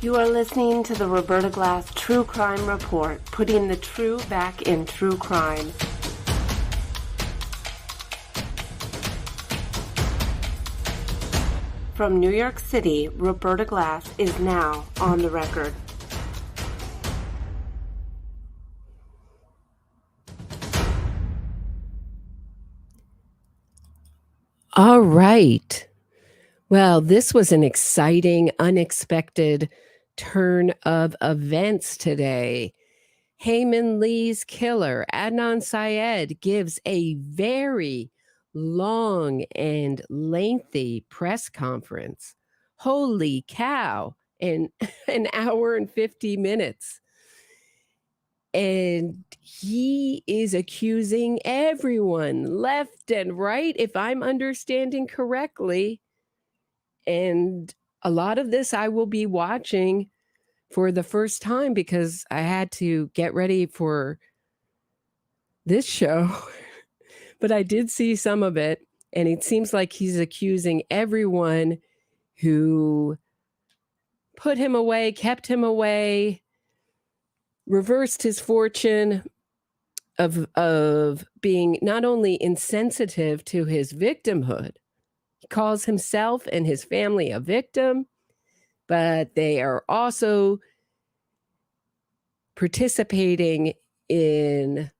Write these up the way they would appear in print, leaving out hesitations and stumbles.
You are listening to the Roberta Glass True Crime Report, putting the true back in true crime. From New York City, Roberta Glass is now on the record. All right. Well, this was an exciting, unexpected turn of events today. Hae Min Lee's killer, Adnan Syed, gives a very long and lengthy press conference. Holy cow, in an hour and 50 minutes. And he is accusing everyone, left and right, if I'm understanding correctly. And a lot of this I will be watching for the first time because I had to get ready for this show. But I did see some of it, and it seems like he's accusing everyone who put him away, kept him away, reversed his fortune of being not only insensitive to his victimhood. He calls himself and his family a victim, but they are also participating in,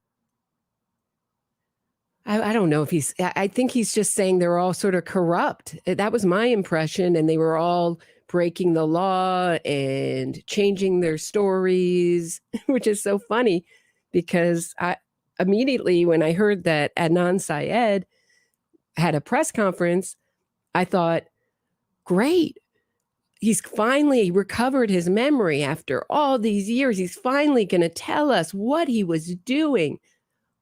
I don't know if I think he's just saying they're all sort of corrupt. That was my impression, and they were all breaking the law and changing their stories, which is so funny because immediately when I heard that Adnan Syed had a press conference, I thought, great. He's finally recovered his memory after all these years. He's finally going to tell us what he was doing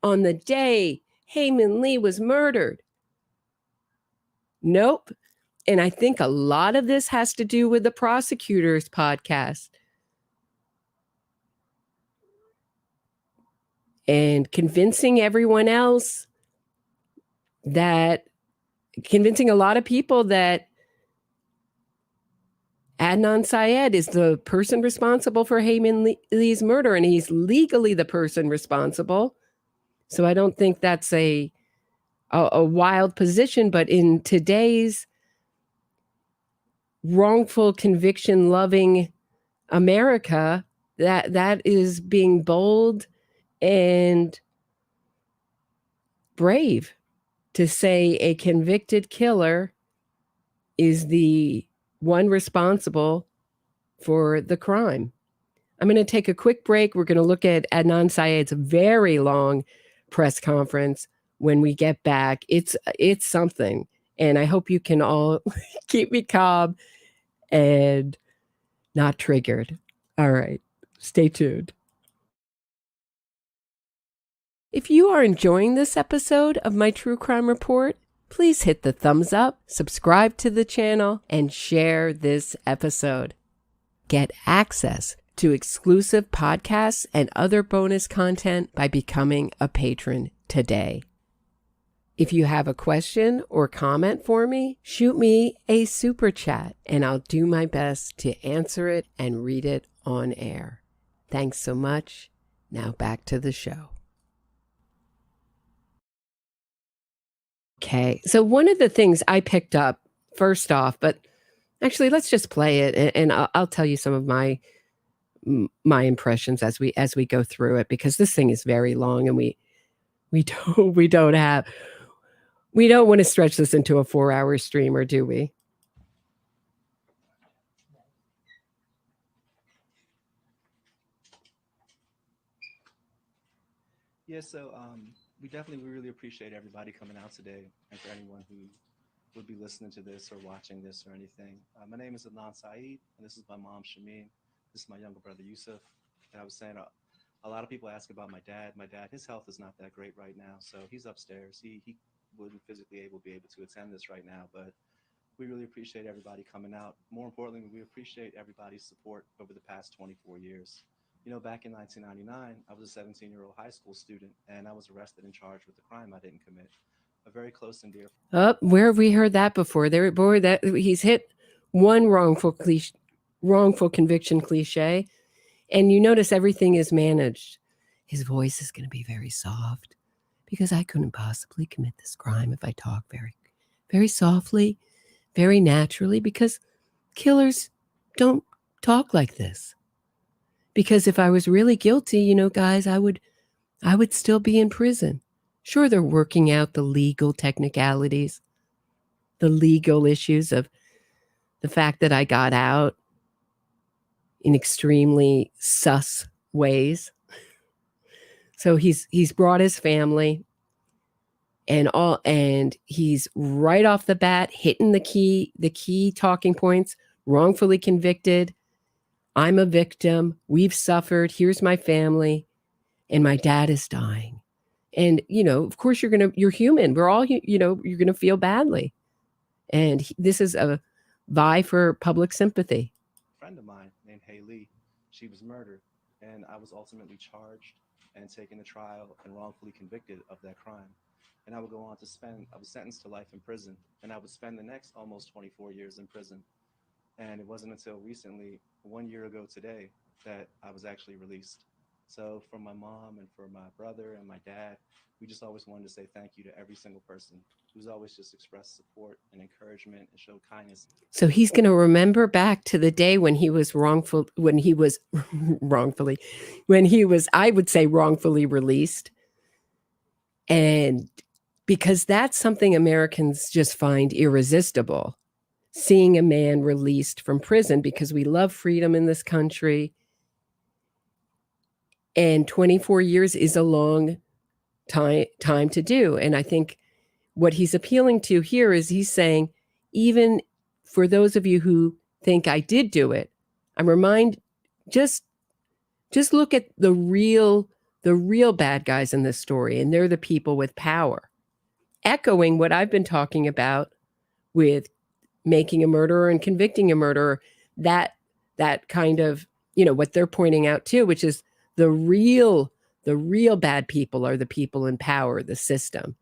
on the day Hae Min Lee was murdered. Nope. And I think a lot of this has to do with the prosecutor's podcast. And convincing everyone else convincing a lot of people that Adnan Syed is the person responsible for Hae Min Lee's murder, and he's legally the person responsible. So I don't think that's a wild position, but in today's wrongful conviction loving America, that is being bold and brave to say a convicted killer is the one responsible for the crime. I'm going to take a quick break. We're going to look at Adnan Syed's very long press conference when we get back. It's something, and I hope you can all keep me calm and not triggered. All right, stay tuned. If you are enjoying this episode of my True Crime Report, please hit the thumbs up, subscribe to the channel, and share this episode. Get access to exclusive podcasts and other bonus content by becoming a patron today. If you have a question or comment for me, shoot me a super chat and I'll do my best to answer it and read it on air. Thanks so much. Now back to the show. Okay, so one of the things I picked up first off, but actually let's just play it and I'll tell you some of my impressions as we go through it, because this thing is very long and we don't want to stretch this into a 4-hour stream, or do we? Yeah, so we really appreciate everybody coming out today, and for anyone who would be listening to this or watching this or anything. My name is Adnan Syed, and this is my mom, Shamin. This is my younger brother, Yusuf. And I was saying, a lot of people ask about my dad. My dad, his health is not that great right now, so he's upstairs. He wouldn't physically be able to attend this right now, but we really appreciate everybody coming out. More importantly, we appreciate everybody's support over the past 24 years. You know, back in 1999, I was a 17-year-old high school student, and I was arrested and charged with a crime I didn't commit. A very close and dear. Where have we heard that before? He's hit one wrongful wrongful conviction cliche. And you notice everything is managed. His voice is going to be very soft because I couldn't possibly commit this crime if I talk very, very softly, very naturally, because killers don't talk like this. Because if I was really guilty, guys, I would still be in prison. Sure, they're working out the legal technicalities, the legal issues of the fact that I got out in extremely sus ways. So he's brought his family and he's right off the bat hitting the key talking points. Wrongfully convicted. I'm a victim. We've suffered. Here's my family. And my dad is dying. And, of course you're human. We're all, you're going to feel badly. And this is a vie for public sympathy. A friend of mine named Hae Lee, she was murdered, and I was ultimately charged and taken to trial and wrongfully convicted of that crime. And I would go on to I was sentenced to life in prison, and I would spend the next almost 24 years in prison. And it wasn't until recently, 1 year ago today, that I was actually released. So for my mom and for my brother and my dad, we just always wanted to say thank you to every single person who's always just expressed support and encouragement and showed kindness. So he's going to remember back to the day when he was I would say wrongfully released. And because that's something Americans just find irresistible, seeing a man released from prison, because we love freedom in this country. And 24 years is a long time to do. And I think what he's appealing to here is he's saying, even for those of you who think I did do it, I'm reminded, just look at the real bad guys in this story, and they're the people with power. Echoing what I've been talking about with making a murderer and convicting a murderer, that kind of, what they're pointing out too, which is the real bad people are the people in power, the system.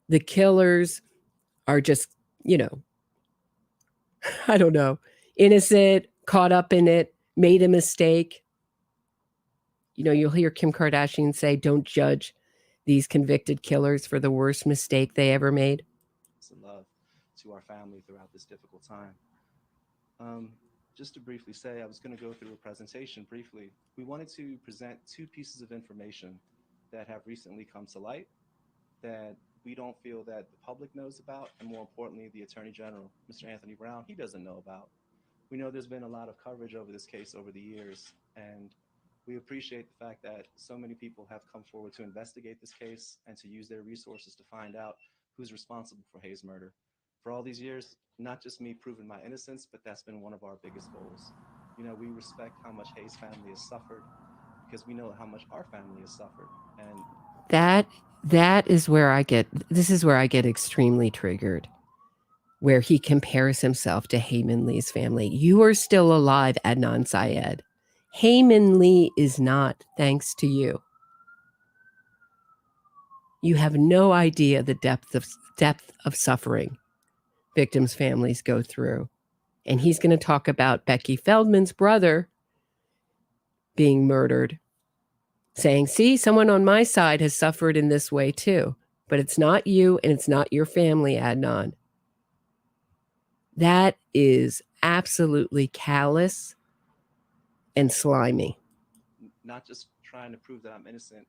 The killers are just, I don't know, innocent, caught up in it, made a mistake. You'll hear Kim Kardashian say, don't judge these convicted killers for the worst mistake they ever made. Love to our family throughout this difficult time. Just to briefly say, I was going to go through a presentation briefly. We wanted to present two pieces of information that have recently come to light that we don't feel that the public knows about, and more importantly, the Attorney General, Mr. Anthony Brown, he doesn't know about. We know there's been a lot of coverage over this case over the years, and we appreciate the fact that so many people have come forward to investigate this case and to use their resources to find out who's responsible for Hey's murder. For all these years, not just me proving my innocence, but that's been one of our biggest goals. We respect how much Hey's family has suffered because we know how much our family has suffered. And this is where I get extremely triggered, where he compares himself to Hae Min Lee's family. You are still alive, Adnan Syed. Hae Min Lee is not, thanks to you. You have no idea the depth of suffering victims' families go through. And he's going to talk about Becky Feldman's brother being murdered, saying, see, someone on my side has suffered in this way too. But it's not you and it's not your family, Adnan. That is absolutely callous and slimy. Not just trying to prove that I'm innocent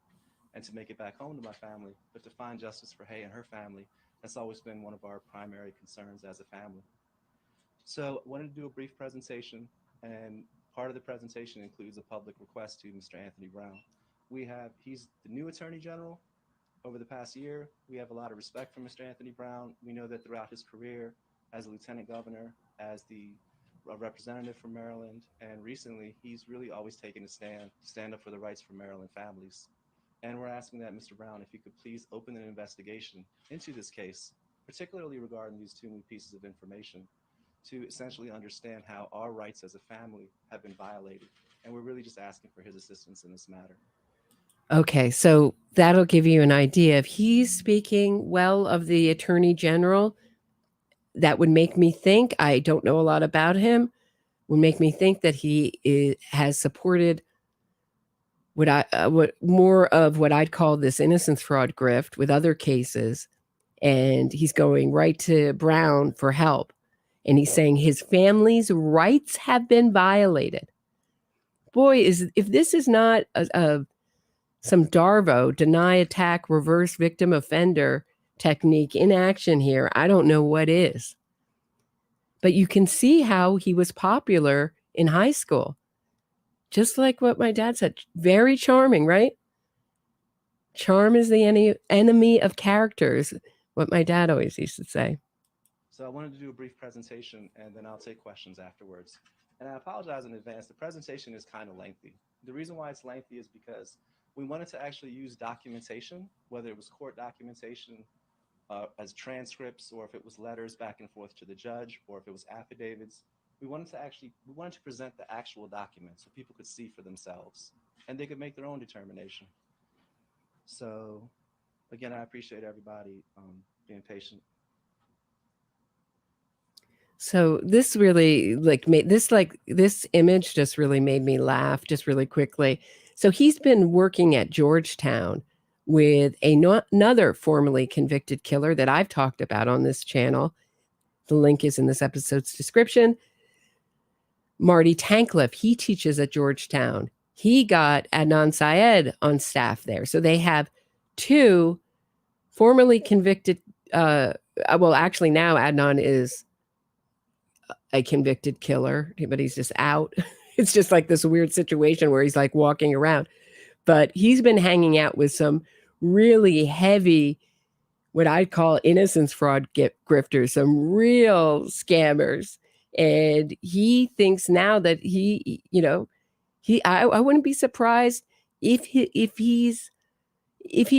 and to make it back home to my family, but to find justice for Heyy and her family. That's always been one of our primary concerns as a family. So I wanted to do a brief presentation, and part of the presentation includes a public request to Mr. Anthony Brown. He's the new Attorney General. Over the past year, we have a lot of respect for Mr. Anthony Brown. We know that throughout his career as a lieutenant governor, as the representative from Maryland, and recently, he's really always taken a stand up for the rights for Maryland families. And we're asking that, Mr. Brown, if you could please open an investigation into this case, particularly regarding these two new pieces of information, to essentially understand how our rights as a family have been violated. And we're really just asking for his assistance in this matter. Okay, so that'll give you an idea. If he's speaking well of the Attorney General, that would make me think, I don't know a lot about him, would make me think that has supported what more of what I'd call this innocence fraud grift with other cases, and he's going right to Brown for help, and he's saying his family's rights have been violated. Boy, if this is not some Darvo, deny, attack, reverse victim offender technique in action here, I don't know what is. But you can see how he was popular in high school. Just like what my dad said, very charming, right? Charm is the enemy of characters, what my dad always used to say. So I wanted to do a brief presentation, and then I'll take questions afterwards. And I apologize in advance. The presentation is kind of lengthy. The reason why it's lengthy is because we wanted to actually use documentation, whether it was court documentation as transcripts, or if it was letters back and forth to the judge, or if it was affidavits. We wanted to present the actual documents so people could see for themselves and they could make their own determination. So again, I appreciate everybody being patient. So this really this image just really made me laugh just really quickly. So he's been working at Georgetown with another formerly convicted killer that I've talked about on this channel. The link is in this episode's description. Marty Tankleff, he teaches at Georgetown. He got Adnan Syed on staff there. So they have two formerly convicted, well, actually now Adnan is a convicted killer, but he's just out. It's just like this weird situation where he's like walking around. But he's been hanging out with some really heavy, what I'd call innocence fraud grifters, some real scammers. And he thinks now that I wouldn't be surprised if he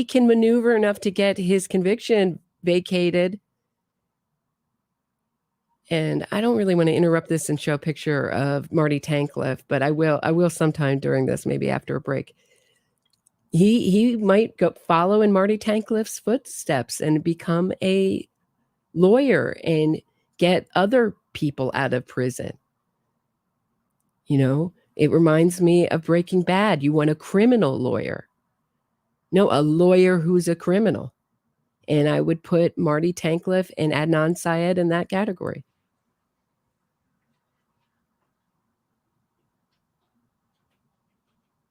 can maneuver enough to get his conviction vacated. And I don't really want to interrupt this and show a picture of Marty Tankleff, but I will sometime during this, maybe after a break. He might go follow in Marty Tankleff's footsteps and become a lawyer and get other people out of prison. It reminds me of Breaking Bad. You want a criminal lawyer. No, a lawyer who's a criminal. And I would put Marty Tankleff and Adnan Syed in that category.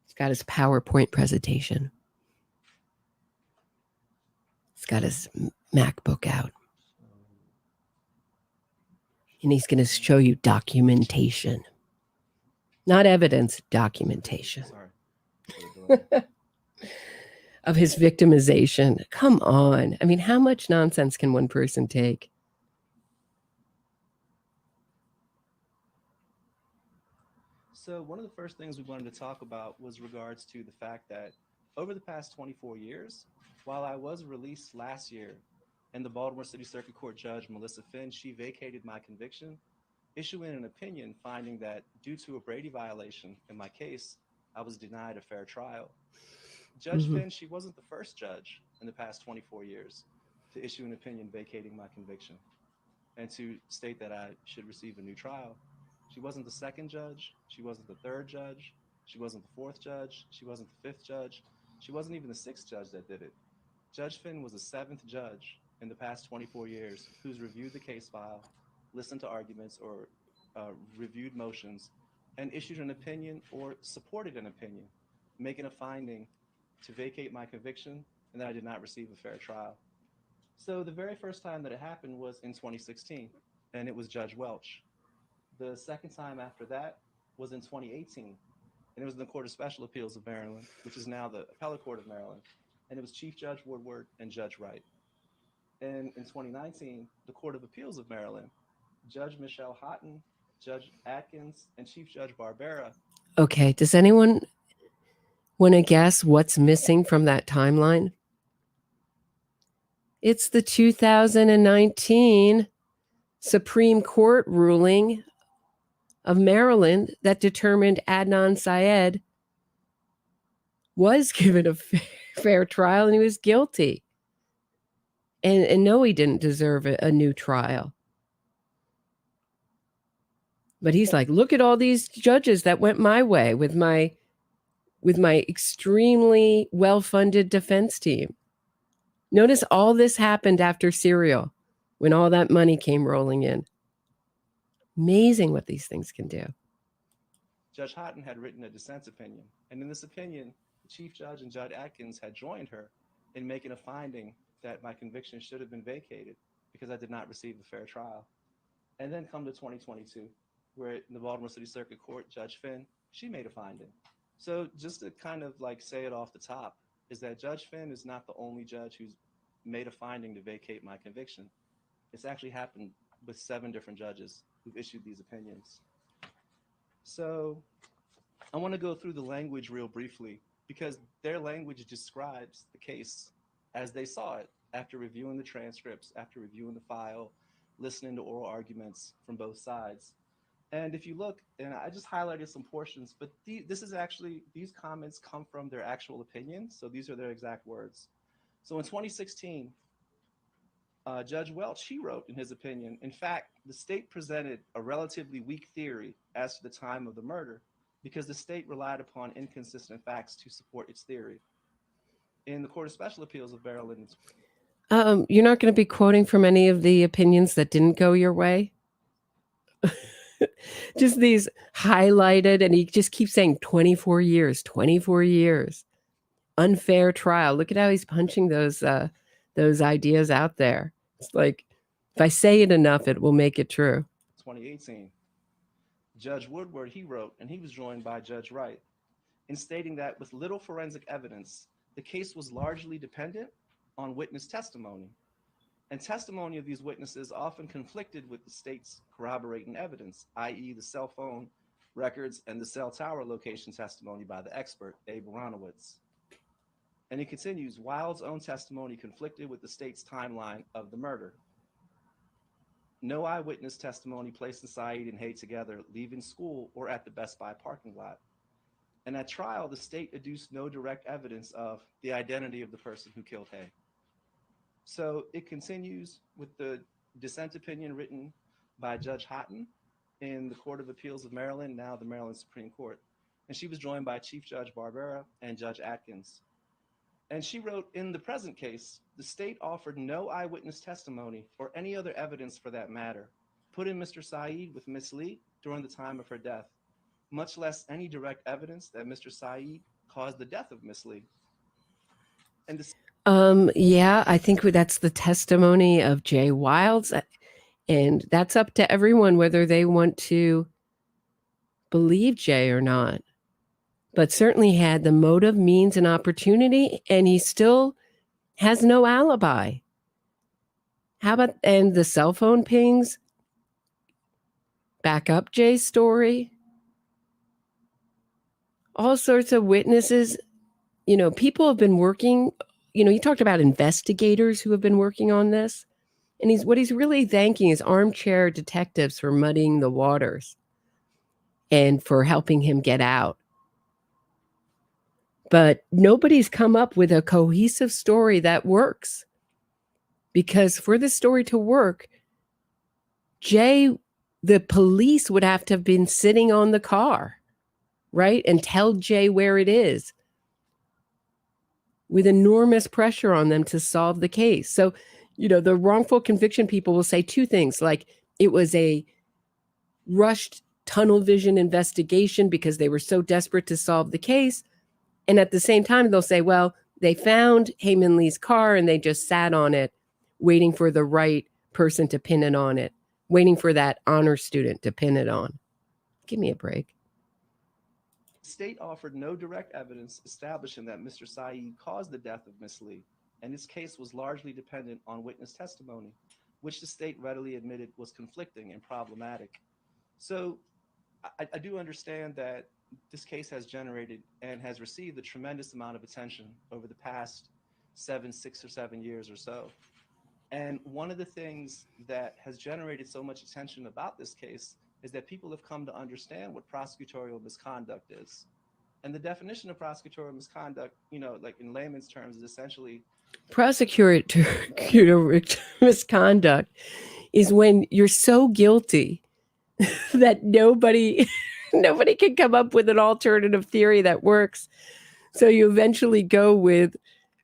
He's got his PowerPoint presentation. He's got his MacBook out. And he's going to show you documentation. Not evidence, documentation. Of his victimization. Come on. I mean, how much nonsense can one person take? So one of the first things we wanted to talk about was regards to the fact that over the past 24 years, while I was released last year, and the Baltimore City Circuit Court Judge, Melissa Finn, she vacated my conviction, issuing an opinion finding that due to a Brady violation in my case, I was denied a fair trial. Judge Finn, she wasn't the first judge in the past 24 years to issue an opinion vacating my conviction and to state that I should receive a new trial. She wasn't the second judge. She wasn't the third judge. She wasn't the fourth judge. She wasn't the fifth judge. She wasn't even the sixth judge that did it. Judge Finn was the seventh judge in the past 24 years who's reviewed the case file, listened to arguments, or reviewed motions, and issued an opinion or supported an opinion, making a finding to vacate my conviction and that I did not receive a fair trial. So the very first time that it happened was in 2016, and it was Judge Welch. The second time after that was in 2018, and it was in the Court of Special Appeals of Maryland, which is now the Appellate Court of Maryland, and it was Chief Judge Woodward and Judge Wright. And in 2019, the Court of Appeals of Maryland, Judge Michelle Houghton, Judge Atkins, and Chief Judge Barbera. Okay, does anyone want to guess what's missing from that timeline? It's the 2019 Supreme Court ruling of Maryland that determined Adnan Syed was given a fair trial and he was guilty. And no, he didn't deserve a new trial. But he's like, look at all these judges that went my way with my extremely well-funded defense team. Notice all this happened after Serial, when all that money came rolling in. Amazing what these things can do. Judge Houghton had written a dissent opinion, and in this opinion, the Chief Judge and Judge Atkins had joined her in making a finding that my conviction should have been vacated because I did not receive a fair trial. And then come to 2022, where in the Baltimore City Circuit Court, Judge Finn, she made a finding. So just to kind of like say it off the top, is that Judge Finn is not the only judge who's made a finding to vacate my conviction. It's actually happened with 7 different judges who've issued these opinions. So I want to go through the language real briefly because their language describes the case as they saw it after reviewing the transcripts, after reviewing the file, listening to oral arguments from both sides. And if you look, and I just highlighted some portions, but these comments come from their actual opinions. So these are their exact words. So in 2016, Judge Welch, he wrote in his opinion, in fact, the state presented a relatively weak theory as to the time of the murder because the state relied upon inconsistent facts to support its theory. In the Court of Special Appeals of Maryland. You're not going to be quoting from any of the opinions that didn't go your way? Just these highlighted, and he just keeps saying 24 years, 24 years. Unfair trial. Look at how he's punching those ideas out there. It's like, if I say it enough, it will make it true. 2018, Judge Woodward, he wrote, and he was joined by Judge Wright, in stating that with little forensic evidence, the case was largely dependent on witness testimony. And testimony of these witnesses often conflicted with the state's corroborating evidence, i.e. the cell phone records and the cell tower location testimony by the expert, Abe Aronowitz. And he continues, Wild's own testimony conflicted with the state's timeline of the murder. No eyewitness testimony placed Syed and Heyy together leaving school or at the Best Buy parking lot. And at trial, the state adduced no direct evidence of the identity of the person who killed Heyy. So it continues with the dissent opinion written by Judge Houghton in the Court of Appeals of Maryland, now the Maryland Supreme Court. And she was joined by Chief Judge Barbera and Judge Atkins. And she wrote, in the present case, the state offered no eyewitness testimony or any other evidence for that matter, putting Mr. Syed with Miss Lee during the time of her death, much less any direct evidence that Mr. Syed caused the death of Miss Lee. And yeah, I think that's the testimony of Jay Wilds, and that's up to everyone whether they want to believe Jay or not. But certainly had the motive, means, and opportunity, and he still has no alibi. How about, and the cell phone pings back up Jay's story? All sorts of witnesses. You know, people have been working, you know, he talked about investigators who have been working on this. And what he's really thanking is armchair detectives for muddying the waters and for helping him get out. But nobody's come up with a cohesive story that works. Because for the story to work, Jay, the police would have to have been sitting on the car, right? And tell Jay where it is, with enormous pressure on them to solve the case. So, you know, the wrongful conviction people will say 2 things, like it was a rushed tunnel vision investigation because they were so desperate to solve the case. And at the same time, they'll say, well, they found Hae Min Lee's car and they just sat on it, waiting for the right person to pin it on it, waiting for that honor student to pin it on. Give me a break. The state offered no direct evidence establishing that Mr. Syed caused the death of Miss Lee, and his case was largely dependent on witness testimony, which the state readily admitted was conflicting and problematic. So I do understand that this case has generated and has received a tremendous amount of attention over the past 6 or 7 years or so. And one of the things that has generated so much attention about this case is that people have come to understand what prosecutorial misconduct is. And the definition of prosecutorial misconduct, you know, like in layman's terms, is essentially prosecutorial misconduct is when you're so guilty that nobody can come up with an alternative theory that works. So you eventually go with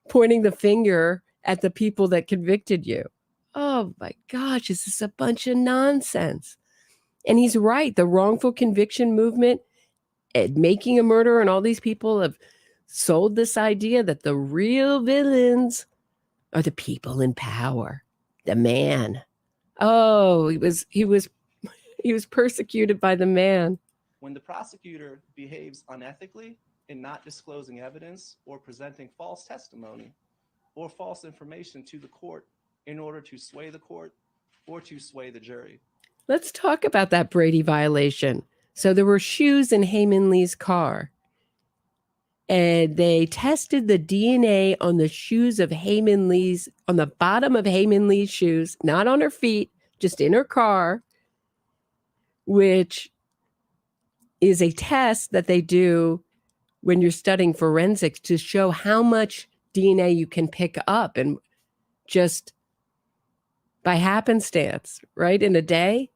pointing the finger at the people that convicted you. Oh my gosh, this is a bunch of nonsense. And he's right. The wrongful conviction movement, making a murderer, and all these people have sold this idea that the real villains are the people in power, the man. Oh, he was persecuted by the man. When the prosecutor behaves unethically in not disclosing evidence or presenting false testimony or false information to the court in order to sway the court or to sway the jury. Let's talk about that Brady violation. So there were shoes in Hae Min Lee's car, and they tested the DNA on the shoes of Hae Min Lee's, on the bottom of Hae Min Lee's shoes, not on her feet, just in her car, which is a test that they do when you're studying forensics to show how much DNA you can pick up, and just by happenstance, right, in a day.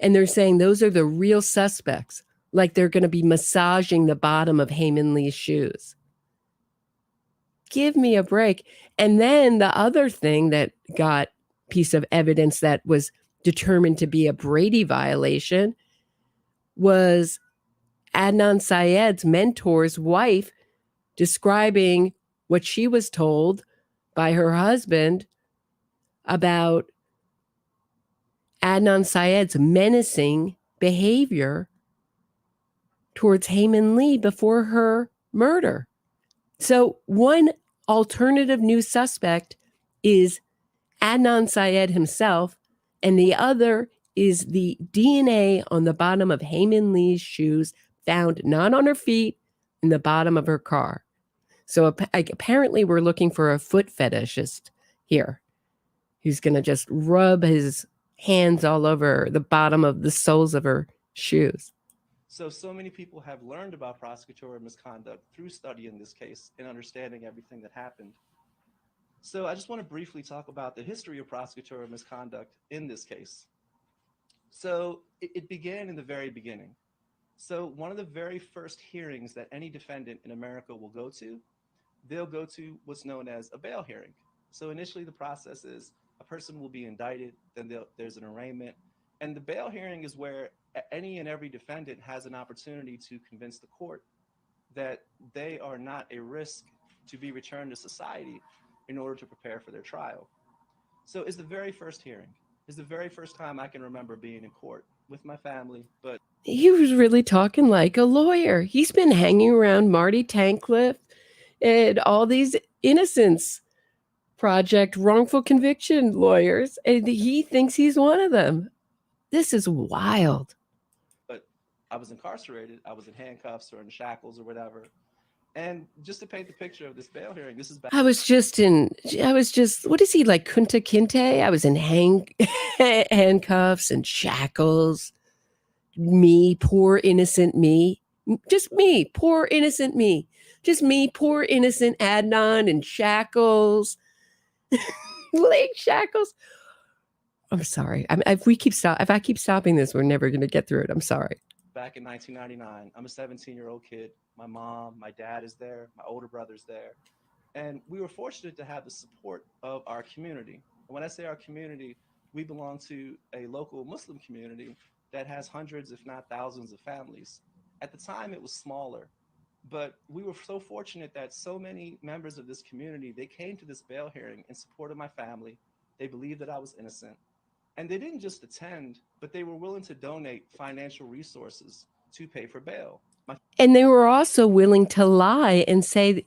And they're saying those are the real suspects, like they're going to be massaging the bottom of Hae Min Lee's shoes. Give me a break. And then the other thing that got piece of evidence that was determined to be a Brady violation was Adnan Syed's mentor's wife describing what she was told by her husband about Adnan Syed's menacing behavior towards Hae Min Lee before her murder. So one alternative new suspect is Adnan Syed himself, and the other is the DNA on the bottom of Hae Min Lee's shoes found not on her feet, in the bottom of her car. So apparently we're looking for a foot fetishist here who's going to just rub his hands all over the bottom of the soles of her shoes. So many people have learned about prosecutorial misconduct through studying this case and understanding everything that happened. So I just want to briefly talk about the history of prosecutorial misconduct in this case. So it began in the very beginning. So one of the very first hearings that any defendant in America will go to, they'll go to what's known as a bail hearing. So initially the process is a person will be indicted, then there's an arraignment, and the bail hearing is where any and every defendant has an opportunity to convince the court that they are not a risk to be returned to society in order to prepare for their trial. So it's the very first hearing. It's the very first time I can remember being in court with my family, but he was really talking like a lawyer. He's been hanging around Marty Tankliff and all these Innocence Project wrongful conviction lawyers, and he thinks he's one of them. This is wild. But I was incarcerated. I was in handcuffs or in shackles or whatever. And just to paint the picture of this bail hearing, this is back. I was just, what is he, like Kunta Kinte? I was in handcuffs and shackles. Me, poor innocent me. Just me, poor innocent me. Just me, poor innocent Adnan in shackles. Leg shackles. I'm sorry. If I keep stopping this, we're never going to get through it. I'm sorry. Back in 1999, I'm a 17-year-old kid. My mom, my dad is there. My older brother's there. And we were fortunate to have the support of our community. And when I say our community, we belong to a local Muslim community that has hundreds, if not thousands, of families. At the time, it was smaller. But we were so fortunate that so many members of this community, they came to this bail hearing in support of my family. They believed that I was innocent. And they didn't just attend, but they were willing to donate financial resources to pay for bail. And they were also willing to lie and say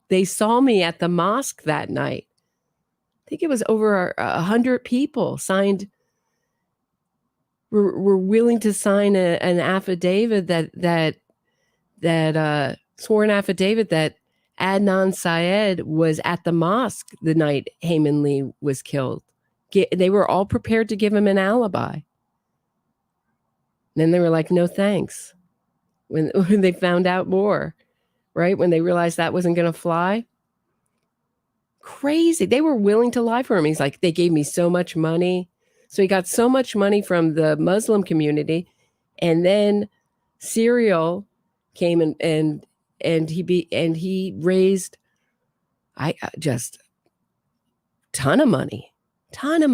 they saw me at the mosque that night. I think it was over 100 people signed, were willing to sign an affidavit that sworn affidavit that Adnan Syed was at the mosque the night Hae Min Lee was killed. They were all prepared to give him an alibi. Then they were like, no thanks. When they found out more, right? When they realized that wasn't going to fly. Crazy. They were willing to lie for him. He's like, they gave me so much money So he got so much money from the Muslim community, and then Serial came and he raised just ton of money. My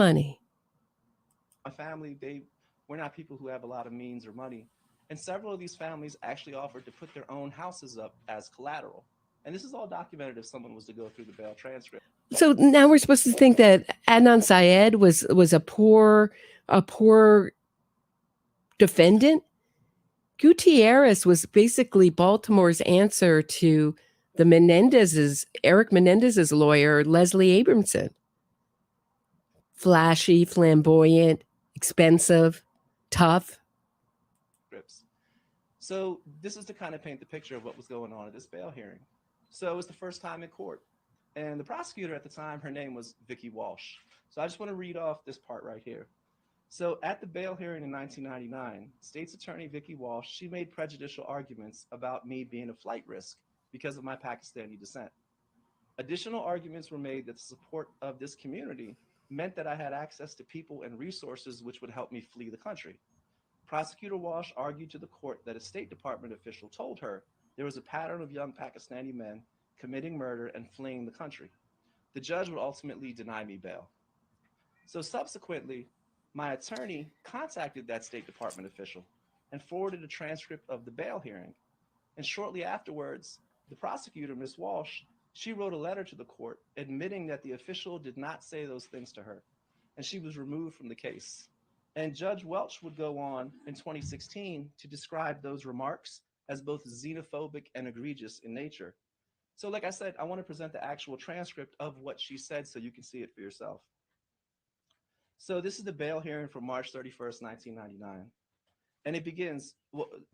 family, we're not people who have a lot of means or money. And several of these families actually offered to put their own houses up as collateral. And this is all documented if someone was to go through the bail transcript. So now we're supposed to think that Adnan Syed was a poor defendant. Gutierrez was basically Baltimore's answer to the Eric Menendez's lawyer, Leslie Abramson. Flashy, flamboyant, expensive, tough. So this is to kind of paint the picture of what was going on at this bail hearing. So it was the first time in court. And the prosecutor at the time, her name was Vicky Walsh. So I just want to read off this part right here. So at the bail hearing in 1999, State's Attorney Vicky Walsh, she made prejudicial arguments about me being a flight risk because of my Pakistani descent. Additional arguments were made that the support of this community meant that I had access to people and resources which would help me flee the country. Prosecutor Walsh argued to the court that a State Department official told her there was a pattern of young Pakistani men committing murder and fleeing the country. The judge would ultimately deny me bail. So subsequently, my attorney contacted that State Department official and forwarded a transcript of the bail hearing. And shortly afterwards, the prosecutor, Ms. Walsh, she wrote a letter to the court admitting that the official did not say those things to her, and she was removed from the case. And Judge Welch would go on in 2016 to describe those remarks as both xenophobic and egregious in nature. So like I said, I want to present the actual transcript of what she said so you can see it for yourself. So this is the bail hearing from March 31st, 1999. And it begins,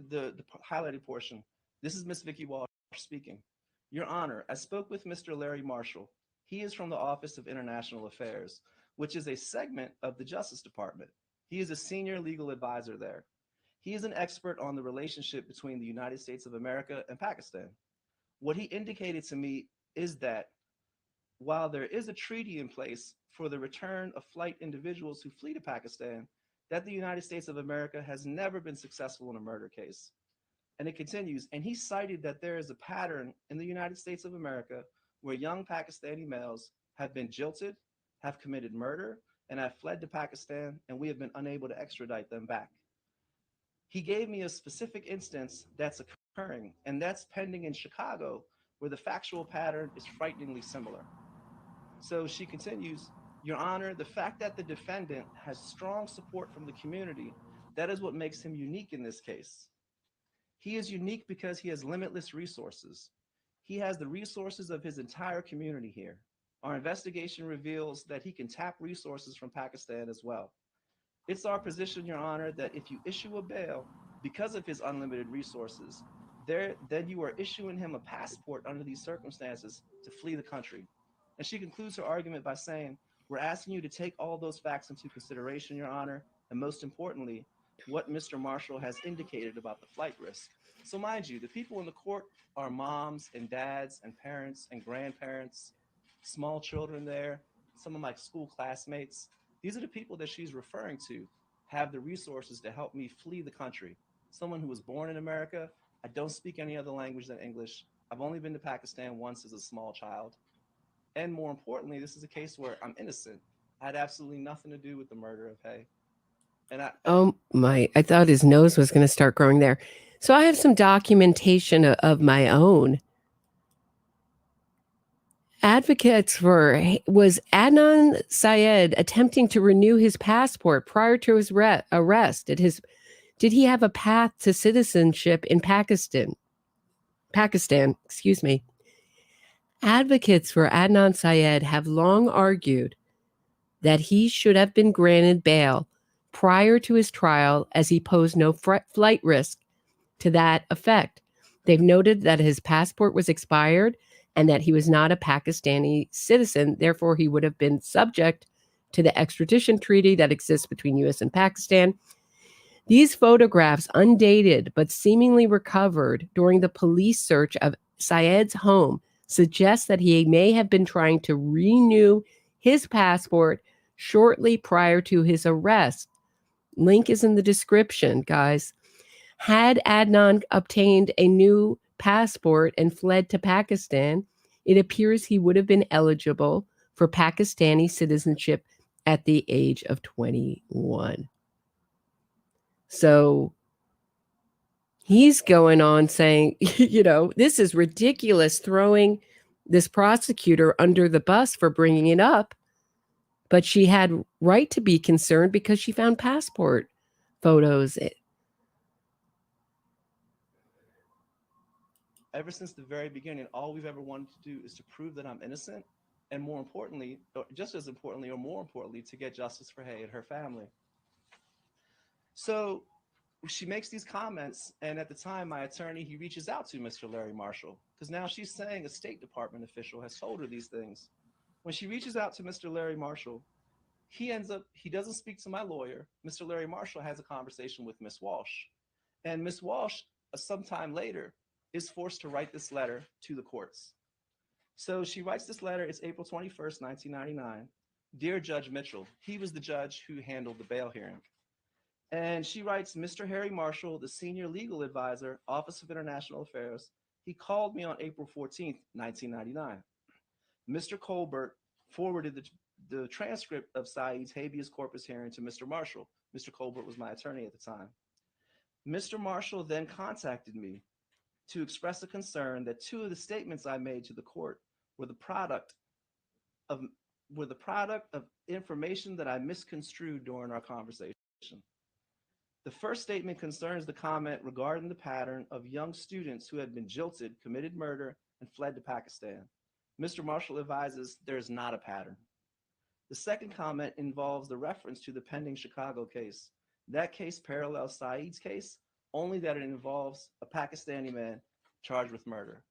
the highlighted portion. This is Ms. Vicky Walsh speaking. Your Honor, I spoke with Mr. Larry Marshall. He is from the Office of International Affairs, which is a segment of the Justice Department. He is a senior legal advisor there. He is an expert on the relationship between the United States of America and Pakistan. What he indicated to me is that while there is a treaty in place for the return of flight individuals who flee to Pakistan, that the United States of America has never been successful in a murder case. And it continues, and he cited that there is a pattern in the United States of America where young Pakistani males have been jilted, have committed murder, and have fled to Pakistan, and we have been unable to extradite them back. He gave me a specific instance that's occurring, and that's pending in Chicago, where the factual pattern is frighteningly similar. So she continues, Your Honor, the fact that the defendant has strong support from the community, that is what makes him unique in this case. He is unique because he has limitless resources. He has the resources of his entire community here. Our investigation reveals that he can tap resources from Pakistan as well. It's our position, Your Honor, that if you issue a bail because of his unlimited resources, then you are issuing him a passport under these circumstances to flee the country. And she concludes her argument by saying, we're asking you to take all those facts into consideration, Your Honor, and most importantly, what Mr. Marshall has indicated about the flight risk. So mind you, the people in the court are moms and dads and parents and grandparents, small children there, some of my school classmates. These are the people that she's referring to have the resources to help me flee the country. Someone who was born in America. I don't speak any other language than English. I've only been to Pakistan once as a small child. And more importantly, this is a case where I'm innocent. I had absolutely nothing to do with the murder of Heyy. And I thought his nose was going to start growing there. So I have some documentation of my own. Was Adnan Syed attempting to renew his passport prior to his arrest? Did he have a path to citizenship in Pakistan, excuse me. Advocates for Adnan Syed have long argued that he should have been granted bail prior to his trial as he posed no flight risk to that effect. They've noted that his passport was expired and that he was not a Pakistani citizen. Therefore, he would have been subject to the extradition treaty that exists between U.S. and Pakistan. These photographs, undated but seemingly recovered during the police search of Syed's home, suggest that he may have been trying to renew his passport shortly prior to his arrest. Link is in the description, guys. Had Adnan obtained a new passport and fled to Pakistan, it appears he would have been eligible for Pakistani citizenship at the age of 21. So he's going on saying, this is ridiculous, throwing this prosecutor under the bus for bringing it up. But she had right to be concerned because she found passport photos. Ever since the very beginning, all we've ever wanted to do is to prove that I'm innocent, and more importantly, or just as importantly, or more importantly, to get justice for Hae and her family. So she makes these comments, and at the time, my attorney, he reaches out to Mr. Larry Marshall, because now she's saying a State Department official has told her these things. When she reaches out to Mr. Larry Marshall, he doesn't speak to my lawyer. Mr. Larry Marshall has a conversation with Miss Walsh. And Miss Walsh, sometime later, is forced to write this letter to the courts. So she writes this letter. It's April 21st, 1999. Dear Judge Mitchell, he was the judge who handled the bail hearing. And she writes, Mr. Harry Marshall, the senior legal advisor, Office of International Affairs, he called me on April 14th, 1999. Mr. Colbert forwarded the transcript of Syed's habeas corpus hearing to Mr. Marshall. Mr. Colbert was my attorney at the time. Mr. Marshall then contacted me to express a concern that two of the statements I made to the court were the product of information that I misconstrued during our conversation. The first statement concerns the comment regarding the pattern of young students who had been jilted, committed murder, and fled to Pakistan. Mr. Marshall advises there is not a pattern. The second comment involves the reference to the pending Chicago case. That case parallels Syed's case, only that it involves a Pakistani man charged with murder.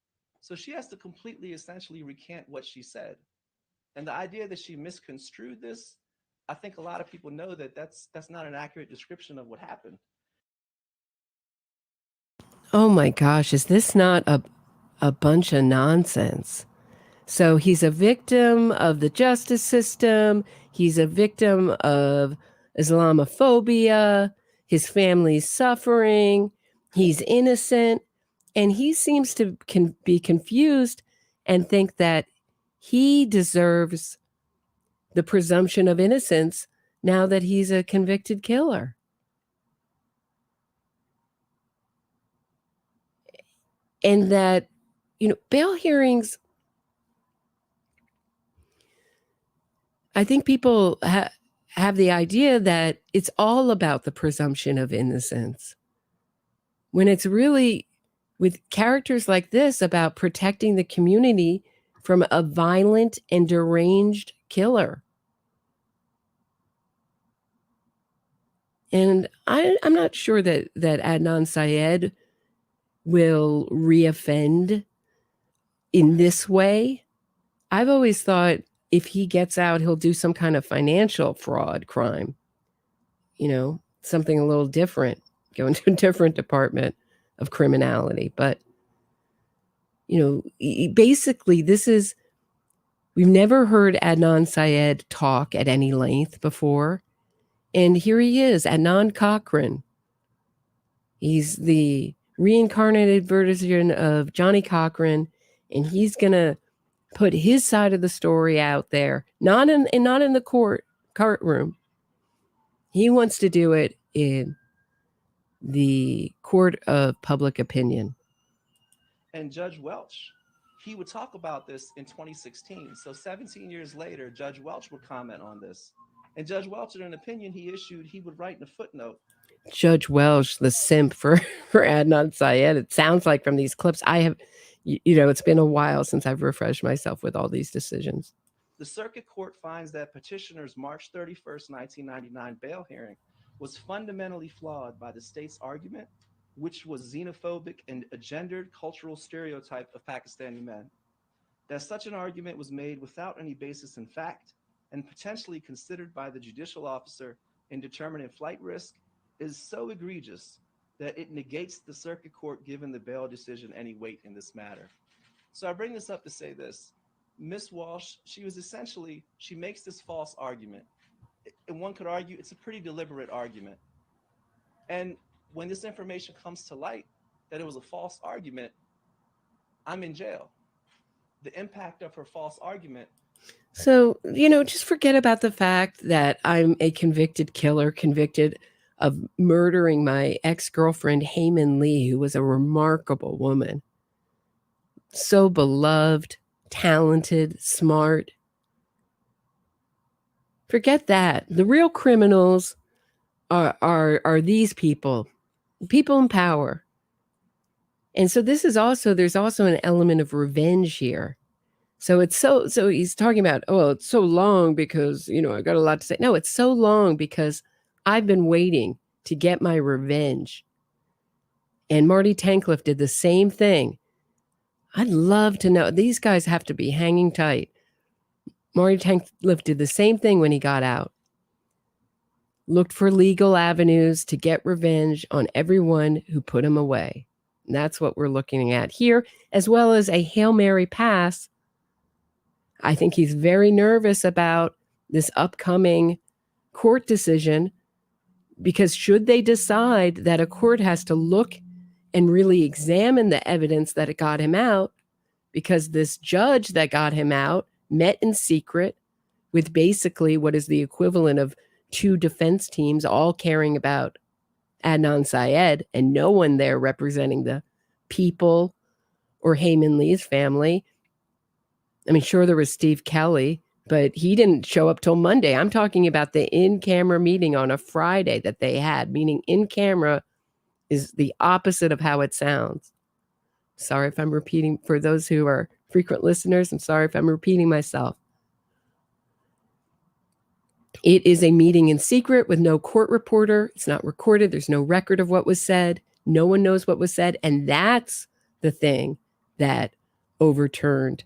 So she has to completely, essentially recant what she said. And the idea that she misconstrued this, I think a lot of people know that that's not an accurate description of what happened. Oh my gosh, is this not a bunch of nonsense? So he's a victim of the justice system. He's a victim of Islamophobia. His family's suffering. He's innocent. And he seems to be confused and think that he deserves the presumption of innocence now that he's a convicted killer. And that, bail hearings, I think people have the idea that it's all about the presumption of innocence, when it's really, with characters like this, about protecting the community from a violent and deranged killer. And I'm not sure that Adnan Syed will reoffend in this way. I've always thought if he gets out, he'll do some kind of financial fraud crime, something a little different, go into a different department of criminality. But, basically we've never heard Adnan Syed talk at any length before. And here he is, Adnan Cochran. He's the reincarnated version of Johnny Cochran, and he's going to put his side of the story out there, not in the courtroom. He wants to do it in the court of public opinion. And Judge Welch, he would talk about this in 2016. So 17 years later, Judge Welch would comment on this. And Judge Welch, in an opinion he issued, he would write in a footnote. Judge Welch, the simp for Adnan Syed. It sounds like from these clips. I have, it's been a while since I've refreshed myself with all these decisions. The circuit court finds that petitioner's March 31st, 1999 bail hearing was fundamentally flawed by the state's argument, which was xenophobic and a gendered cultural stereotype of Pakistani men. That such an argument was made without any basis in fact and potentially considered by the judicial officer in determining flight risk is so egregious that it negates the circuit court giving the bail decision any weight in this matter. So I bring this up to say this. Miss Walsh, she makes this false argument and one could argue it's a pretty deliberate argument. And when this information comes to light that it was a false argument, I'm in jail. The impact of her false argument. So, just forget about the fact that I'm a convicted killer, convicted of murdering my ex-girlfriend, Hae Min Lee, who was a remarkable woman. So beloved, talented, smart. Forget that. The real criminals are these people in power. And so there's also an element of revenge here. So so he's talking about, oh, it's so long because, I got a lot to say. No, it's so long because I've been waiting to get my revenge. And Marty Tankleff did the same thing. I'd love to know. These guys have to be hanging tight. Marty Tankleff did the same thing when he got out. Looked for legal avenues to get revenge on everyone who put him away. And that's what we're looking at here, as well as a Hail Mary pass. I think he's very nervous about this upcoming court decision, because should they decide that a court has to look and really examine the evidence that it got him out, because this judge that got him out met in secret with basically what is the equivalent of 2 defense teams all caring about Adnan Syed and no one there representing the people or Hae Min Lee's family. I mean, sure, there was Steve Kelly, but he didn't show up till Monday. I'm talking about the in-camera meeting on a Friday that they had, meaning in camera is the opposite of how it sounds. Sorry if I'm repeating, for those who are frequent listeners, I'm sorry if I'm repeating myself. It is a meeting in secret with no court reporter. It's not recorded. There's no record of what was said. No one knows what was said. And that's the thing that overturned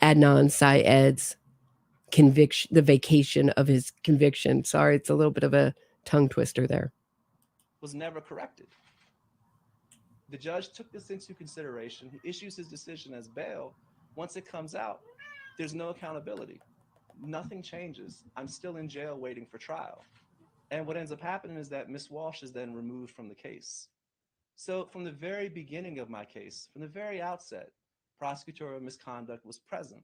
Adnan Syed's conviction, the vacation of his conviction. Sorry, it's a little bit of a tongue twister there. Was never corrected. The judge took this into consideration. He issues his decision as bail. Once it comes out, there's no accountability. Nothing changes. I'm still in jail waiting for trial. And what ends up happening is that Miss Walsh is then removed from the case. So from the very beginning of my case, from the very outset, prosecutorial misconduct was present.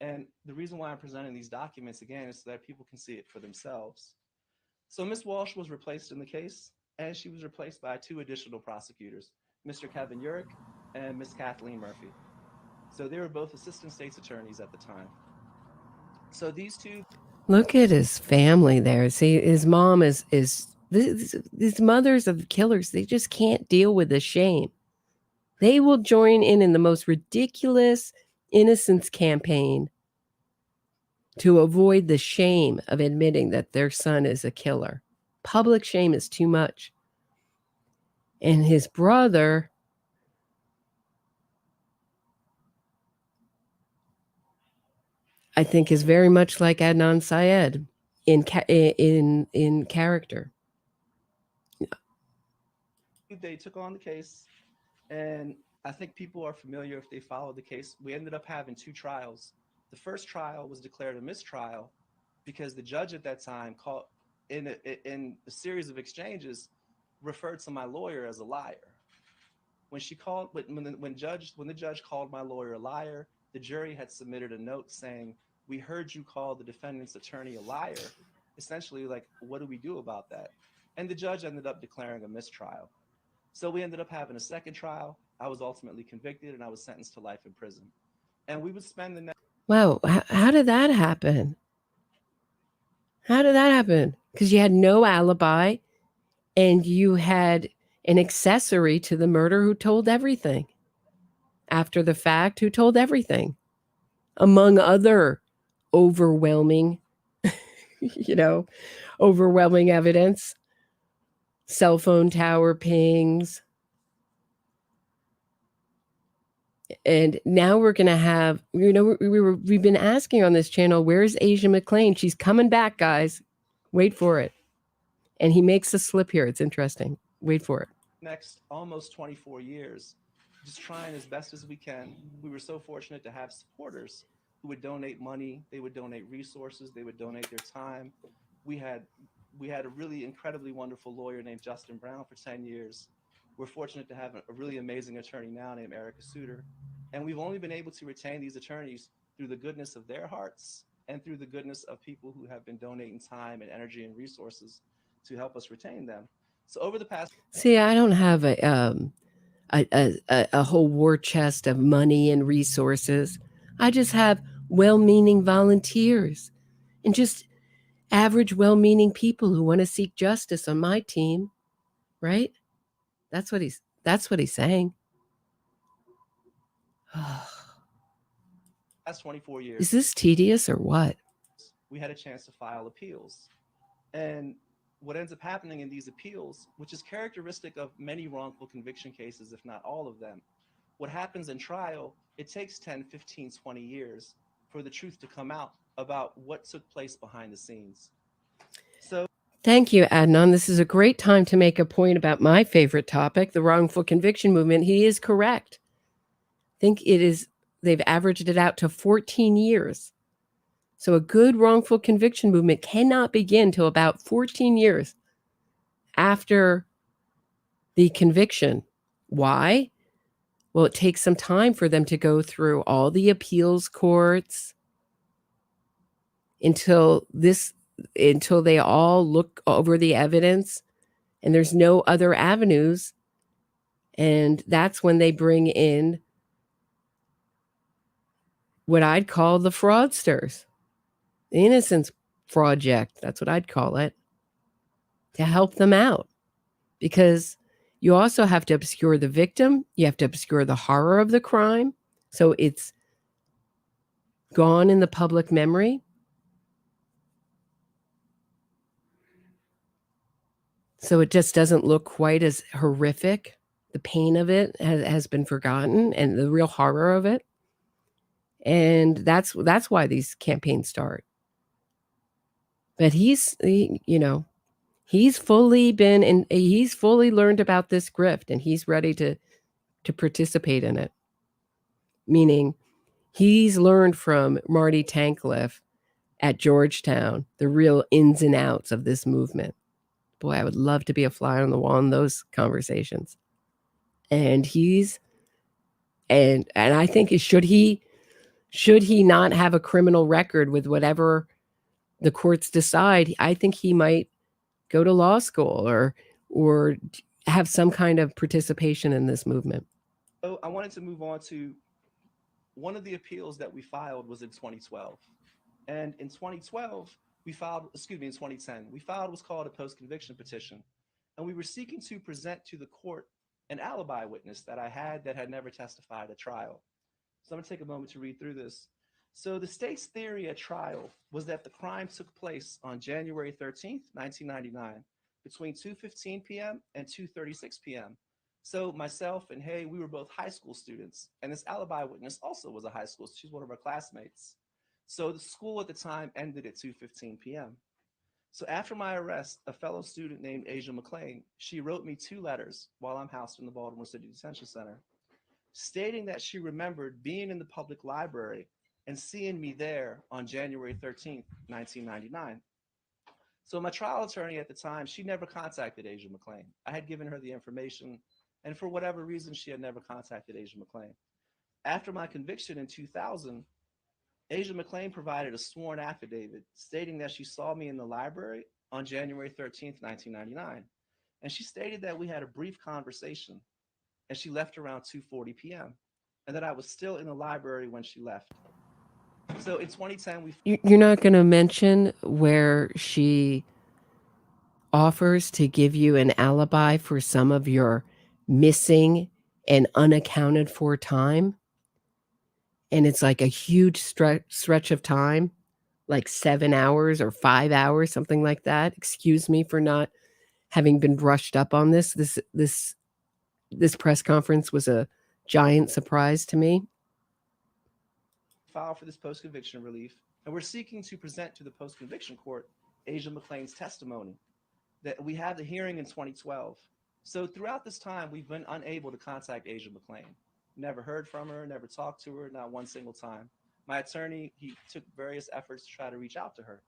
And the reason why I'm presenting these documents again is so that people can see it for themselves. So Miss Walsh was replaced in the case, and she was replaced by 2 additional prosecutors, Mr. Kevin Urick and Miss Kathleen Murphy. So they were both assistant state's attorneys at the time. So these 2... Look at his family there. See, his mom is these mothers of killers, they just can't deal with the shame. They will join in the most ridiculous innocence campaign to avoid the shame of admitting that their son is a killer. Public shame is too much. And his brother, I think, is very much like Adnan Syed in character. They took on the case, and I think people are familiar if they followed the case. We ended up having 2 trials. The first trial was declared a mistrial because the judge at that time called in a series of exchanges referred to my lawyer as a liar. When the judge called my lawyer a liar, the jury had submitted a note saying, "We heard you call the defendant's attorney a liar." Essentially, like, what do we do about that? And the judge ended up declaring a mistrial. So we ended up having a second trial. I was ultimately convicted, and I was sentenced to life in prison. And we would spend the next... Wow, how did that happen? How did that happen? Because you had no alibi, and you had an accessory to the murder who told everything. After the fact, who told everything, among other overwhelming, overwhelming evidence. Cell phone tower pings. And now we're going to have, we've been asking on this channel, where's Asia McClain? She's coming back, guys. Wait for it. And he makes a slip here. It's interesting. Wait for it. Next almost 24 years, just trying as best as we can. We were so fortunate to have supporters would donate money, they would donate resources, they would donate their time. We had we had a really incredibly wonderful lawyer named Justin Brown for 10 years. We're fortunate to have a really amazing attorney now named Erica Suter. And we've only been able to retain these attorneys through the goodness of their hearts and through the goodness of people who have been donating time and energy and resources to help us retain them. So over the past See, I don't have a whole war chest of money and resources. I just have well-meaning volunteers and just average well-meaning people who want to seek justice on my team, right? That's what he's saying. past 24 years, Is this tedious or what? we had a chance to file appeals. And what ends up happening in these appeals, which is characteristic of many wrongful conviction cases, if not all of them, what happens in trial, it takes 10, 15, 20 years for the truth to come out about what took place behind the scenes. So Thank you, Adnan. This is a great time to make a point about my favorite topic, the wrongful conviction movement. He is correct. I think they've averaged it out to 14 years. So a good wrongful conviction movement cannot begin till about 14 years after the conviction. Why? Well, it takes some time for them to go through all the appeals courts until they all look over the evidence and there's no other avenues. And that's when they bring in what I'd call the fraudsters, the Innocence Project. That's what I'd call it, to help them out. Because you also have to obscure the victim. You have to obscure the horror of the crime. So it's gone in the public memory. So it just doesn't look quite as horrific. The pain of it has been forgotten and the real horror of it. And that's why these campaigns start. But he's fully learned about this grift and he's ready to participate in it. Meaning he's learned from Marty Tankleff at Georgetown the real ins and outs of this movement. Boy, I would love to be a fly on the wall in those conversations. And I think should he not have a criminal record with whatever the courts decide, I think he might go to law school or have some kind of participation in this movement. So I wanted to move on to one of the appeals that we filed was in 2012. And in 2010, we filed what's called a post-conviction petition. And we were seeking to present to the court an alibi witness that I had that had never testified at trial. So I'm gonna take a moment to read through this. So the state's theory at trial was that the crime took place on January 13th, 1999, between 2:15 p.m. and 2:36 p.m. So myself and Heyy, we were both high school students, and this alibi witness also was a high school. She's one of our classmates. So the school at the time ended at 2:15 p.m. So after my arrest, a fellow student named Asia McClain, she wrote me 2 letters while I'm housed in the Baltimore City Detention Center, stating that she remembered being in the public library and seeing me there on January 13th, 1999. So my trial attorney at the time, she never contacted Asia McClain. I had given her the information, and for whatever reason, she had never contacted Asia McClain. After my conviction in 2000, Asia McClain provided a sworn affidavit stating that she saw me in the library on January 13th, 1999. And she stated that we had a brief conversation and she left around 2:40 p.m. and that I was still in the library when she left. So in 2010, You're not going to mention where she offers to give you an alibi for some of your missing and unaccounted for time? And it's like a huge stretch of time, like 7 hours or 5 hours, something like that. Excuse me for not having been brushed up on this. This press conference was a giant surprise to me. Filed for this post-conviction relief, and we're seeking to present to the post-conviction court Asia McClain's testimony. That we had the hearing in 2012. So throughout this time, we've been unable to contact Asia McClain. Never heard from her, never talked to her, not one single time. My attorney, he took various efforts to try to reach out to her.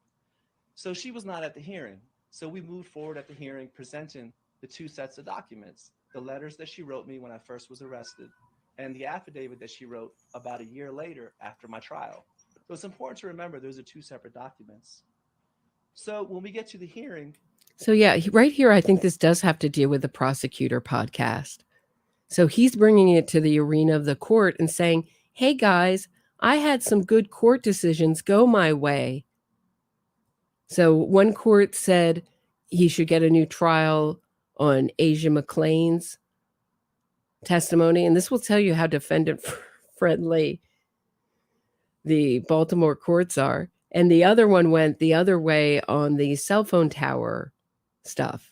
So she was not at the hearing. So we moved forward at the hearing, presenting the two sets of documents, the letters that she wrote me when I first was arrested, and the affidavit that she wrote about a year later after my trial. So it's important to remember those are two separate documents. So when we get to the hearing. So yeah, right here, I think this does have to deal with the prosecutor podcast. So he's bringing it to the arena of the court and saying, hey guys, I had some good court decisions go my way. So one court said he should get a new trial on Asia McClain's testimony. And this will tell you how defendant friendly the Baltimore courts are. And the other one went the other way on the cell phone tower stuff.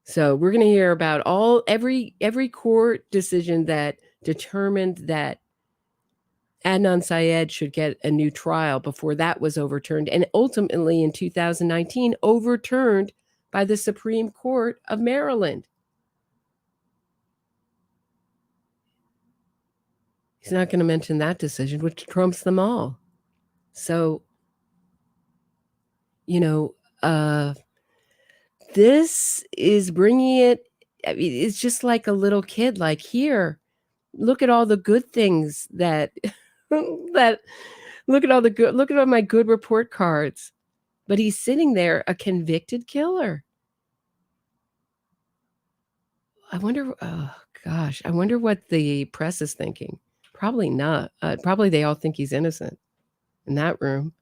So we're going to hear about every court decision that determined that Adnan Syed should get a new trial before that was overturned, and ultimately in 2019 overturned by the Supreme Court of Maryland. He's not going to mention that decision, which trumps them all. So, this is bringing it. I mean, it's just like a little kid, like, here, look at all the good things that look at all my good report cards. But he's sitting there, a convicted killer. I wonder what the press is thinking. Probably not. Probably they all think he's innocent in that room.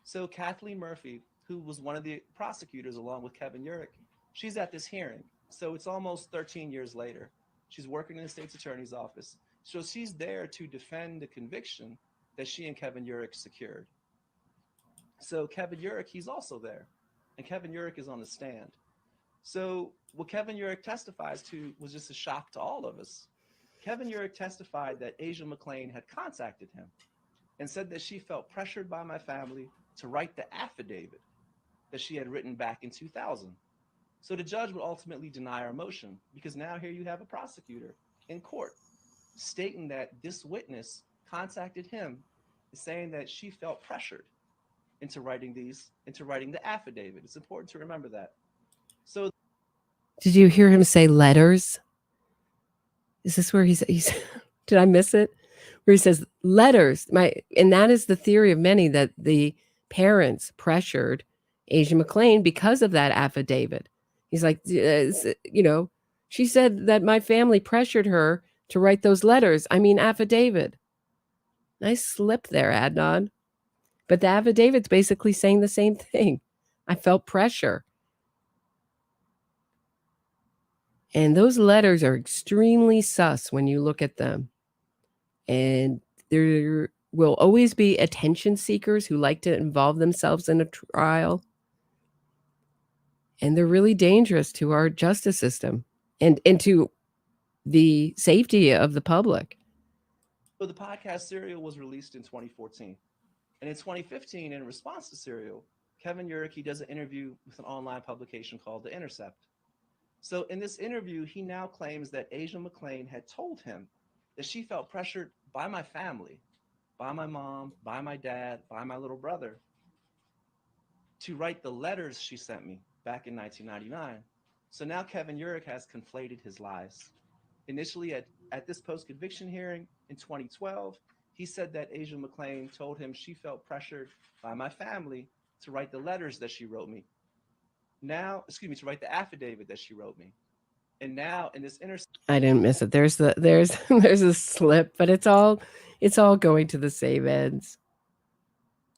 So Kathleen Murphy, who was one of the prosecutors along with Kevin Urick, she's at this hearing. So it's almost 13 years later. She's working in the state's attorney's office. So she's there to defend the conviction that she and Kevin Urick secured. So Kevin Urick, he's also there. And Kevin Urick is on the stand. So what Kevin Urick testifies to was just a shock to all of us. Kevin Urick testified that Asia McClain had contacted him and said that she felt pressured by my family to write the affidavit that she had written back in 2000. So the judge would ultimately deny our motion, because now here you have a prosecutor in court stating that this witness contacted him, saying that she felt pressured into writing the affidavit. It's important to remember that. So did you hear him say letters? Is this where he's did I miss it? Where he says letters. And that is the theory of many, that the parents pressured Asia McClain because of that affidavit. He's like, she said that my family pressured her to write those letters. Affidavit. Nice slip there, Adnan. But the affidavit's basically saying the same thing. I felt pressure. And those letters are extremely sus when you look at them. And there will always be attention seekers who like to involve themselves in a trial. And they're really dangerous to our justice system and to the safety of the public. So the podcast Serial was released in 2014. And in 2015, in response to Serial, Kevin Urick, he does an interview with an online publication called The Intercept. So in this interview, he now claims that Asia McClain had told him that she felt pressured by my family, by my mom, by my dad, by my little brother, to write the letters she sent me back in 1999. So now Kevin Urick has conflated his lies. Initially at this post-conviction hearing in 2012, he said that Asia McClain told him she felt pressured by my family to write the letters that she wrote me. To write the affidavit that she wrote me. And now in this I didn't miss it. There's a slip, but it's all going to the same ends.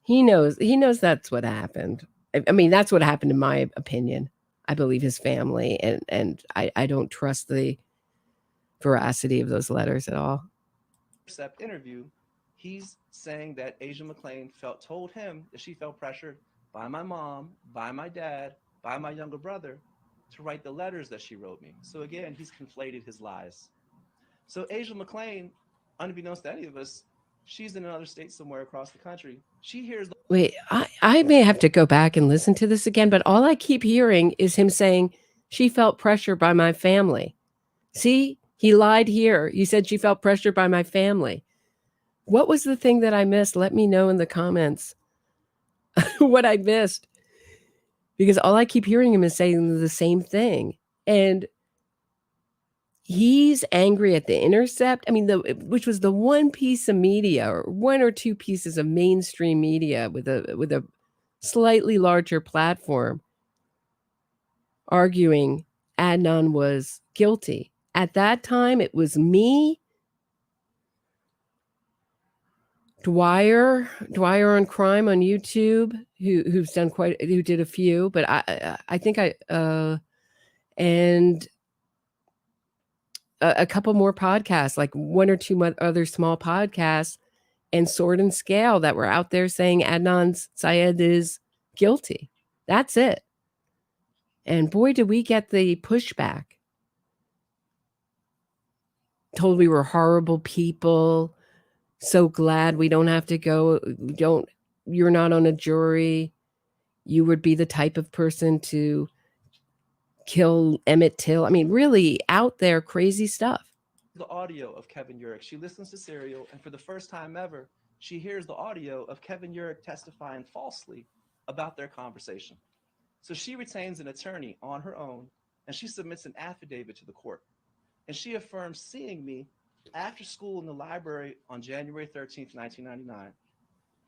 He knows that's what happened. That's what happened in my opinion. I believe his family, and I don't trust the veracity of those letters at all. Intercept interview, he's saying that Asia McClain told him that she felt pressured by my mom, by my dad, by my younger brother to write the letters that she wrote me. So again, he's conflated his lies. So Asia McClain, unbeknownst to any of us, she's in another state somewhere across the country. She hears Wait, I may have to go back and listen to this again, but all I keep hearing is him saying she felt pressure by my family. See, he lied here. He said she felt pressure by my family. What was the thing that I missed? Let me know in the comments what I missed. Because all I keep hearing him is saying the same thing. And he's angry at The Intercept. I mean, which was the one piece of media, or one or two pieces of mainstream media with a slightly larger platform, arguing Adnan was guilty. At that time, it was me, Dwyer on Crime on YouTube, who did a few, but I think and a couple more podcasts, like one or two other small podcasts, and Sword and Scale, that were out there saying Adnan Syed is guilty. That's it. And boy, did we get the pushback. Told we were horrible people. So glad we don't have to go. You're not on a jury. You would be the type of person to kill Emmett Till. I mean, really out there, crazy stuff. The audio of Kevin Urick. She listens to Serial, and for the first time ever, she hears the audio of Kevin Urick testifying falsely about their conversation. So she retains an attorney on her own, and she submits an affidavit to the court. And she affirms seeing me after school in the library on January 13th, 1999,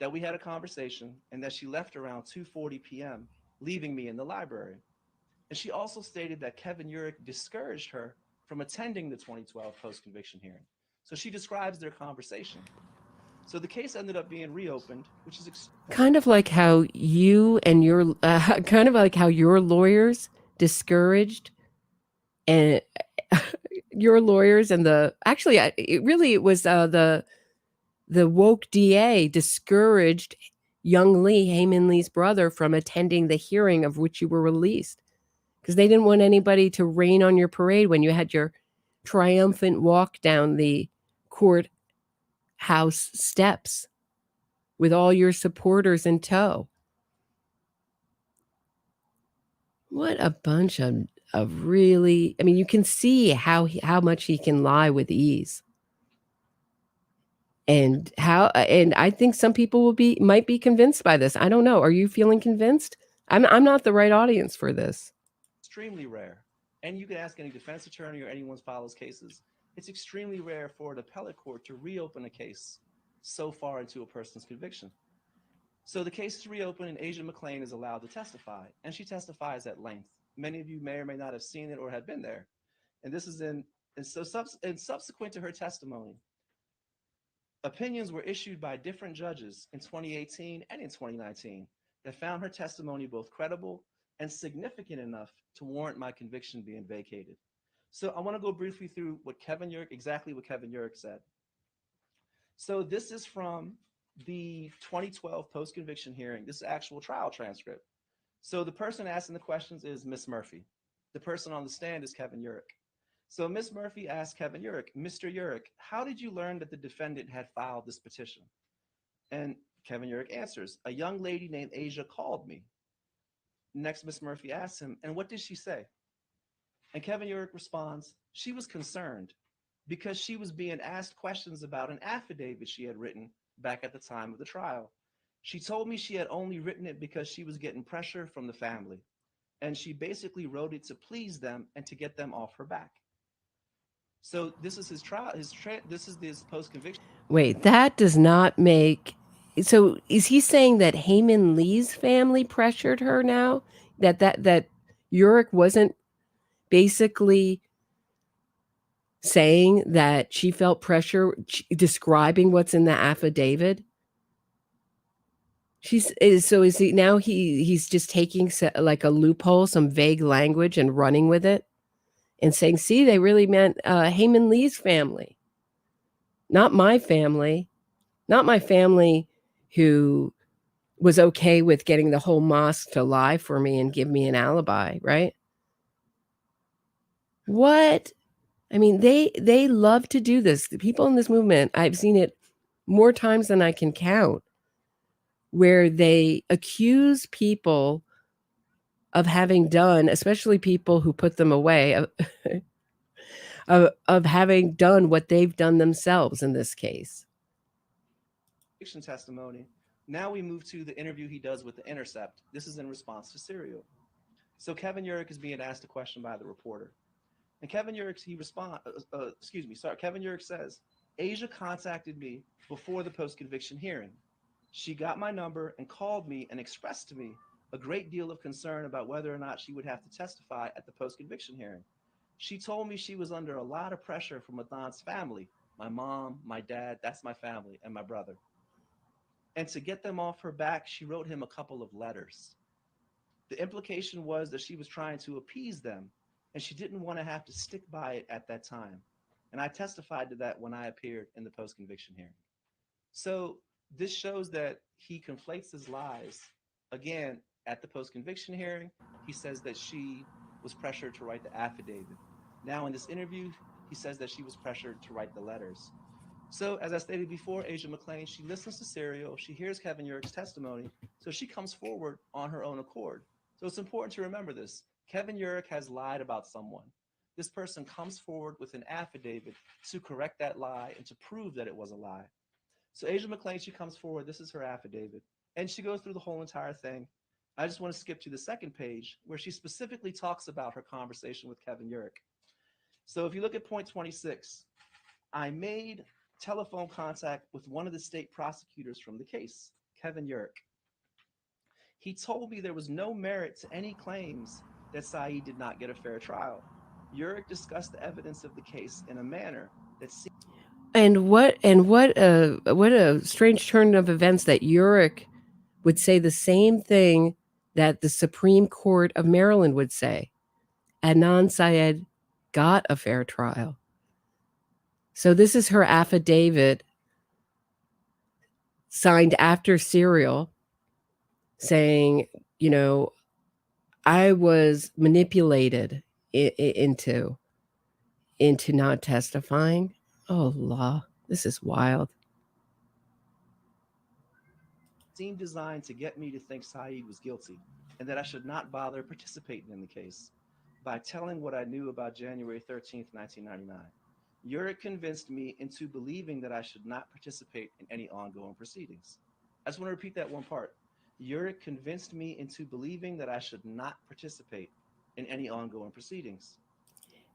that we had a conversation, and that she left around 2:40 p.m., leaving me in the library. And she also stated that Kevin Urick discouraged her from attending the 2012 post-conviction hearing. So she describes their conversation. So the case ended up being reopened, which is kind of like how you and your lawyers discouraged and your lawyers and it was the woke DA discouraged young Lee, Hae Min Lee's brother, from attending the hearing of which you were released, because they didn't want anybody to rain on your parade when you had your triumphant walk down the courthouse steps with all your supporters in tow. What a bunch of really, I mean, you can see how much he can lie with ease. And I think some people might be convinced by this. I don't know. Are you feeling convinced? I'm not the right audience for this. Extremely rare. And you can ask any defense attorney or anyone who follows cases. It's extremely rare for an appellate court to reopen a case so far into a person's conviction. So the case is reopened, and Asia McClain is allowed to testify, and she testifies at length. Many of you may or may not have seen it or have been there. And this is subsequent to her testimony, opinions were issued by different judges in 2018 and in 2019 that found her testimony both credible and significant enough to warrant my conviction being vacated. So I want to go briefly through exactly what Kevin Urick said. So this is from the 2012 post-conviction hearing. This is actual trial transcript. So the person asking the questions is Miss Murphy. The person on the stand is Kevin Urick. So Miss Murphy asked Kevin Urick, Mr. Urick, how did you learn that the defendant had filed this petition? And Kevin Urick answers, a young lady named Asia called me. Next, Miss Murphy asks him, and what did she say? And Kevin Urick responds, she was concerned because she was being asked questions about an affidavit she had written back at the time of the trial. She told me she had only written it because she was getting pressure from the family. And she basically wrote it to please them and to get them off her back. So this is his trial. This is this post-conviction. Wait, that does not make. So is he saying that Hae Min Lee's family pressured her now? That Urick wasn't basically saying that she felt pressure, describing what's in the affidavit? He's just taking like a loophole, some vague language, and running with it and saying, see, they really meant Hae Min Lee's family, not my family who was okay with getting the whole mosque to lie for me and give me an alibi, right? What? I mean, they love to do this. The people in this movement, I've seen it more times than I can count, where they accuse people of having done, especially people who put them away, of having done what they've done themselves in this case. conviction testimony. Now we move to the interview he does with The Intercept. This is in response to Serial. So Kevin Urick is being asked a question by the reporter. And Kevin Urick, Kevin Urick says, Asia contacted me before the post-conviction hearing. She got my number and called me and expressed to me a great deal of concern about whether or not she would have to testify at the post-conviction hearing. She told me she was under a lot of pressure from Adnan's family, my mom, my dad, that's my family, and my brother. And to get them off her back, she wrote him a couple of letters. The implication was that she was trying to appease them, and she didn't want to have to stick by it at that time. And I testified to that when I appeared in the post-conviction hearing. So this shows that he conflates his lies. Again, at the post-conviction hearing, he says that she was pressured to write the affidavit. Now in this interview, he says that she was pressured to write the letters. So as I stated before, Asia McClain, she listens to Serial, she hears Kevin Urick's testimony, so she comes forward on her own accord. So it's important to remember this. Kevin Urick has lied about someone. This person comes forward with an affidavit to correct that lie and to prove that it was a lie. So Asia McClain, she comes forward, this is her affidavit, and she goes through the whole entire thing. I just want to skip to the second page where she specifically talks about her conversation with Kevin Urick. So if you look at point 26, I made telephone contact with one of the state prosecutors from the case, Kevin Urick. He told me there was no merit to any claims that Syed did not get a fair trial. Urick discussed the evidence of the case in a manner that seemed... And what a strange turn of events that Urick would say the same thing that the Supreme Court of Maryland would say. Adnan Syed got a fair trial. So this is her affidavit signed after Serial saying, you know, I was manipulated into not testifying. Oh, Allah, this is wild. Seemed designed to get me to think Syed was guilty and that I should not bother participating in the case by telling what I knew about January 13th, 1999. Urick convinced me into believing that I should not participate in any ongoing proceedings. I just want to repeat that one part. Urick convinced me into believing that I should not participate in any ongoing proceedings.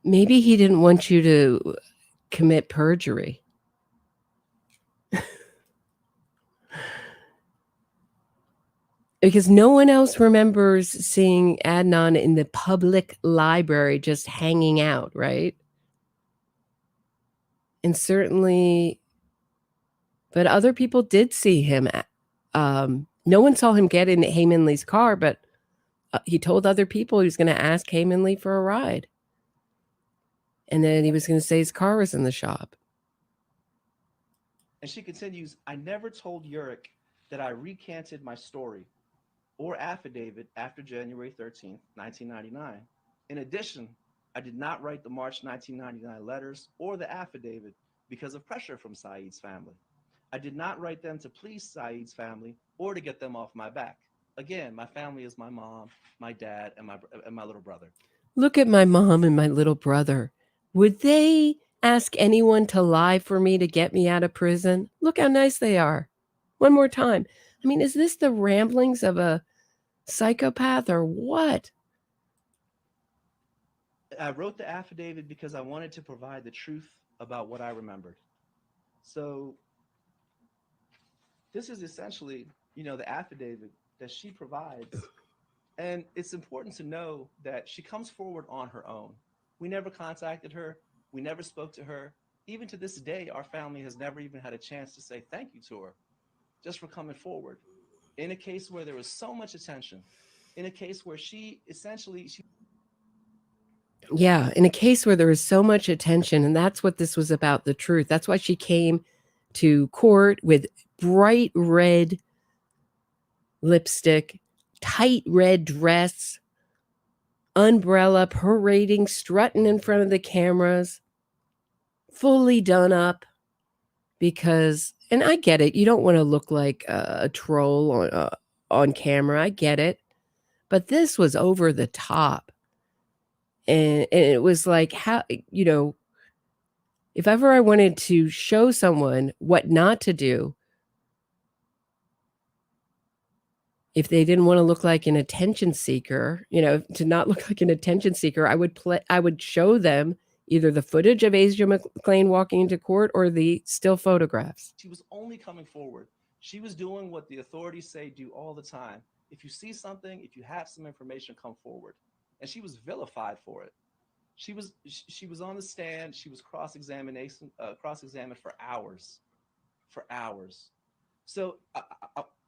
Maybe he didn't want you to commit perjury. Because no one else remembers seeing Adnan in the public library just hanging out, right? And certainly, but other people did see him. No one saw him get in Hae Min Lee's car, but he told other people he was going to ask Hae Min Lee for a ride. And then he was going to say his car was in the shop. And she continues, I never told Urick that I recanted my story or affidavit after January 13th, 1999. In addition, I did not write the March 1999 letters or the affidavit because of pressure from Syed's family. I did not write them to please Syed's family or to get them off my back. Again, my family is my mom, my dad, and my little brother. Look at my mom and my little brother. Would they ask anyone to lie for me to get me out of prison? Look how nice they are. One more time. I mean, is this the ramblings of a psychopath or what? I wrote the affidavit because I wanted to provide the truth about what I remembered. So this is essentially, the affidavit that she provides. And it's important to know that she comes forward on her own. We never contacted her. We never spoke to her. Even to this day, our family has never even had a chance to say thank you to her just for coming forward. In a case where there was so much attention, in a case where Yeah, in a case where there was so much attention, and that's what this was about, the truth. That's why she came to court with bright red lipstick, tight red dress, umbrella, parading, strutting in front of the cameras, fully done up because, and I get it, you don't want to look like a troll on camera. I get it. But this was over the top. And it was like, how, if ever I wanted to show someone what not to do, if they didn't want to look like an attention seeker, to not look like an attention seeker, I would show them either the footage of Asia McClain walking into court or the still photographs. She was only coming forward. She was doing what the authorities say do all the time. If you see something, if you have some information, come forward. And she was vilified for it. She was on the stand. She was cross-examined for hours. So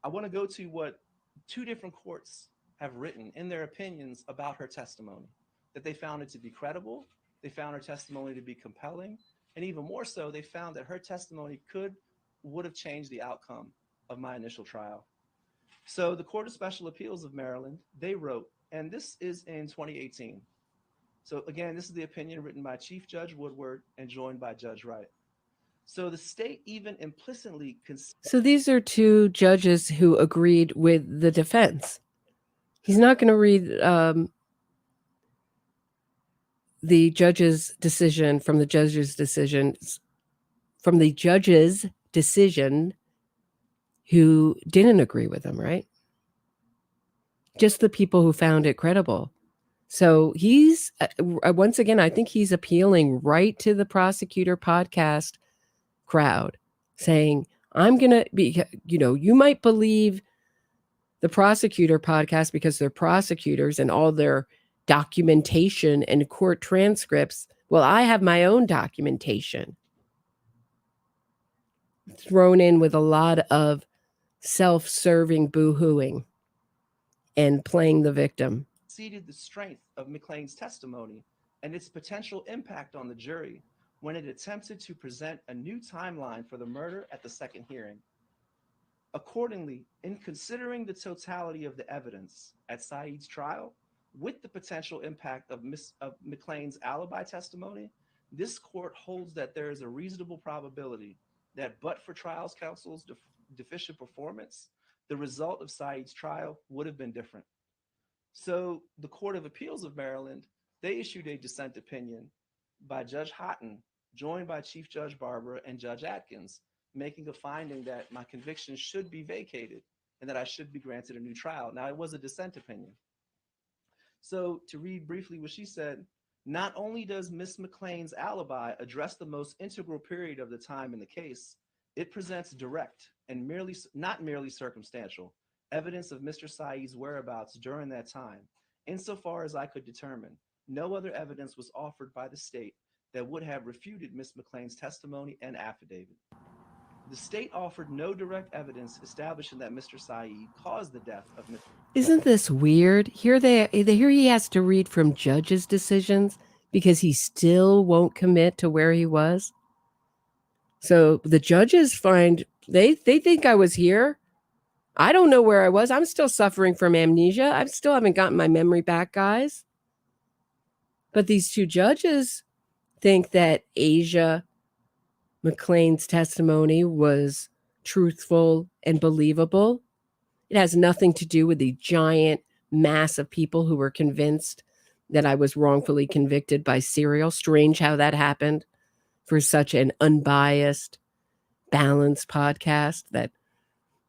I want to go to what 2 different courts have written in their opinions about her testimony, that they found it to be credible, they found her testimony to be compelling, and even more so, they found that her testimony would have changed the outcome of my initial trial. So the Court of Special Appeals of Maryland, they wrote, and this is in 2018. So again, this is the opinion written by Chief Judge Woodward and joined by Judge Wright. So the state even implicitly... So these are 2 judges who agreed with the defense. He's not going to read the judge's decision from the judge's decision who didn't agree with him, right? Just the people who found it credible. So he's, once again, I think he's appealing right to the prosecutor podcast crowd, saying, I'm going to be, you might believe the prosecutor podcast because they're prosecutors and all their documentation and court transcripts. Well, I have my own documentation. Thrown in with a lot of self-serving boo-hooing and playing the victim. Exceeded the strength of McClain's testimony and its potential impact on the jury when it attempted to present a new timeline for the murder at the second hearing. Accordingly, in considering the totality of the evidence at Syed's trial, with the potential impact of McClain's alibi testimony, this court holds that there is a reasonable probability that but for trials counsel's deficient performance, the result of Syed's trial would have been different. So the Court of Appeals of Maryland, they issued a dissent opinion by Judge Houghton, joined by Chief Judge Barber and Judge Atkins, making a finding that my conviction should be vacated and that I should be granted a new trial. Now, it was a dissent opinion. So to read briefly what she said, not only does Ms. McClain's alibi address the most integral period of the time in the case, it presents direct and not merely circumstantial evidence of Mr. Syed's whereabouts during that time. Insofar as I could determine, no other evidence was offered by the state that would have refuted Ms. McClain's testimony and affidavit. The state offered no direct evidence establishing that Mr. Syed caused the death of Ms. Isn't this weird? Here he has to read from judges' decisions because he still won't commit to where he was. So the judges they think I was here. I don't know where I was. I'm still suffering from amnesia. I still haven't gotten my memory back, guys. But these 2 judges think that Asia McClain's testimony was truthful and believable. It has nothing to do with the giant mass of people who were convinced that I was wrongfully convicted by serial. Strange how that happened for such an unbiased, balanced podcast that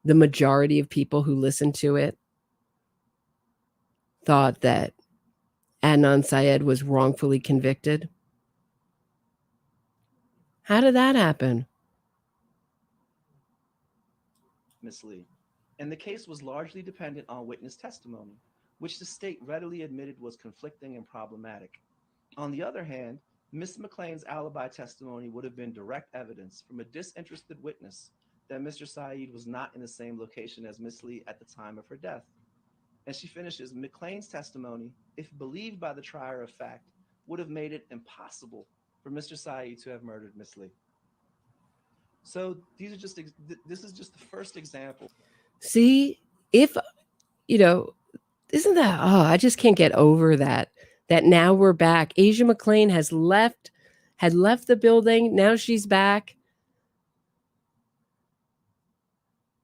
the majority of people who listened to it thought that Adnan Syed was wrongfully convicted. How did that happen? Ms. Lee. And the case was largely dependent on witness testimony, which the state readily admitted was conflicting and problematic. On the other hand, Ms. McClain's alibi testimony would have been direct evidence from a disinterested witness that Mr. Syed was not in the same location as Ms. Lee at the time of her death. And she finishes, McClain's testimony, if believed by the trier of fact, would have made it impossible for Mr. Syed to have murdered Ms. Lee. So this is just the first example. See, if, isn't that, I just can't get over that now we're back. Asia McClain had left the building. Now she's back.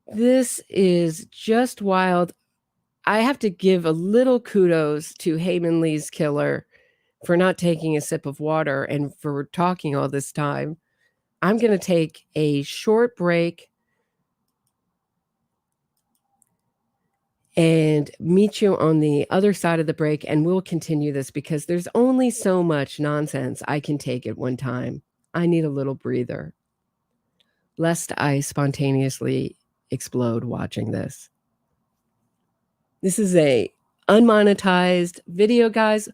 This is just wild. I have to give a little kudos to Hae Min Lee's killer for not taking a sip of water and for talking all this time. I'm going to take a short break. and meet you on the other side of the break, and we'll continue this because there's only so much nonsense I can take at one time. I need a little breather, lest I spontaneously explode watching this. This is a unmonetized video, guys.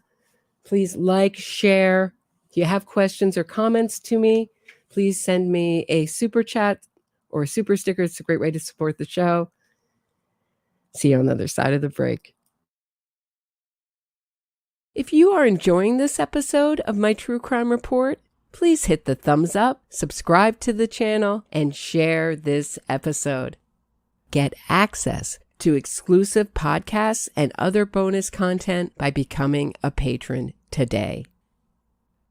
Please like, share. If you have questions or comments to me, please send me a super chat or a super sticker. It's a great way to support the show. See you on the other side of the break. If you are enjoying this episode of my True Crime Report, please hit the thumbs up, subscribe to the channel, and share this episode. Get access to exclusive podcasts and other bonus content by becoming a patron today.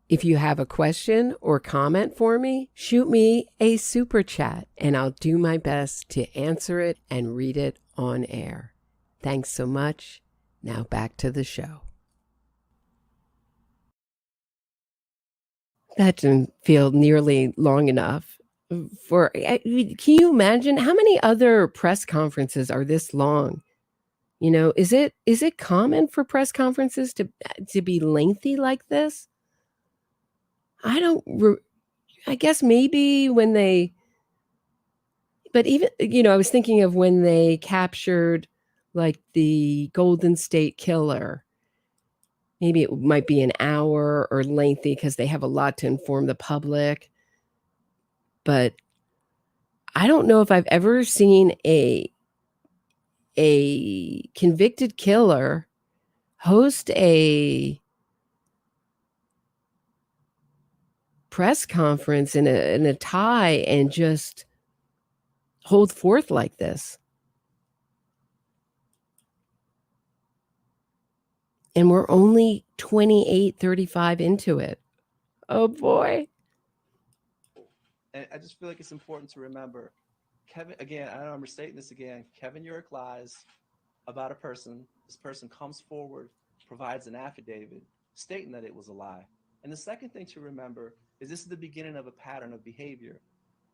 If you have a question or comment for me, shoot me a super chat and I'll do my best to answer it and read it on air. Thanks so much. Now back to the show. That didn't feel nearly long enough. Can you imagine how many other press conferences are this long? You know, is it common for press conferences to be lengthy like this? I guess maybe when they, but even, I was thinking of when they captured like the Golden State Killer. Maybe it might be an hour or lengthy because they have a lot to inform the public. But I don't know if I've ever seen a convicted killer host a press conference in a tie and just hold forth like this. And we're only 28:35 into it. Oh boy. And I just feel like it's important to remember, Kevin, again, I know I'm restating this again, Kevin Urick lies about a person. This person comes forward, provides an affidavit stating that it was a lie. And the second thing to remember is this is the beginning of a pattern of behavior.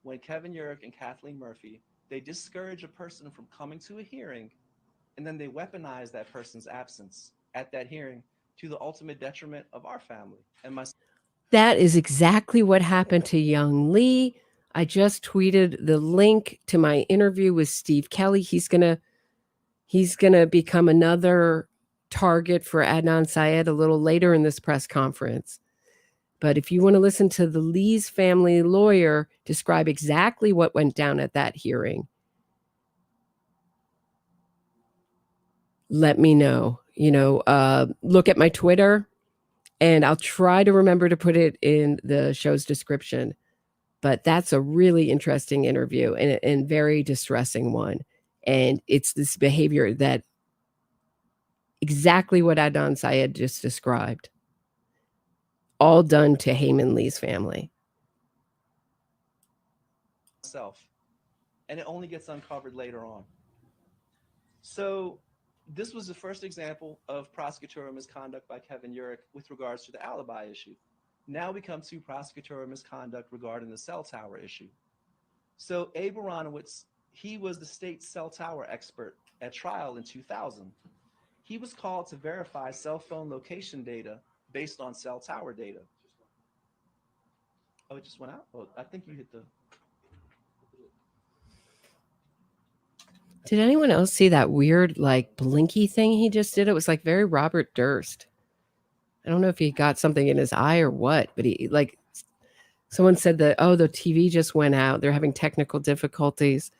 When Kevin Urick and Kathleen Murphy, they discourage a person from coming to a hearing, and then they weaponize that person's absence at that hearing to the ultimate detriment of our family. And that is exactly what happened to young Lee. I just tweeted the link to my interview with Steve Kelly. He's gonna become another target for Adnan Syed a little later in this press conference. But if you want to listen to the Lee's family lawyer describe exactly what went down at that hearing, let me know. Look at my Twitter, and I'll try to remember to put it in the show's description. But that's a really interesting interview and very distressing one. And it's this behavior that exactly what Adnan Syed just described, all done to Hae Min Lee's family. And it only gets uncovered later on. So this was the first example of prosecutorial misconduct by Kevin Urick with regards to the alibi issue. Now we come to prosecutorial misconduct regarding the cell tower issue. So Abe Aronowitz, he was the state's cell tower expert at trial in 2000. He was called to verify cell phone location data based on cell tower data. Oh, it just went out? Oh, I think you hit the... Did anyone else see that weird, like, blinky thing he just did? It was like very Robert Durst. I don't know if he got something in his eye or what, but he, like, someone said that, oh, the TV just went out. They're having technical difficulties.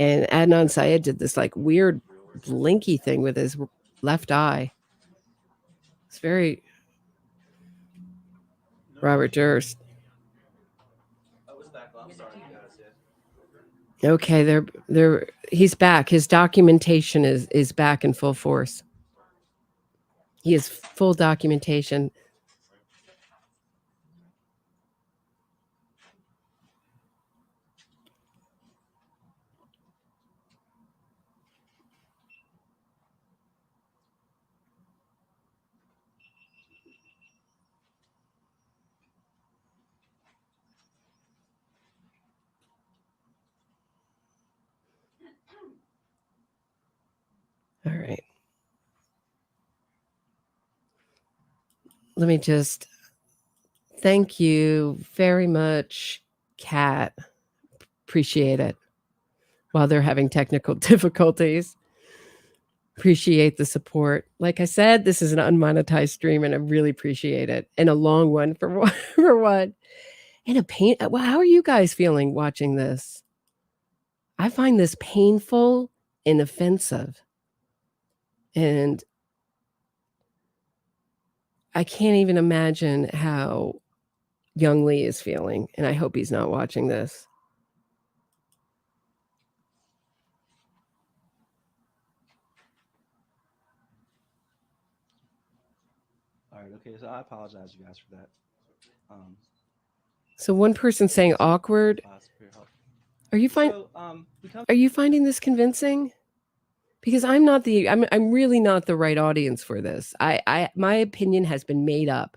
And Adnan Syed did this, like, weird blinky thing with his left eye. It's very Robert Durst. Okay, he's back. His documentation is back in full force. He has full documentation. All right. let me just thank you very much, Kat. Appreciate it. While they're having technical difficulties, appreciate the support. Like I said, this is an unmonetized stream, and I really appreciate it. And a long one for what? For what? And a pain. Well, how are you guys feeling watching this? I find this painful and offensive, and I can't even imagine how young Lee is feeling. And I hope he's not watching this. All right, okay, so I apologize, you guys, for that. So one person saying awkward. Are you Are you finding this convincing? Because I'm really not the right audience for this. My opinion has been made up.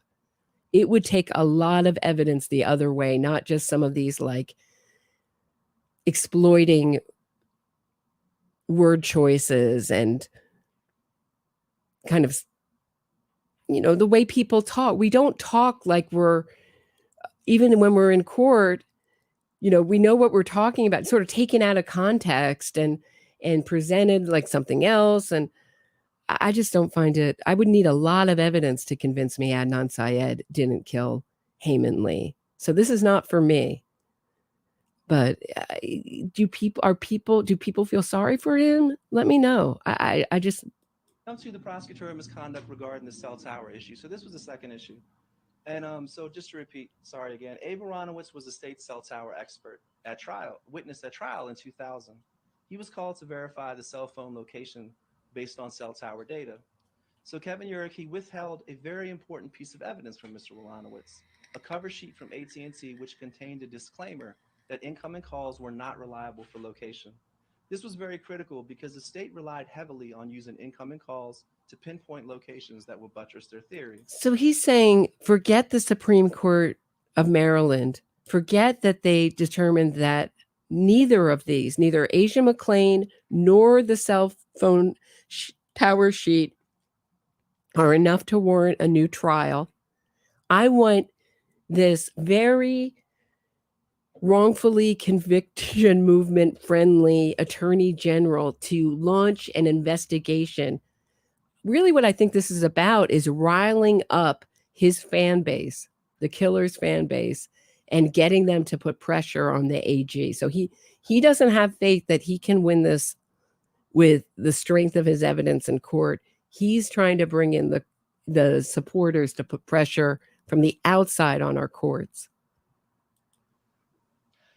It would take a lot of evidence the other way, not just some of these like exploiting word choices and kind of, the way people talk. We don't talk like we're, even when we're in court, we know what we're talking about, sort of taken out of context and presented like something else. And I just don't find it. I would need a lot of evidence to convince me Adnan Syed didn't kill Hae Min Lee. So this is not for me. But do people feel sorry for him? Let me know. I just come to the prosecutorial misconduct regarding the cell tower issue. So this was the second issue. And so just to repeat, sorry again, Abe Aronowitz was a state cell tower expert at trial, witness at trial in 2000. He was called to verify the cell phone location based on cell tower data. So Kevin Urich, he withheld a very important piece of evidence from Mr. Aronowitz, a cover sheet from AT&T which contained a disclaimer that incoming calls were not reliable for location. This was very critical because the state relied heavily on using incoming calls to pinpoint locations that would buttress their theory. So he's saying, forget the Supreme Court of Maryland. Forget that they determined that neither Asia McClain nor the cell phone tower sheet are enough to warrant a new trial. I want this very wrongfully conviction movement friendly attorney general to launch an investigation. Really what I think this is about is riling up his fan base, the killer's fan base, and getting them to put pressure on the AG. So he doesn't have faith that he can win this with the strength of his evidence in court. He's trying to bring in the supporters to put pressure from the outside on our courts.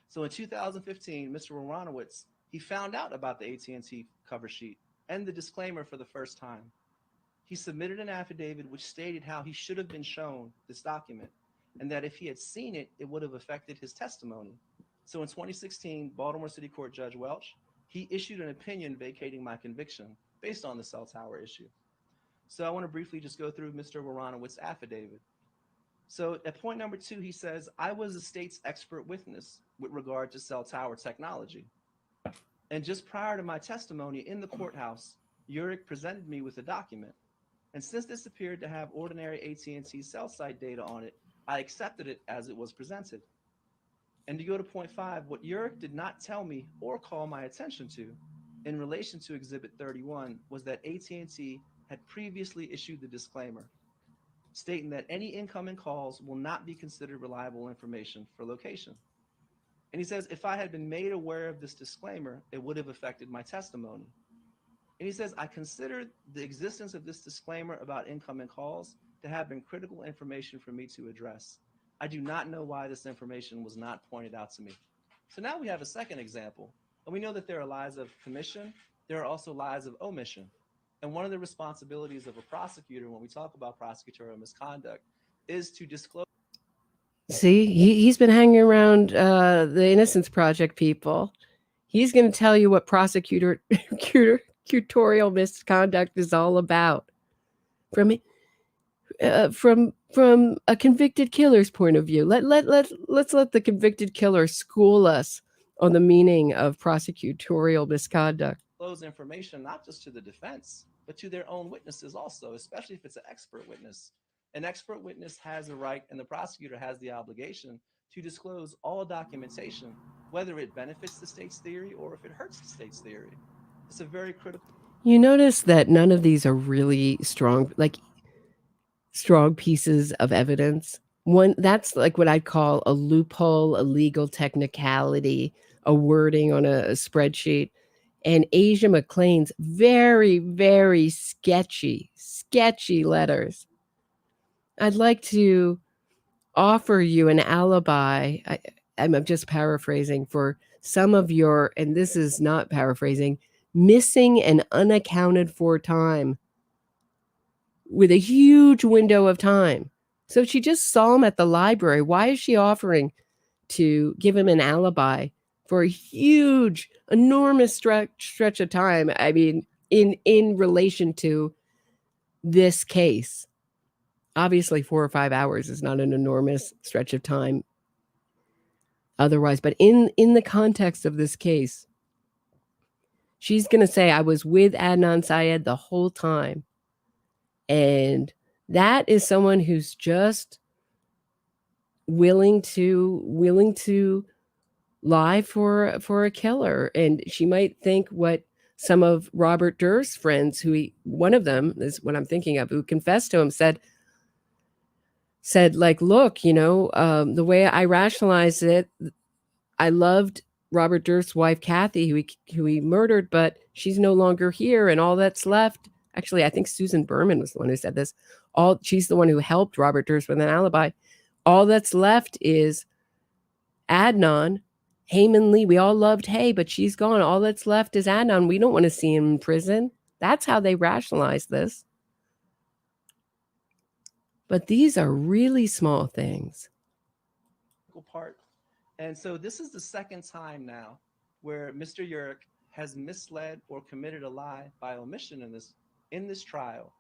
So in 2015, Mr. Aronowitz, he found out about the AT&T cover sheet and the disclaimer for the first time. He submitted an affidavit which stated how he should have been shown this document and that if he had seen it, it would have affected his testimony. So in 2016, Baltimore City Court Judge Welch, he issued an opinion vacating my conviction based on the cell tower issue. So I want to briefly just go through Mr. Aronowitz's affidavit. So at point number 2, he says, I was the state's expert witness with regard to cell tower technology. And just prior to my testimony in the courthouse, Urich presented me with a document. And since this appeared to have ordinary AT&T cell site data on it, I accepted it as it was presented. And to go to point 5, what Urich did not tell me or call my attention to in relation to Exhibit 31 was that AT&T had previously issued the disclaimer, stating that any incoming calls will not be considered reliable information for location. And he says, if I had been made aware of this disclaimer, it would have affected my testimony. And he says, I consider the existence of this disclaimer about incoming calls to have been critical information for me to address. I do not know why this information was not pointed out to me. So now we have a second example. And we know that there are lies of commission. There are also lies of omission. And one of the responsibilities of a prosecutor when we talk about prosecutorial misconduct is to disclose. See, he's been hanging around the Innocence Project people. He's going to tell you what prosecutorial misconduct is all about. From a convicted killer's point of view, let's let the convicted killer school us on the meaning of prosecutorial misconduct. Disclose information not just to the defense, but to their own witnesses also, especially if it's an expert witness. An expert witness has the right and the prosecutor has the obligation to disclose all documentation, whether it benefits the state's theory or if it hurts the state's theory. It's a very critical. You notice that none of these are really strong, like strong pieces of evidence. One that's like what I'd call a loophole, a legal technicality, a wording on a spreadsheet. And Asia McLean's very, very sketchy letters. I'd like to offer you an alibi. I'm just paraphrasing for some of your, and this is not paraphrasing, missing and unaccounted for time with a huge window of time. So she just saw him at the library. Why is she offering to give him an alibi for a huge, enormous stretch of time? I mean, in relation to this case, obviously 4 or 5 hours is not an enormous stretch of time otherwise, but in the context of this case, she's going to say, I was with Adnan Syed the whole time. And that is someone who's just willing to lie for a killer. And she might think what some of Robert Durst's friends, one of them is what I'm thinking of, who confessed to him, said like, look, the way I rationalized it, I loved Robert Durst's wife, Kathy, who he murdered, but she's no longer here. And all that's left, actually, I think Susan Berman was the one who said this. She's the one who helped Robert Durst with an alibi. All that's left is Adnan, Hae Min Lee. We all loved Heyy, but she's gone. All that's left is Adnan. We don't want to see him in prison. That's how they rationalize this. But these are really small things. Part. And so this is the second time now where Mr. Urick has misled or committed a lie by omission in this trial.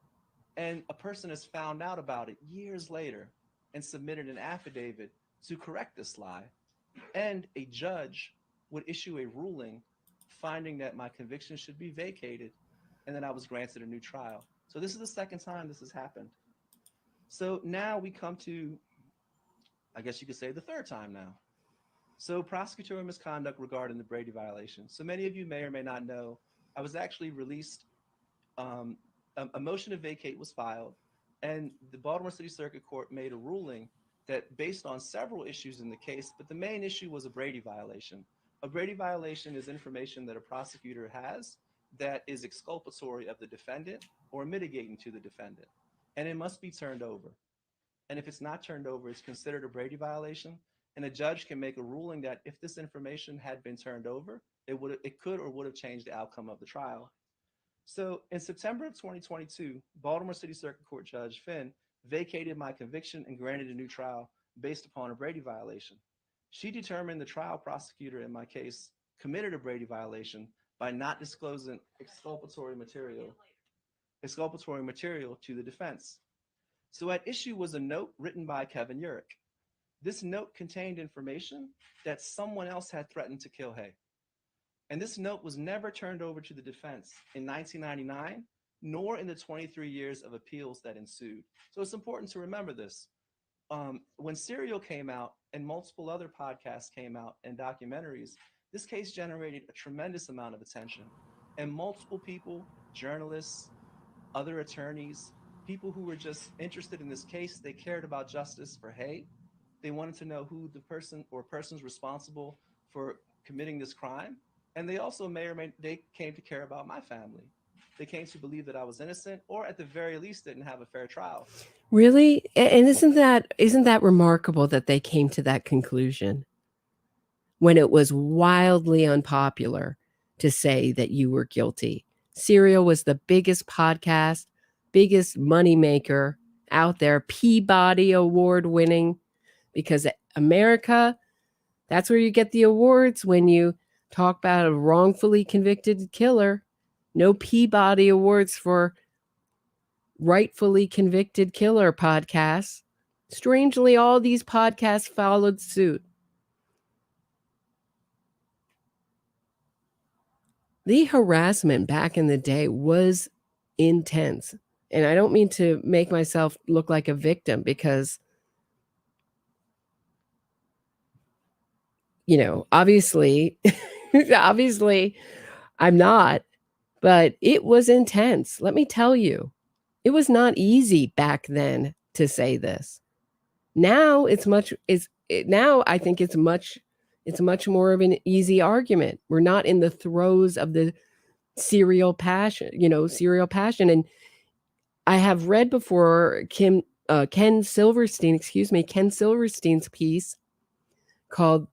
And a person has found out about it years later and submitted an affidavit to correct this lie. And a judge would issue a ruling finding that my conviction should be vacated and that I was granted a new trial. So this is the second time this has happened. So now we come to, I guess you could say, the third time now. So prosecutorial misconduct regarding the Brady violation. So many of you may or may not know, I was actually released, a motion to vacate was filed, and the Baltimore City Circuit Court made a ruling that based on several issues in the case, but the main issue was a Brady violation. A Brady violation is information that a prosecutor has that is exculpatory of the defendant or mitigating to the defendant, and it must be turned over. And if it's not turned over, it's considered a Brady violation. And a judge can make a ruling that if this information had been turned over, it could or would have changed the outcome of the trial. So in September of 2022, Baltimore City Circuit Court Judge Finn vacated my conviction and granted a new trial based upon a Brady violation. She determined the trial prosecutor in my case committed a Brady violation by not disclosing exculpatory material to the defense. So at issue was a note written by Kevin Urick. This note contained information that someone else had threatened to kill Heyy. And this note was never turned over to the defense in 1999, nor in the 23 years of appeals that ensued. So it's important to remember this. When Serial came out and multiple other podcasts came out and documentaries, this case generated a tremendous amount of attention. And multiple people, journalists, other attorneys, people who were just interested in this case, they cared about justice for Heyy. They wanted to know who the person or persons responsible for committing this crime. And they also they came to care about my family. They came to believe that I was innocent, or at the very least didn't have a fair trial. Really? And isn't that remarkable that they came to that conclusion when it was wildly unpopular to say that you were guilty? Serial was the biggest podcast, biggest moneymaker out there, Peabody Award winning, because America, that's where you get the awards when you talk about a wrongfully convicted killer. No Peabody Awards for rightfully convicted killer podcasts. Strangely, all these podcasts followed suit. The harassment back in the day was intense. And I don't mean to make myself look like a victim because, obviously, obviously I'm not, but it was intense. Let me tell you, it was not easy back then to say this. Now now I think it's much more of an easy argument. We're not in the throes of the serial passion. And I have read before Ken Silverstein's piece called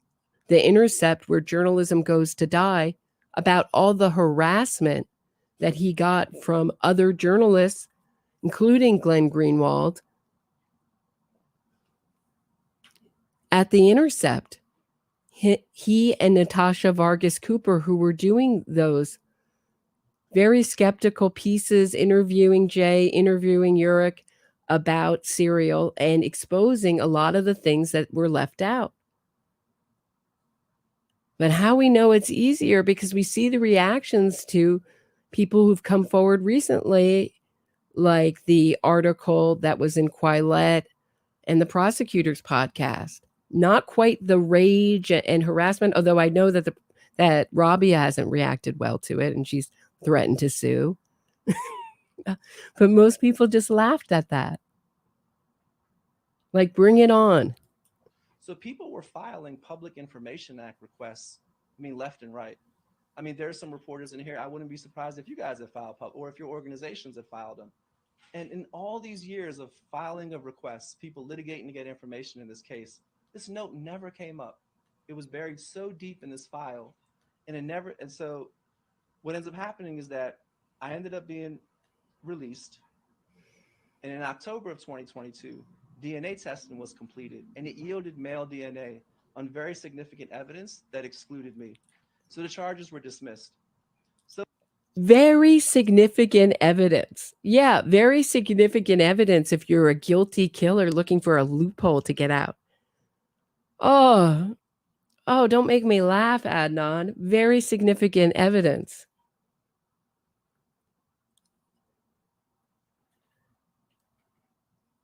The Intercept, Where Journalism Goes to Die, about all the harassment that he got from other journalists, including Glenn Greenwald, at The Intercept. He and Natasha Vargas Cooper, who were doing those very skeptical pieces, interviewing Jay, interviewing Urich about Serial and exposing a lot of the things that were left out. But how we know it's easier, because we see the reactions to people who've come forward recently, like the article that was in Quillette and the prosecutor's podcast. Not quite the rage and harassment, although I know that Rabia hasn't reacted well to it and she's threatened to sue. But most people just laughed at that. Like, bring it on. So people were filing Public Information Act requests, left and right. There's some reporters in here. I wouldn't be surprised if you guys have filed or if your organizations have filed them. And in all these years of filing of requests, people litigating to get information in this case, this note never came up. It was buried so deep in this file, and so what ends up happening is that I ended up being released. And in October of 2022, DNA testing was completed, and it yielded male DNA on very significant evidence that excluded me. So the charges were dismissed. Very significant evidence. Yeah, very significant evidence if you're a guilty killer looking for a loophole to get out. Oh, don't make me laugh, Adnan. Very significant evidence.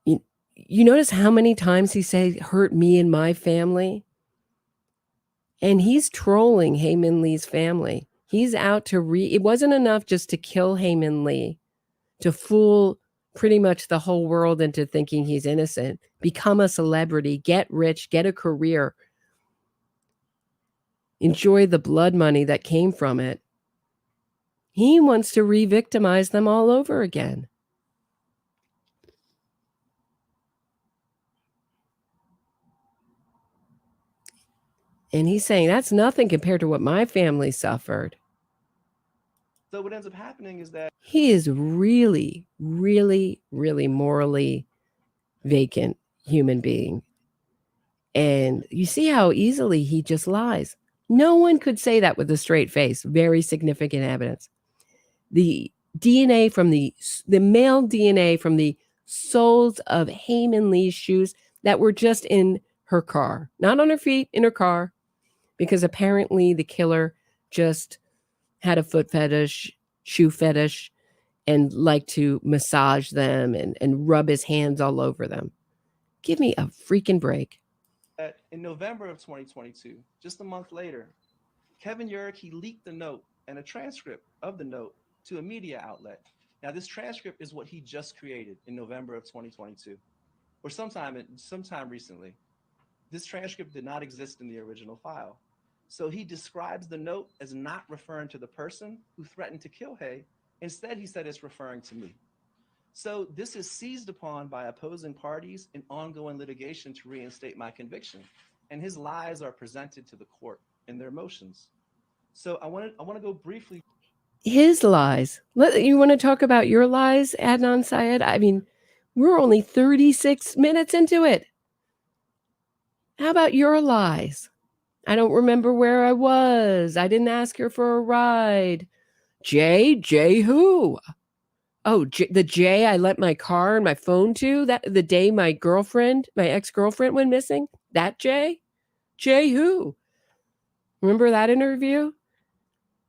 You notice how many times he said, hurt me and my family? And he's trolling Hae Min Lee's family. He's out to it wasn't enough just to kill Hae Min Lee, to fool pretty much the whole world into thinking he's innocent, become a celebrity, get rich, get a career, enjoy the blood money that came from it. He wants to re-victimize them all over again. And he's saying that's nothing compared to what my family suffered. So what ends up happening is that he is really, really, really morally vacant human being. And you see how easily he just lies. No one could say that with a straight face. Very significant evidence. The DNA from the male DNA from the soles of Hae Min Lee's shoes that were just in her car, not on her feet, in her car, because apparently the killer just had a foot fetish, shoe fetish, and liked to massage them and rub his hands all over them. Give me a freaking break. In November of 2022, just a month later, Kevin Urich, he leaked the note and a transcript of the note to a media outlet. Now, this transcript is what he just created in November of 2022, or sometime recently. This transcript did not exist in the original file. So he describes the note as not referring to the person who threatened to kill Hae. Instead, he said it's referring to me. So this is seized upon by opposing parties in ongoing litigation to reinstate my conviction. And his lies are presented to the court in their motions. So I want to go briefly. His lies. You want to talk about your lies, Adnan Syed? I mean, we're only 36 minutes into it. How about your lies? I don't remember where I was. I didn't ask her for a ride. Jay who? Oh, the Jay I lent my car and my phone to, that the day my ex-girlfriend went missing? That Jay? Jay who? Remember that interview?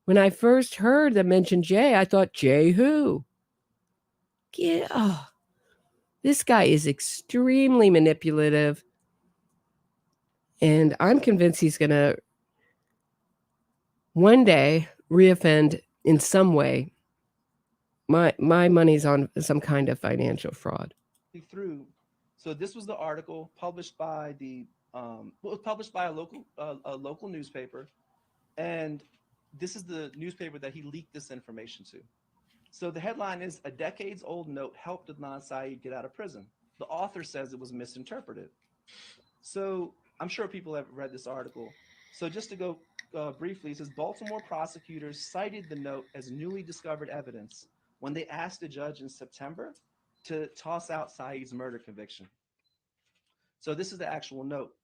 When I first heard them mention Jay, I thought, Jay who? This guy is extremely manipulative. And I'm convinced he's going to one day reoffend in some way. My money's on some kind of financial fraud. Through. So this was the article published by it was published by a local newspaper, and this is the newspaper that he leaked this information to. So the headline is, "A decades-old note helped Adnan Syed get out of prison. The author says it was misinterpreted." So I'm sure people have read this article. So just to go briefly, it says Baltimore prosecutors cited the note as newly discovered evidence when they asked a judge in September to toss out Syed's murder conviction. So this is the actual note.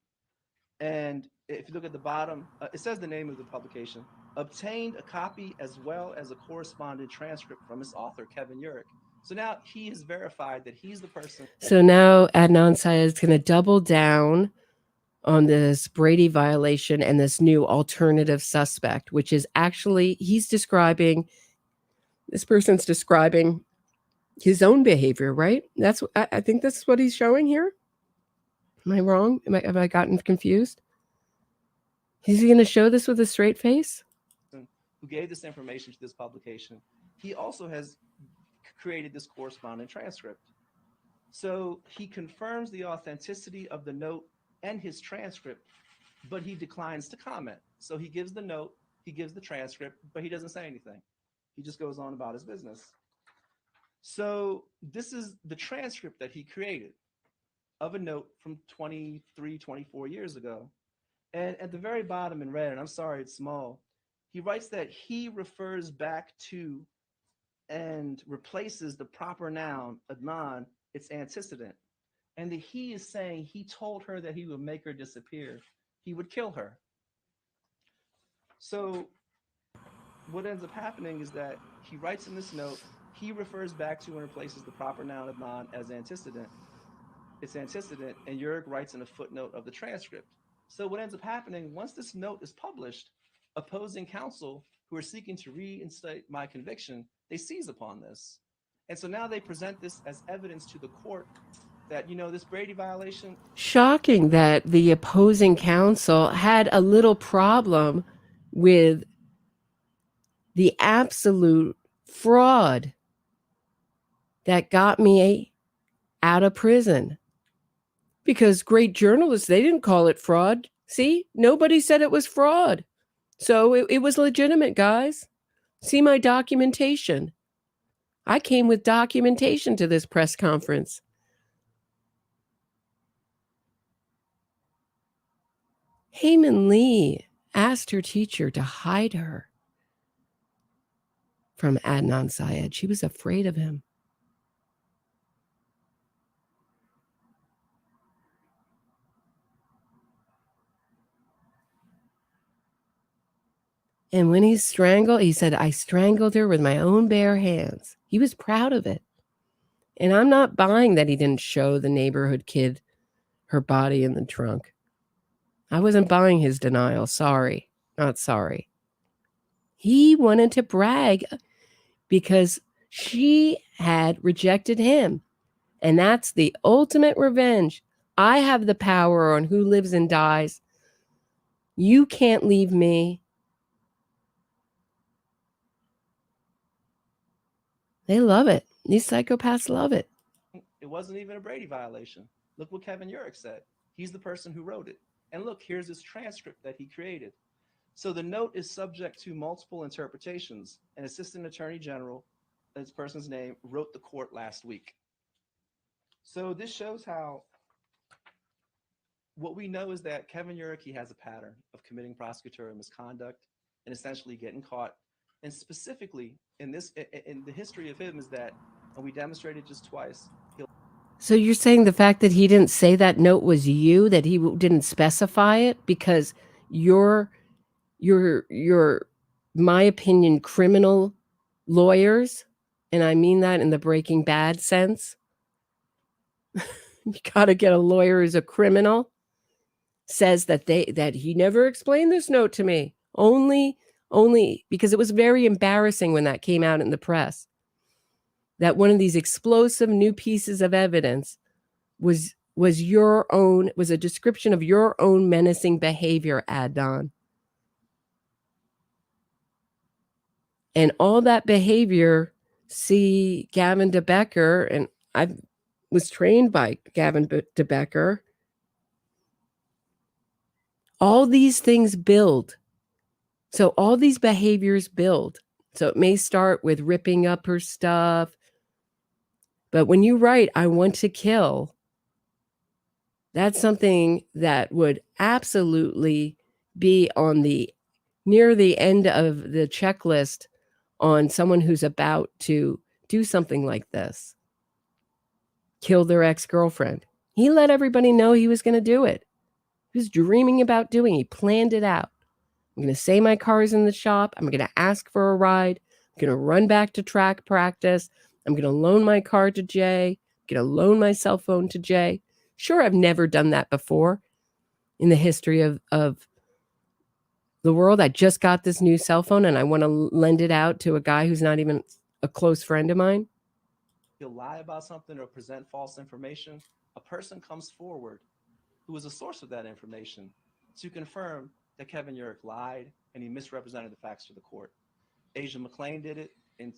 And if you look at the bottom, it says the name of the publication. Obtained a copy as well as a correspondent transcript from its author, Kevin Urich. So now he has verified that he's the person. So now Adnan Syed is going to double down on this Brady violation and this new alternative suspect, which is actually, this person's describing his own behavior, right? I think that's what he's showing here. Am I wrong? Have I gotten confused? Is he going to show this with a straight face? Who gave this information to this publication? He also has created this correspondent transcript. So he confirms the authenticity of the note and his transcript, but he declines to comment. So he gives the note, he gives the transcript, but he doesn't say anything. He just goes on about his business. So this is the transcript that he created of a note from 23, 24 years ago. And at the very bottom in red, and I'm sorry, it's small, he writes that he refers back to and replaces the proper noun, Adnan, its antecedent. And the he is saying he told her that he would make her disappear. He would kill her. So what ends up happening is that he writes in this note, he refers back to and replaces the proper noun Adnan as antecedent. It's antecedent, and Urich writes in a footnote of the transcript. So what ends up happening, once this note is published, opposing counsel who are seeking to reinstate my conviction, they seize upon this. And so now they present this as evidence to the court that, this Brady violation. Shocking that the opposing counsel had a little problem with the absolute fraud that got me out of prison. Because great journalists, they didn't call it fraud. See, nobody said it was fraud. So it was legitimate, guys. See my documentation. I came with documentation to this press conference. Hae Min Lee asked her teacher to hide her from Adnan Syed. She was afraid of him. And when he said, I strangled her with my own bare hands. He was proud of it. And I'm not buying that he didn't show the neighborhood kid her body in the trunk. I wasn't buying his denial. Sorry. Not sorry. He wanted to brag because she had rejected him. And that's the ultimate revenge. I have the power on who lives and dies. You can't leave me. They love it. These psychopaths love it. It wasn't even a Brady violation. Look what Kevin Urich said. He's the person who wrote it. And look, here's his transcript that he created. So the note is subject to multiple interpretations. An assistant attorney general, this person's name, wrote the court last week. So this shows how what we know is that Kevin Urich, he has a pattern of committing prosecutorial misconduct and essentially getting caught. And specifically in the history of him is that, and we demonstrated just twice. So you're saying the fact that he didn't say that note was you, that he didn't specify it because you're, my opinion, criminal lawyers, and I mean that in the Breaking Bad sense. You got to get a lawyer who's a criminal, says that he never explained this note to me. Only because it was very embarrassing when that came out in the press. that one of these explosive new pieces of evidence was a description of your own menacing behavior, Adnan. And all that behavior, see Gavin de Becker, and I was trained by Gavin de Becker. All these things build. So all these behaviors build. So it may start with ripping up her stuff. But when you write, I want to kill, that's something that would absolutely be on the near the end of the checklist on someone who's about to do something like this. Kill their ex-girlfriend. He let everybody know he was going to do it. He was dreaming about doing it. He planned it out. I'm going to say my car's in the shop. I'm going to ask for a ride. I'm going to run back to track practice. I'm going to loan my car to Jay. I'm going to loan my cell phone to Jay. Sure, I've never done that before in the history of the world. I just got this new cell phone and I want to lend it out to a guy who's not even a close friend of mine. He'll lie about something or present false information. A person comes forward who is a source of that information to confirm that Kevin Urick lied and he misrepresented the facts to the court. Asia McClain did it in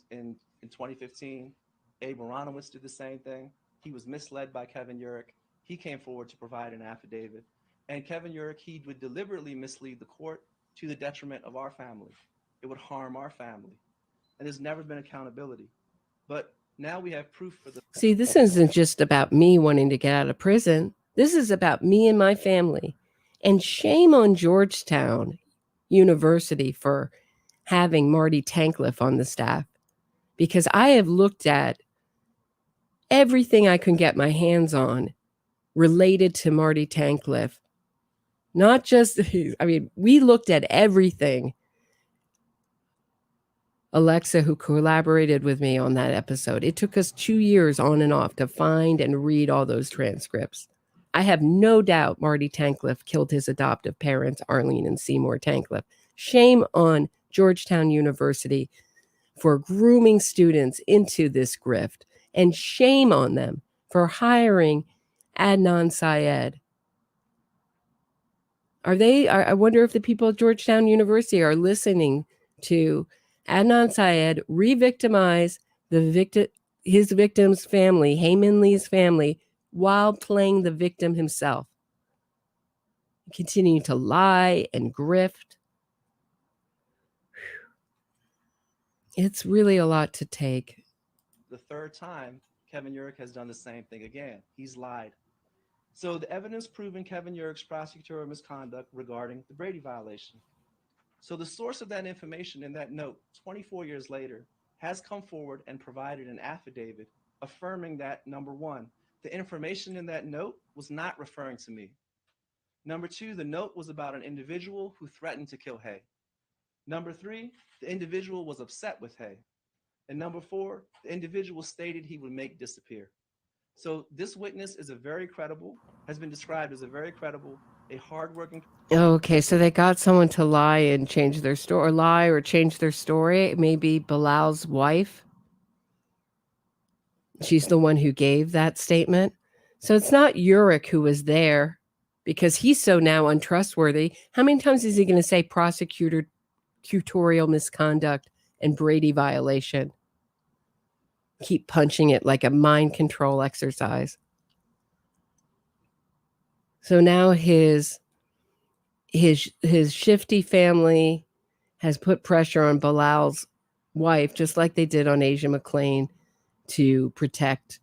2015. Abe Aronowitz did the same thing. He was misled by Kevin Urick. He came forward to provide an affidavit. And Kevin Urick, he would deliberately mislead the court to the detriment of our family. It would harm our family. And there's never been accountability. But now we have proof for the... See, this isn't just about me wanting to get out of prison. This is about me and my family. And shame on Georgetown University for having Marty Tankleff on the staff. Because I have looked at everything I can get my hands on related to Marty Tankleff. Not just, we looked at everything. Alexa, who collaborated with me on that episode, it took us 2 years on and off to find and read all those transcripts. I have no doubt Marty Tankleff killed his adoptive parents, Arlene and Seymour Tankleff. Shame on Georgetown University for grooming students into this grift, and shame on them for hiring Adnan Syed. I wonder if the people at Georgetown University are listening to Adnan Syed re-victimize his victim's family, Hae Min Lee's family, while playing the victim himself. Continuing to lie and grift. It's really a lot to take. The third time, Kevin Urick has done the same thing again. He's lied. So the evidence proving Kevin Urick's prosecutorial misconduct regarding the Brady violation. So the source of that information in that note, 24 years later, has come forward and provided an affidavit affirming that, number one, the information in that note was not referring to me. Number two, the note was about an individual who threatened to kill Heyy. Number three, the individual was upset with Heyy. And number four, the individual stated he would make disappear. So this witness is has been described as a very credible, a hardworking. Okay, so they got someone to lie and change their story, or change their story. Maybe Bilal's wife. She's the one who gave that statement. So it's not Urick who was there because he's so now untrustworthy. How many times is he going to say prosecutorial misconduct and Brady violation? Keep punching it like a mind control exercise. So now his shifty family has put pressure on Bilal's wife, just like they did on Asia McClain, to protect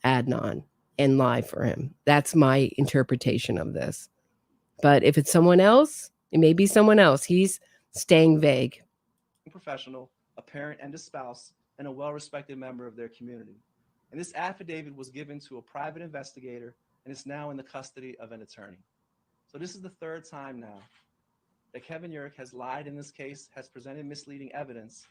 Adnan and lie for him. That's my interpretation of this. But if it's someone else, it may be someone else. He's staying vague. Professional, a parent and a spouse, and a well-respected member of their community. And this affidavit was given to a private investigator and is now in the custody of an attorney. So this is the third time now that Kevin Urick has lied in this case, has presented misleading evidence.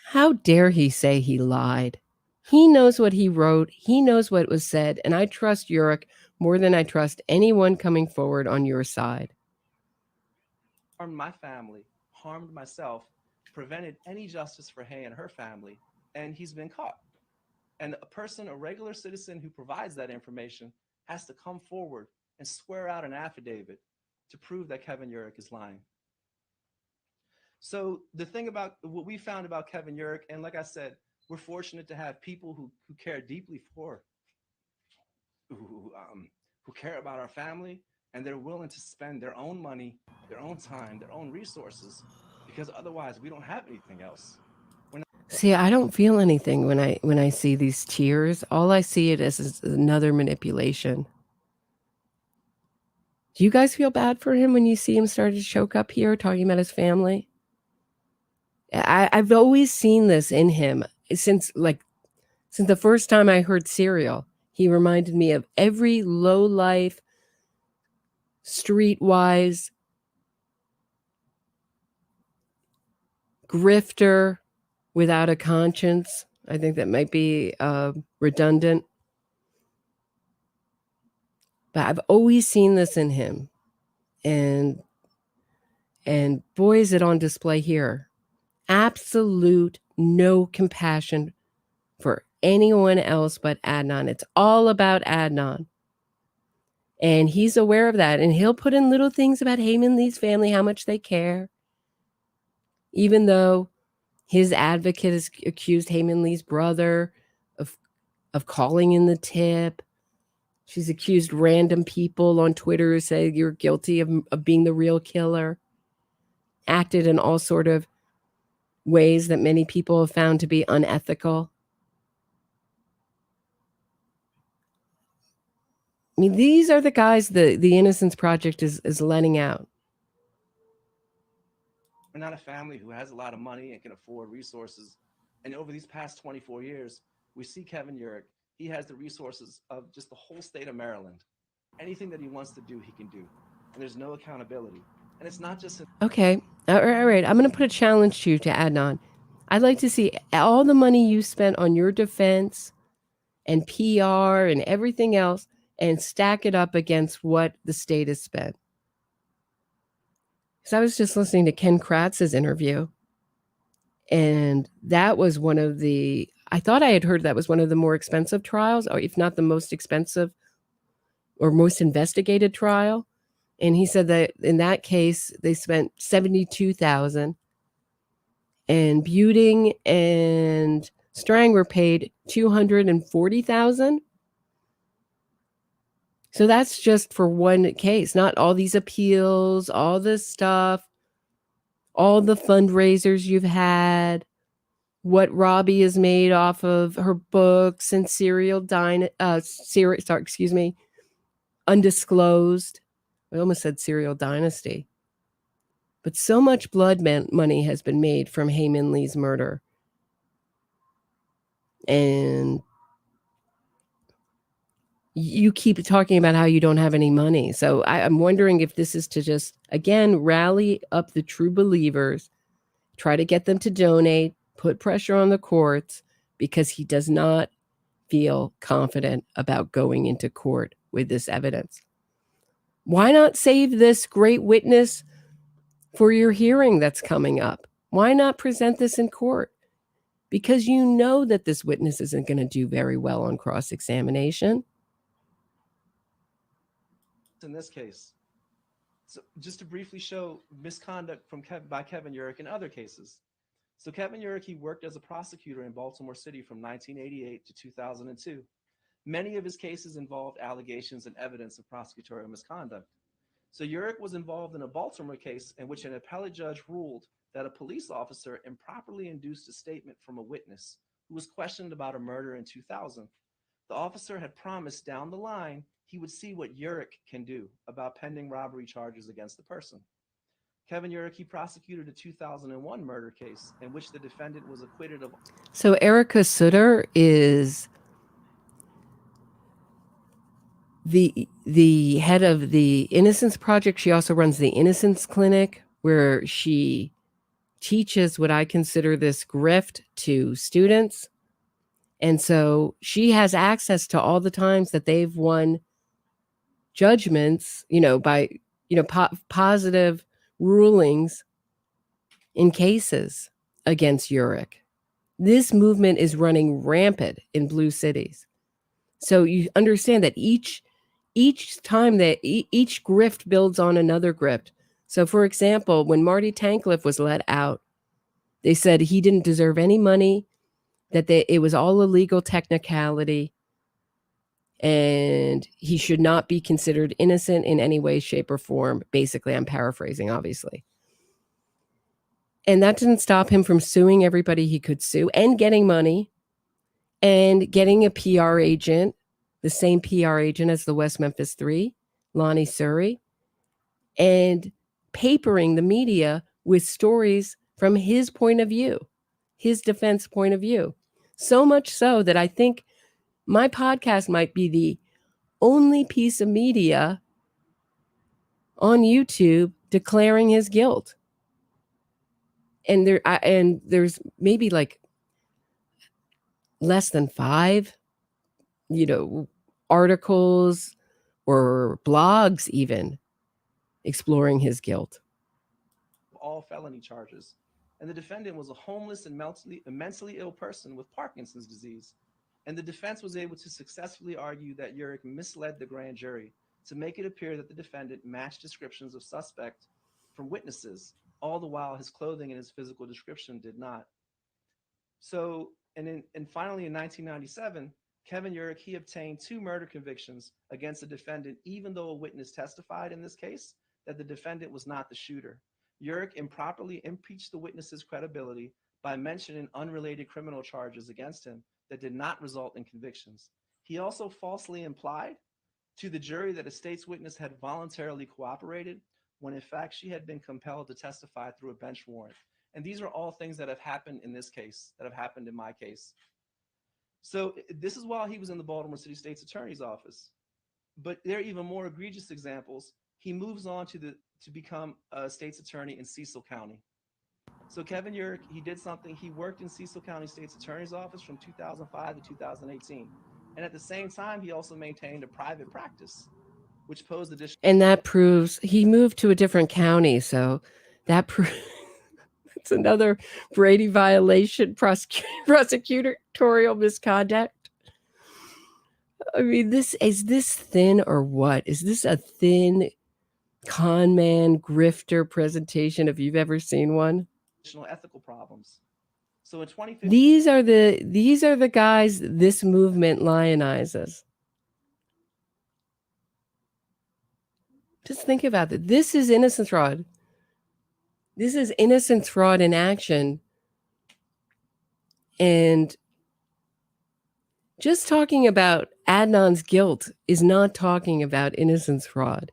How dare he say he lied? He knows what he wrote. He knows what was said. And I trust Urick more than I trust anyone coming forward on your side. Harmed my family, harmed myself, prevented any justice for Heyy and her family, and he's been caught. And a regular citizen who provides that information has to come forward and swear out an affidavit to prove that Kevin Urick is lying. So the thing about what we found about Kevin Urick, and like I said, we're fortunate to have people who care deeply who care about our family, and they're willing to spend their own money, their own time, their own resources, because otherwise we don't have anything else. See, I don't feel anything when I see these tears. All I see it as is another manipulation. Do you guys feel bad for him when you see him start to choke up here talking about his family? I've always seen this in him since the first time I heard Serial. He reminded me of every low-life, streetwise, grifter without a conscience. I think that might be redundant. But I've always seen this in him. And boy, is it on display here. Absolute no compassion for anyone else but Adnan. It's all about Adnan. And he's aware of that. And he'll put in little things about Hae Min Lee's family, how much they care. Even though his advocate has accused Hae Min Lee's brother of calling in the tip. She's accused random people on Twitter who say you're guilty of being the real killer. Acted in all sort of ways that many people have found to be unethical. I mean, these are the guys the Innocence Project is letting out. We're not a family who has a lot of money and can afford resources. And over these past 24 years, we see Kevin Urick. He has the resources of just the whole state of Maryland. Anything that he wants to do, he can do. And there's no accountability. And it's not just... Okay. All right. I'm going to put a challenge to you, to Adnan. I'd like to see all the money you spent on your defense and PR and everything else and stack it up against what the state has spent. Because I was just listening to Ken Kratz's interview, and that was one of the... I thought I had heard that was one of the more expensive trials, or if not the most expensive or most investigated trial. And he said that in that case, they spent $72,000, and Buting and Strang were paid $240,000. So that's just for one case, not all these appeals, all this stuff, all the fundraisers you've had, what Robbie has made off of her books and Undisclosed. I almost said Serial Dynasty. But so much blood money has been made from Hae Min Lee's murder. And you keep talking about how you don't have any money. So I'm wondering if this is to just, again, rally up the true believers, try to get them to donate, put pressure on the courts, because he does not feel confident about going into court with this evidence. Why not save this great witness for your hearing that's coming up? Why not present this in court? Because you know that this witness isn't going to do very well on cross-examination. In this case, so just to briefly show misconduct by Kevin Urick in other cases. So Kevin Urick, he worked as a prosecutor in Baltimore City from 1988 to 2002. Many of his cases involved allegations and evidence of prosecutorial misconduct. So Urick was involved in a Baltimore case in which an appellate judge ruled that a police officer improperly induced a statement from a witness who was questioned about a murder in 2000. The officer had promised down the line he would see what Urick can do about pending robbery charges against the person. Kevin Urick, he prosecuted a 2001 murder case in which the defendant was acquitted of... So Erica Sutter is the head of the Innocence Project. She also runs the Innocence Clinic, where she teaches what I consider this grift to students. And so she has access to all the times that they've won judgments, by, positive rulings in cases against Urick. This movement is running rampant in blue cities. So you understand that each time that each grift builds on another grift. So for example, when Marty Tankleff was let out, they said he didn't deserve any money, that it was all a legal technicality, and he should not be considered innocent in any way, shape, or form. Basically, I'm paraphrasing, obviously. And that didn't stop him from suing everybody he could sue and getting money and getting a PR agent, the same PR agent as the West Memphis Three, Lonnie Surrey, and papering the media with stories from his point of view, his defense point of view. So much so that I think my podcast might be the only piece of media on YouTube declaring his guilt. And there's maybe like less than 5, articles or blogs even exploring his guilt. All felony charges. And the defendant was a homeless and mentally ill person with Parkinson's disease. And the defense was able to successfully argue that Uric misled the grand jury to make it appear that the defendant matched descriptions of suspect from witnesses, all the while his clothing and his physical description did not. So, and finally in 1997, Kevin Uric, he obtained 2 murder convictions against the defendant, even though a witness testified in this case that the defendant was not the shooter. Uric improperly impeached the witness's credibility by mentioning unrelated criminal charges against him that did not result in convictions. He also falsely implied to the jury that a state's witness had voluntarily cooperated when in fact she had been compelled to testify through a bench warrant. And these are all things that have happened in this case, that have happened in my case. So this is while he was in the Baltimore City State's Attorney's Office. But there are even more egregious examples. He moves on to become a state's attorney in Cecil County. So Kevin Uric, he did something. He worked in Cecil County State's Attorney's Office from 2005 to 2018. And at the same time, he also maintained a private practice, which posed additional... And that proves he moved to a different county. So that proves it's another Brady violation, prosecutorial misconduct. I mean, is this thin or what? Is this a thin con man grifter presentation if you've ever seen one? Ethical problems. So in 2015, these are the guys this movement lionizes. Just think about it. This is innocence fraud. This is innocence fraud in action. And just talking about Adnan's guilt is not talking about innocence fraud.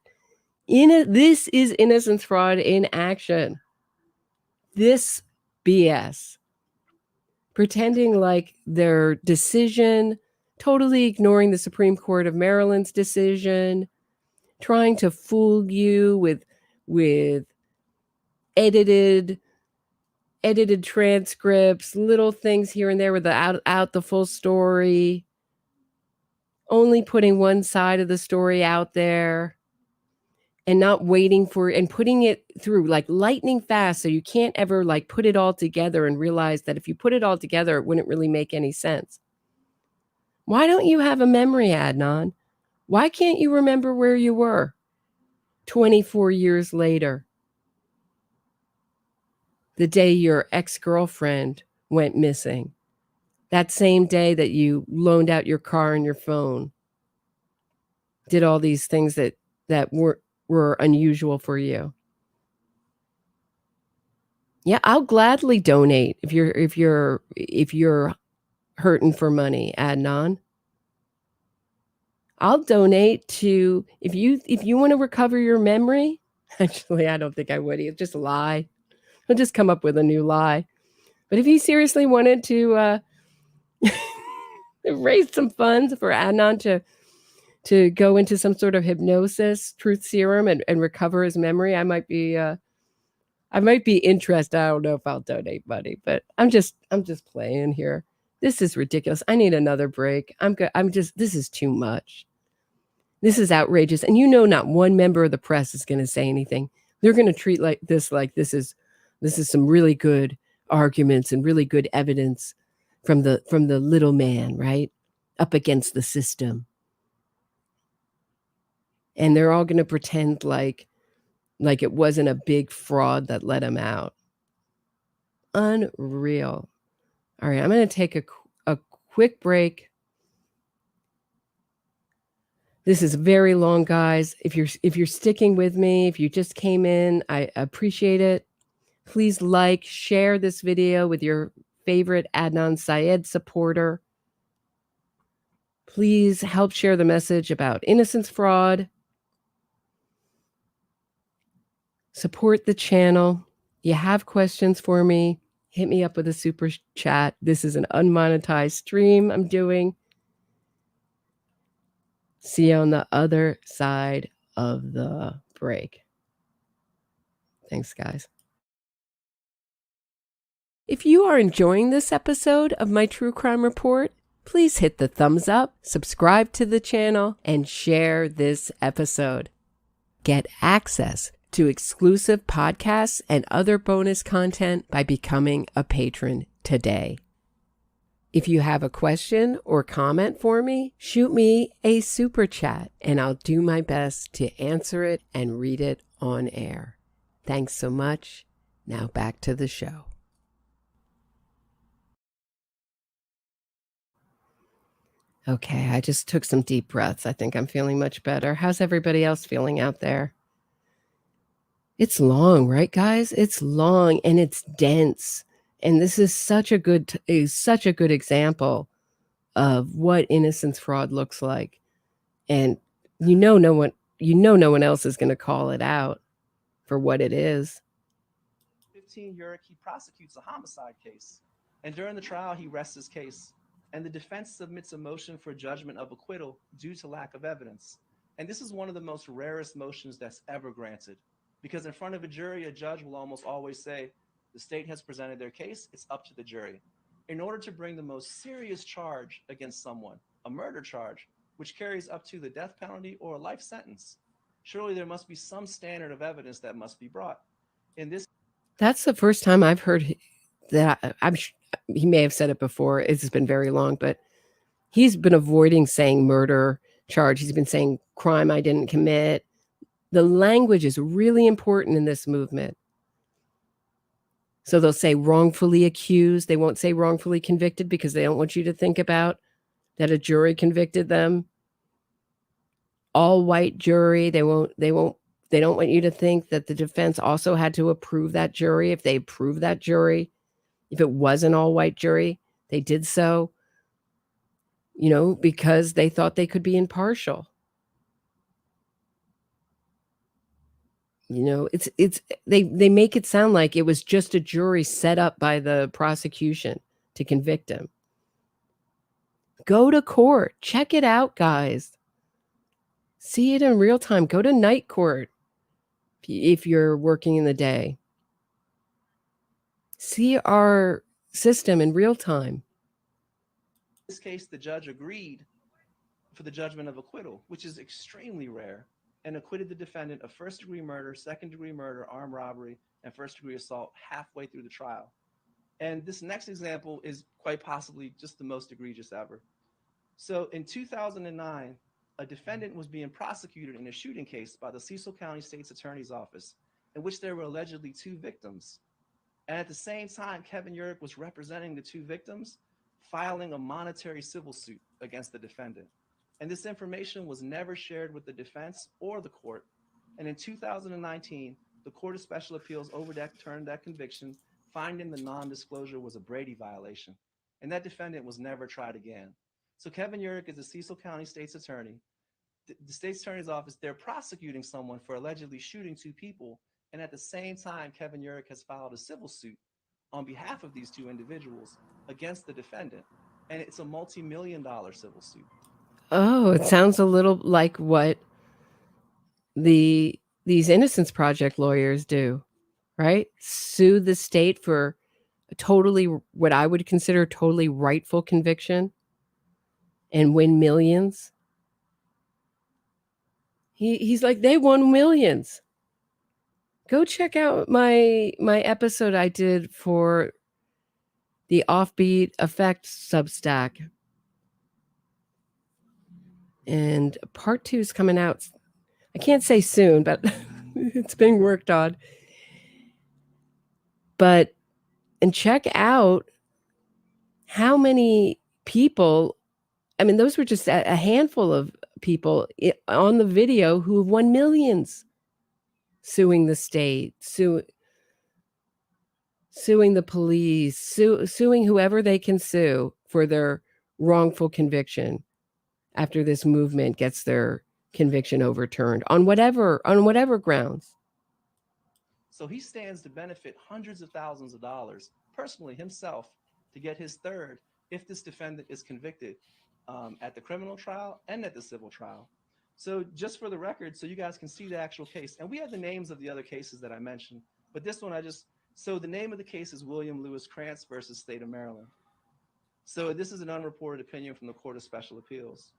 This is innocence fraud in action. This BS. Pretending like their decision, totally ignoring the Supreme Court of Maryland's decision, trying to fool you with edited transcripts, little things here and there without the full story, only putting one side of the story out there and not waiting for and putting it through like lightning fast so you can't ever like put it all together and realize that if you put it all together, it wouldn't really make any sense. Why don't you have a memory, Adnan? Why can't you remember where you were 24 years later? The day your ex-girlfriend went missing. That same day that you loaned out your car and your phone. Did all these things that were unusual for you. Yeah, I'll gladly donate if you're hurting for money, Adnan. I'll donate to if you want to recover your memory. Actually, I don't think I would. He'll just lie. He'll just come up with a new lie. But if he seriously wanted to raise some funds for Adnan to go into some sort of hypnosis, truth serum, and recover his memory, I might be interested. I don't know if I'll donate money, but I'm just playing here. This is ridiculous. I need another break. This is too much. This is outrageous. And not one member of the press is going to say anything. They're going to treat this like this is some really good arguments and really good evidence from the little man, right? Up against the system. And they're all going to pretend like it wasn't a big fraud that let him out. Unreal. All right, I'm going to take a quick break. This is very long, guys. If you're sticking with me, if you just came in, I appreciate it. Please like, share this video with your favorite Adnan Syed supporter. Please help share the message about innocence fraud. Support the channel. You have questions for me, hit me up with a super chat. This is an unmonetized stream I'm doing. See you on the other side of the break. Thanks, guys. If you are enjoying this episode of my True Crime Report, please hit the thumbs up, subscribe to the channel, and share this episode. Get access to exclusive podcasts and other bonus content by becoming a patron today. If you have a question or comment for me, shoot me a super chat and I'll do my best to answer it and read it on air. Thanks so much. Now back to the show. Okay, I just took some deep breaths. I think I'm feeling much better. How's everybody else feeling out there? It's long, right, guys? It's long and it's dense. And this is such a good example of what innocence fraud looks like. And no one else is going to call it out for what it is. 15 Uric, he prosecutes a homicide case. And during the trial, he rests his case. And the defense submits a motion for judgment of acquittal due to lack of evidence. And this is one of the most rarest motions that's ever granted. Because in front of a jury, a judge will almost always say, the state has presented their case, it's up to the jury. In order to bring the most serious charge against someone, a murder charge, which carries up to the death penalty or a life sentence, surely there must be some standard of evidence that must be brought. That's the first time I've heard that. He may have said it before. It's been very long, but he's been avoiding saying murder charge. He's been saying crime I didn't commit. The language is really important in this movement. So they'll say wrongfully accused. They won't say wrongfully convicted because they don't want you to think about that a jury convicted them. All white jury. They don't want you to think that the defense also had to approve that jury. If they approved that jury, if it was an all white jury, they did so, because they thought they could be impartial. They make it sound like it was just a jury set up by the prosecution to convict him. Go to court. Check it out, guys. See it in real time. Go to night court if you're working in the day. See our system in real time. In this case, the judge agreed for the judgment of acquittal, which is extremely rare, and acquitted the defendant of first-degree murder, second-degree murder, armed robbery, and first-degree assault halfway through the trial. And this next example is quite possibly just the most egregious ever. So in 2009, a defendant was being prosecuted in a shooting case by the Cecil County State's Attorney's Office, in which there were allegedly 2 victims. And at the same time, Kevin Uric was representing the 2 victims, filing a monetary civil suit against the defendant. And this information was never shared with the defense or the court. And in 2019, the Court of Special Appeals overturned that conviction, finding the non-disclosure was a Brady violation. And that defendant was never tried again. So Kevin Uric is the Cecil County State's Attorney. The State's Attorney's Office, they're prosecuting someone for allegedly shooting 2 people. And at the same time, Kevin Uric has filed a civil suit on behalf of these 2 individuals against the defendant. And it's a multi-million-dollar civil suit. Oh, it sounds a little like what these Innocence Project lawyers do, right? Sue the state for what I would consider totally rightful conviction and win millions. He's like, they won millions. Go check out my episode I did for the Offbeat Effect Substack. And part 2 is coming out. I can't say soon, but it's being worked on. And check out how many people, I mean, those were just a handful of people on the video who have won millions suing the state, suing the police, suing whoever they can sue for their wrongful conviction after this movement gets their conviction overturned on whatever grounds. So he stands to benefit hundreds of thousands of dollars personally himself to get his third if this defendant is convicted at the criminal trial and at the civil trial. So just for the record, so you guys can see the actual case. And we have the names of the other cases that I mentioned, but this one so the name of the case is William Lewis Krantz versus State of Maryland. So this is an unreported opinion from the Court of Special Appeals.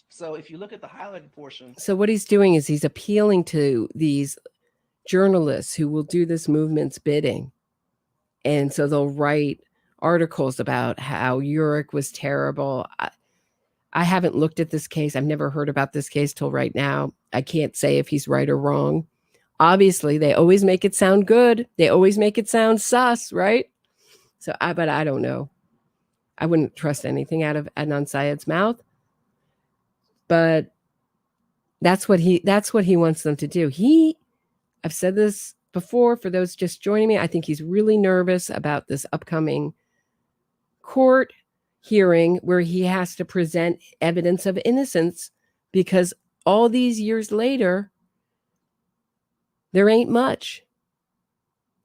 So if you look at the highlighted portion. So what he's doing is he's appealing to these journalists who will do this movement's bidding. And so they'll write articles about how Uric was terrible. I haven't looked at this case. I've never heard about this case till right now. I can't say if he's right or wrong. Obviously, they always make it sound good. They always make it sound sus, right? But I don't know. I wouldn't trust anything out of Adnan Syed's mouth. But that's what he wants them to do. I've said this before for those just joining me. I think he's really nervous about this upcoming court hearing where he has to present evidence of innocence, because all these years later, there ain't much.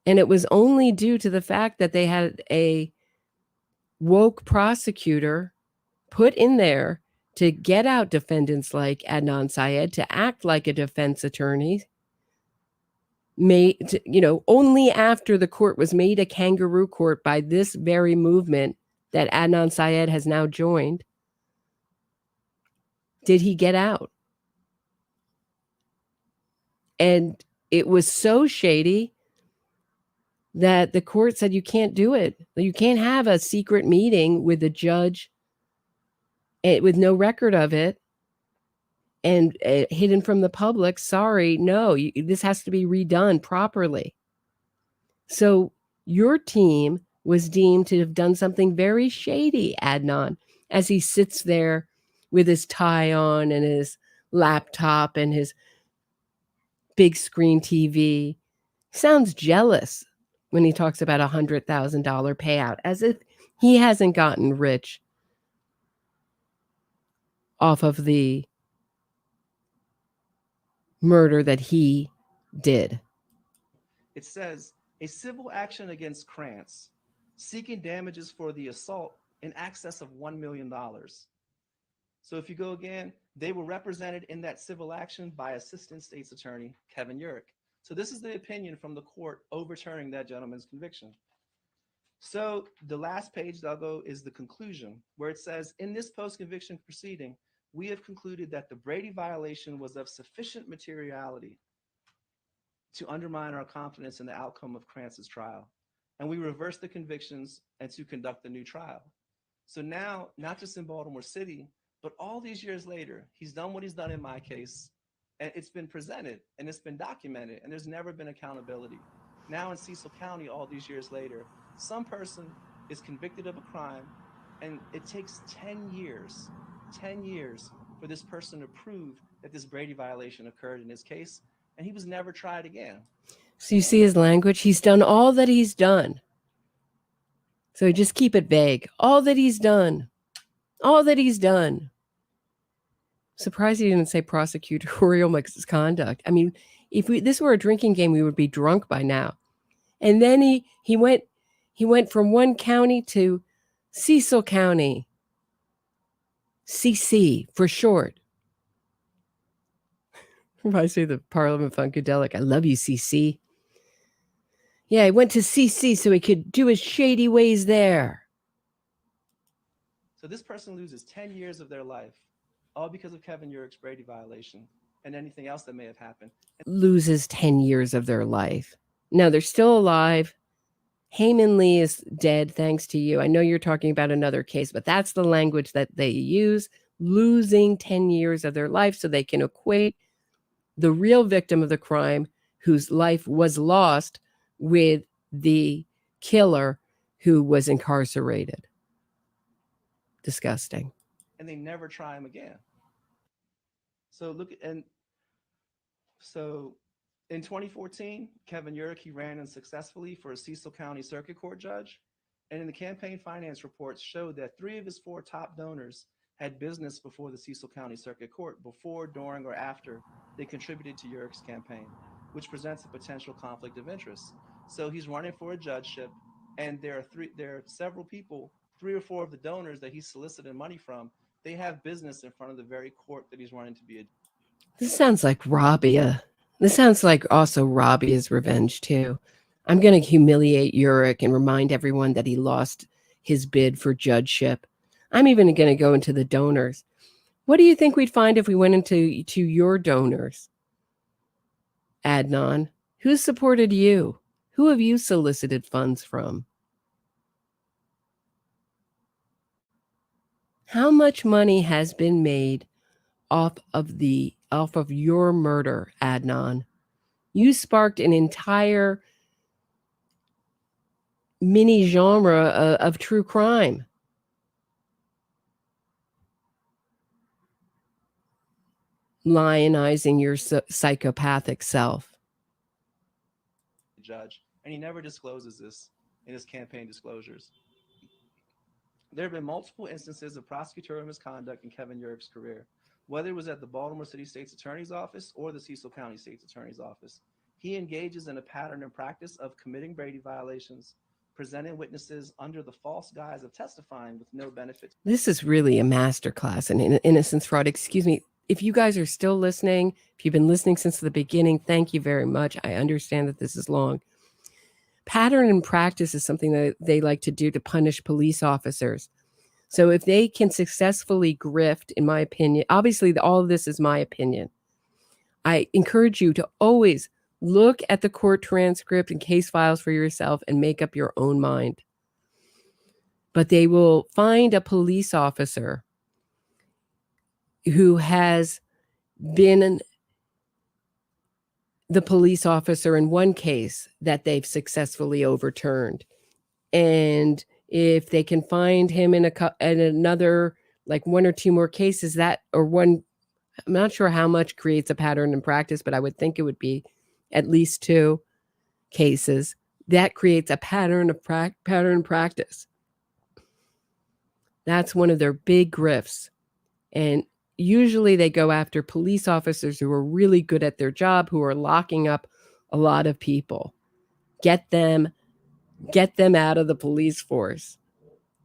And it was only due to the fact that they had a woke prosecutor put in there to get out defendants like Adnan Syed, to act like a defense attorney, only after the court was made a kangaroo court by this very movement that Adnan Syed has now joined, did he get out. And it was so shady that the court said you can't do it. You can't have a secret meeting with a judge with no record of it and hidden from the public. Sorry, no, this has to be redone properly. So your team was deemed to have done something very shady, Adnan, as he sits there with his tie on and his laptop and his big screen TV. Sounds jealous when he talks about $100,000 payout, as if he hasn't gotten rich off of the murder that he did. It says, a civil action against Krantz seeking damages for the assault in excess of $1 million. So if you go again, they were represented in that civil action by Assistant State's Attorney Kevin Uric. So this is the opinion from the court overturning that gentleman's conviction. So the last page, Duggo, is the conclusion, where it says, in this post-conviction proceeding, we have concluded that the Brady violation was of sufficient materiality to undermine our confidence in the outcome of Krantz's trial. And we reversed the convictions and to conduct a new trial. So now, not just in Baltimore City, but all these years later, he's done what he's done in my case, and it's been presented and it's been documented, and there's never been accountability. Now in Cecil County, all these years later, some person is convicted of a crime, and it takes 10 years for this person to prove that this Brady violation occurred in his case, and he was never tried again. So you see his language? He's done all that he's done. So just keep it vague. All that he's done. All that he's done. Surprised he didn't say prosecutorial misconduct. I mean, if this were a drinking game, we would be drunk by now. And then he went from one county to Cecil County. CC for short. Reminds me of the Parliament Funkadelic. I love you, CC. Yeah, he went to CC so he could do his shady ways there. So this person loses 10 years of their life, all because of Kevin Uric's Brady violation and anything else that may have happened. Loses 10 years of their life. No, they're still alive. Hae Min Lee is dead thanks to you. I know you're talking about another case, but that's the language that they use, losing 10 years of their life so they can equate the real victim of the crime whose life was lost with the killer who was incarcerated. Disgusting. And they never try him again. So in 2014, Kevin Urick, he ran unsuccessfully for a Cecil County Circuit Court judge. And in the campaign finance reports showed that 3 of his 4 top donors had business before the Cecil County Circuit Court, before, during, or after they contributed to Urick's campaign, which presents a potential conflict of interest. So he's running for a judgeship, and there are several people, 3 or 4 of the donors that he solicited money from, they have business in front of the very court that he's running to be a. This sounds like Rabia. This sounds like also Rabia's revenge too. I'm going to humiliate Urick and remind everyone that he lost his bid for judgeship. I'm even going to go into the donors. What do you think we'd find if we went into your donors? Adnan, who supported you? Who have you solicited funds from? How much money has been made off of your murder, Adnan? You sparked an entire mini genre of true crime. Lionizing your psychopathic self. Judge, and he never discloses this in his campaign disclosures. There have been multiple instances of prosecutorial misconduct in Kevin Urick's career, whether it was at the Baltimore City State's Attorney's Office or the Cecil County State's Attorney's Office. He engages in a pattern and practice of committing Brady violations, presenting witnesses under the false guise of testifying with no benefit. This is really a masterclass in innocence fraud. Excuse me. If you guys are still listening, if you've been listening since the beginning, thank you very much. I understand that this is long. Pattern and practice is something that they like to do to punish police officers. So if they can successfully grift, in my opinion, obviously all of this is my opinion. I encourage you to always look at the court transcript and case files for yourself and make up your own mind. But they will find a police officer who has been the police officer in one case that they've successfully overturned. And if they can find him in another, like 1 or 2 more cases, I'm not sure how much creates a pattern in practice, but I would think it would be at least 2 cases. That creates a pattern of practice. That's one of their big grifts. And usually they go after police officers who are really good at their job, who are locking up a lot of people. Get them out of the police force,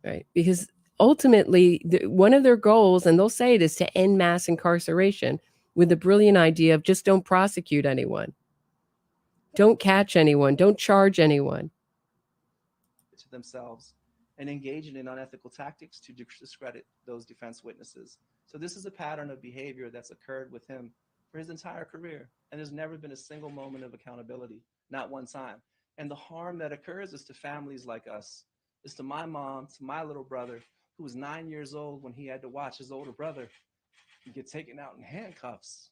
right? Because ultimately, one of their goals, and they'll say it, is to end mass incarceration with the brilliant idea of just don't prosecute anyone. Don't catch anyone. Don't charge anyone. To themselves and engaging in unethical tactics to discredit those defense witnesses. So this is a pattern of behavior that's occurred with him for his entire career. And there's never been a single moment of accountability, not one time. And the harm that occurs is to families like us. It's to my mom, to my little brother, who was 9 years old when he had to watch his older brother get taken out in handcuffs.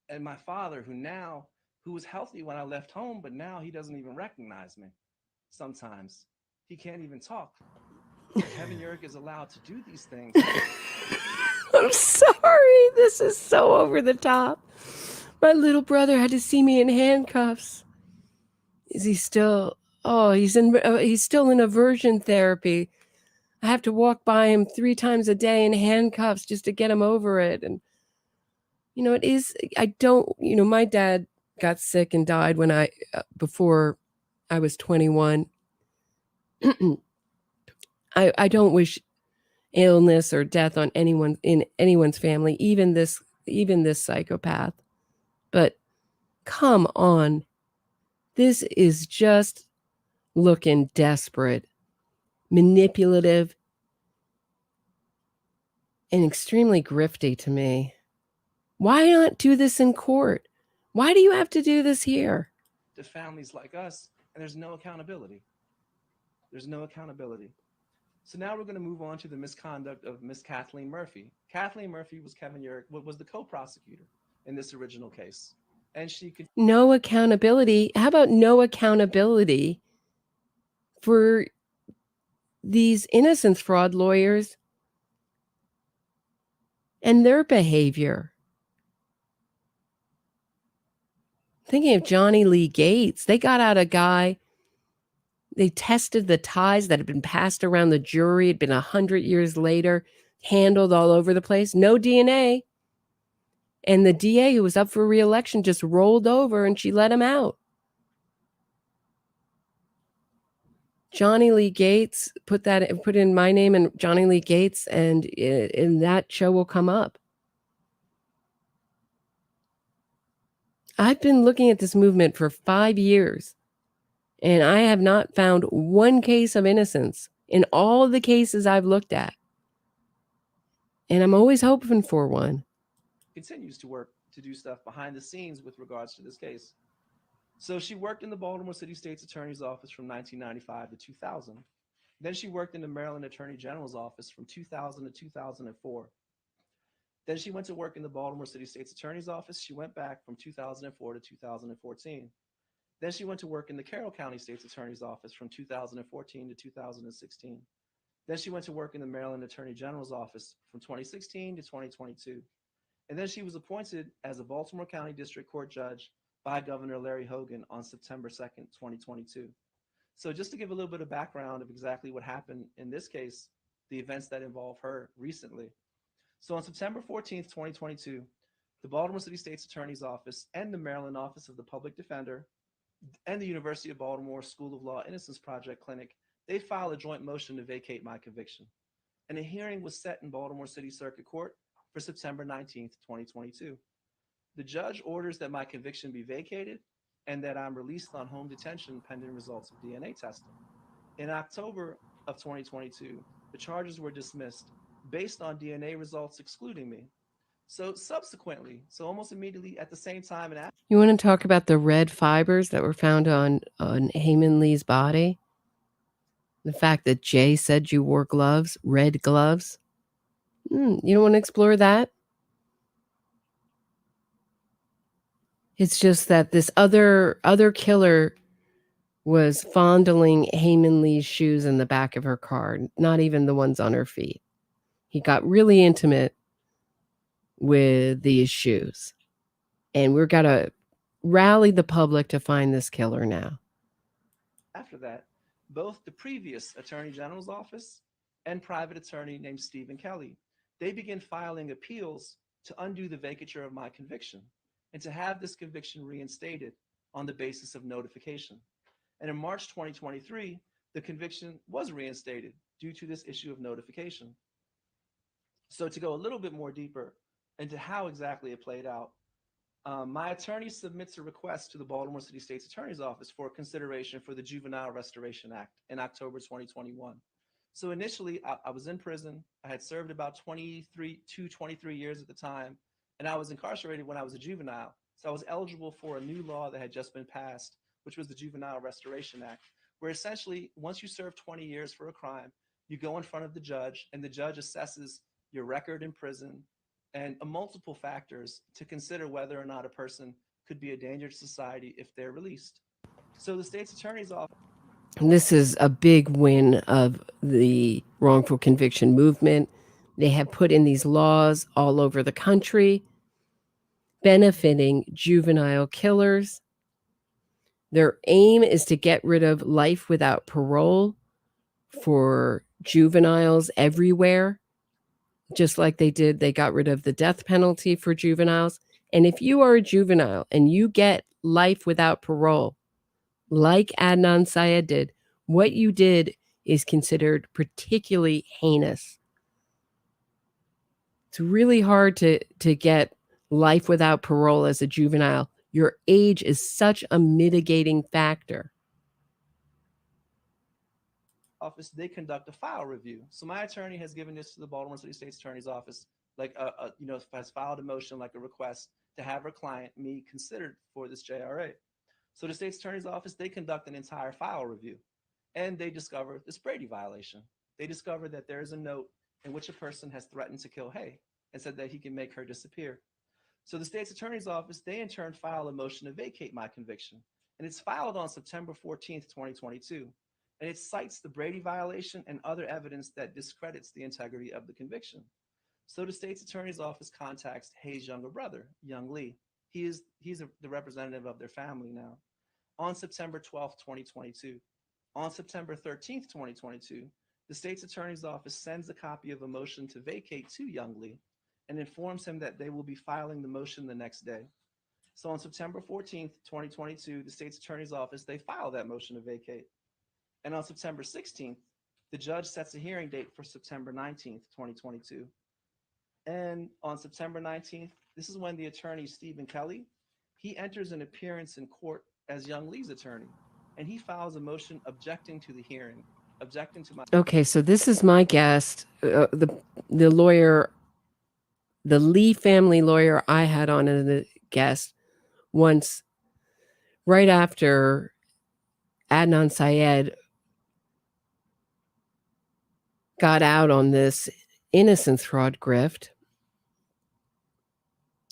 And my father, who was healthy when I left home, but now he doesn't even recognize me. Sometimes he can't even talk. Kevin Urick is allowed to do these things. I'm sorry. This is so over the top. My little brother had to see me in handcuffs. Is he still? Oh, he's still in aversion therapy. I have to walk by him 3 times a day in handcuffs just to get him over it. And it is. My dad got sick and died before I was 21. I don't wish illness or death on anyone in anyone's family, even this psychopath. But come on. This is just looking desperate, manipulative, and extremely grifty to me. Why not do this in court? Why do you have to do this here? To families like us and there's no accountability. There's no accountability. So now we're going to move on to the misconduct of Miss Kathleen Murphy. Kathleen Murphy was was the co-prosecutor in this original case, and she could No accountability. How about no accountability for these innocence fraud lawyers and their behavior? Thinking of Johnny Lee Gates, they got out a guy. They tested the ties that had been passed around the jury. It'd been 100 years later, handled all over the place. No DNA. And the DA who was up for re-election just rolled over and she let him out. Johnny Lee Gates, put in my name and Johnny Lee Gates, and that show will come up. I've been looking at this movement for 5 years, and I have not found one case of innocence in all of the cases I've looked at. And I'm always hoping for one. continues to work to do stuff behind the scenes with regards to this case. So she worked in the Baltimore City State's Attorney's Office from 1995 to 2000. Then she worked in the Maryland Attorney General's Office from 2000 to 2004. Then she went to work in the Baltimore City State's Attorney's Office. She went back from 2004 to 2014. Then she went to work in the Carroll County State's Attorney's Office from 2014 to 2016. Then she went to work in the Maryland Attorney General's Office from 2016 to 2022. And then she was appointed as a Baltimore County District Court judge by Governor Larry Hogan on September 2nd, 2022. So just to give a little bit of background of exactly what happened in this case, the events that involve her recently. So on September 14th, 2022, the Baltimore City State's Attorney's Office and the Maryland Office of the Public Defender and the University of Baltimore School of Law Innocence Project Clinic, they filed a joint motion to vacate my conviction. And a hearing was set in Baltimore City Circuit Court for September 19th, 2022. The judge orders that my conviction be vacated and that I'm released on home detention pending results of DNA testing. In October of 2022, the charges were dismissed based on DNA results excluding me. So subsequently, so almost immediately at the same time, and You want to talk about the red fibers that were found on Hae Min Lee's body? The fact that Jay said you wore gloves, red gloves. You don't want to explore that? It's just that this other killer was fondling Hae Min Lee's shoes in the back of her car, not even the ones on her feet. He got really intimate with these shoes. And we've got to rally the public to find this killer now. After that, both the previous Attorney General's office and private attorney named Stephen Kelly, they began filing appeals to undo the vacature of my conviction and to have this conviction reinstated on the basis of notification. And in March 2023, the conviction was reinstated due to this issue of notification. So to go a little bit more deeper into how exactly it played out, my attorney submits a request to the Baltimore City State's Attorney's Office for consideration for the Juvenile Restoration Act in October 2021. So initially, I was in prison. I had served about 23 years at the time, and I was incarcerated when I was a juvenile. So I was eligible for a new law that had just been passed, which was the Juvenile Restoration Act, where essentially, once you serve 20 years for a crime, you go in front of the judge, and the judge assesses your record in prison and multiple factors to consider whether or not a person could be a danger to society if they're released. So the state's attorney's office. This is a big win of the wrongful conviction movement. They have put in these laws all over the country, benefiting juvenile killers. Their aim is to get rid of life without parole for juveniles everywhere. Just like they got rid of the death penalty for juveniles. And if you are a juvenile and you get life without parole, like Adnan Syed did, what you did is considered particularly heinous. It's really hard to get life without parole as a juvenile. Your age is such a mitigating factor. Office, they conduct a file review. So my attorney has given this to the Baltimore City State's Attorney's Office, like has filed a motion, like a request to have her client, me, considered for this JRA. So the state's attorney's office, they conduct an entire file review, and they discover this Brady violation. They discover that there is a note in which a person has threatened to kill Heyy and said that he can make her disappear. So the state's attorney's office, they in turn file a motion to vacate my conviction. And it's filed on September 14th, 2022. And it cites the Brady violation and other evidence that discredits the integrity of the conviction. So the state's attorney's office contacts Heyy's younger brother, Young Lee. He's the representative of their family now. On September 12th, 2022. On September 13th, 2022, the state's attorney's office sends a copy of a motion to vacate to Young Lee and informs him that they will be filing the motion the next day. So on September 14th, 2022, the state's attorney's office, they file that motion to vacate. And on September 16th, the judge sets a hearing date for September 19th, 2022. And on September 19th, this is when the attorney, Stephen Kelly, he enters an appearance in court as Young Lee's attorney. And he files a motion objecting to the hearing, objecting to my... Okay, so this is my guest, the lawyer, the Lee family lawyer I had on as a guest once, right after Adnan Syed got out on this innocence fraud grift.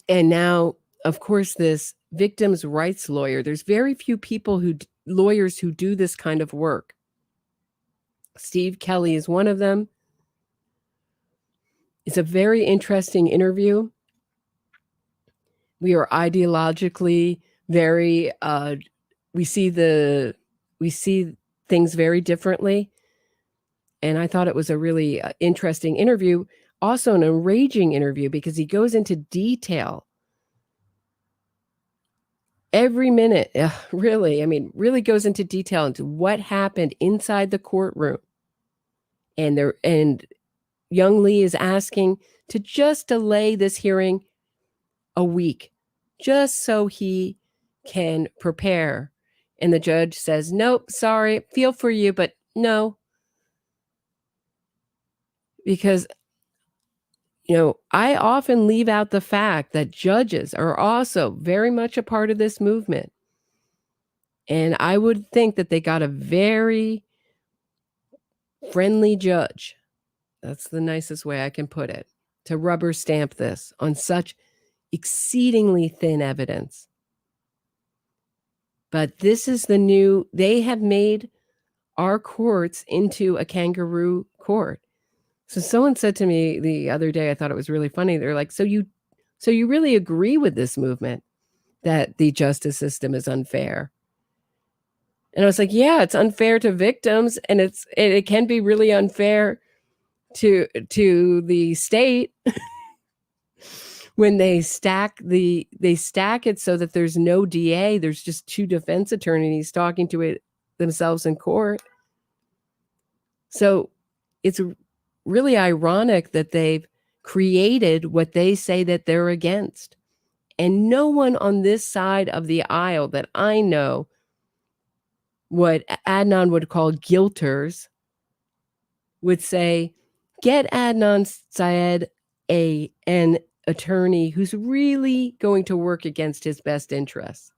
And now, of course, this victims' rights lawyer, there's very few people lawyers who do this kind of work. Steve Kelly is one of them. It's a very interesting interview. We are ideologically very, we see things very differently. And I thought it was a really interesting interview, also an enraging interview, because he goes into detail every minute, really goes into detail into what happened inside the courtroom. And Young Lee is asking to just delay this hearing a week, just so he can prepare. And the judge says, nope, sorry, feel for you, but no. Because, I often leave out the fact that judges are also very much a part of this movement. And I would think that they got a very friendly judge. That's the nicest way I can put it, to rubber stamp this on such exceedingly thin evidence. But this is they have made our courts into a kangaroo court. So someone said to me the other day, I thought it was really funny. They're like, so you really agree with this movement that the justice system is unfair? And I was like, yeah, it's unfair to victims, and it can be really unfair to the state when they stack it so that there's no DA, there's just two defense attorneys talking to it themselves in court. So it's really ironic that they've created what they say that they're against. And no one on this side of the aisle that I know, what Adnan would call guilters, would say, get Adnan Syed an attorney who's really going to work against his best interests.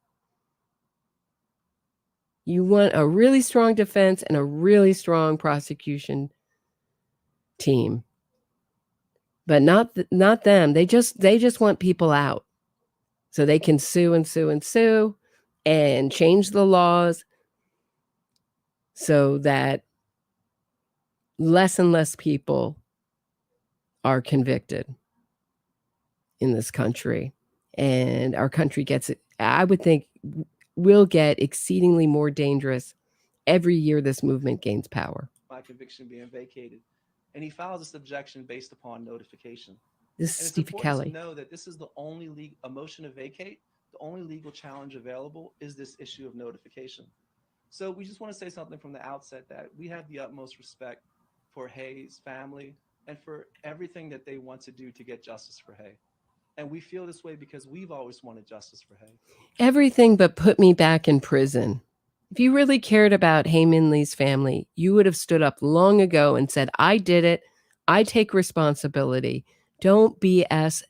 You want a really strong defense and a really strong prosecution team, but not them. They just want people out so they can sue and sue and sue and change the laws so that less and less people are convicted in this country. And our country I would think, will get exceedingly more dangerous every year this movement gains power. My conviction being vacated. And he files this objection based upon notification. This is Steve Kelly. To know that this is the only a motion to vacate, the only legal challenge available is this issue of notification. So we just want to say something from the outset, that we have the utmost respect for Heyy's family and for everything that they want to do to get justice for Heyy. And we feel this way because we've always wanted justice for Heyy. Everything but put me back in prison. If you really cared about Hae Min Lee's family, you would have stood up long ago and said, I did it. I take responsibility. Don't BS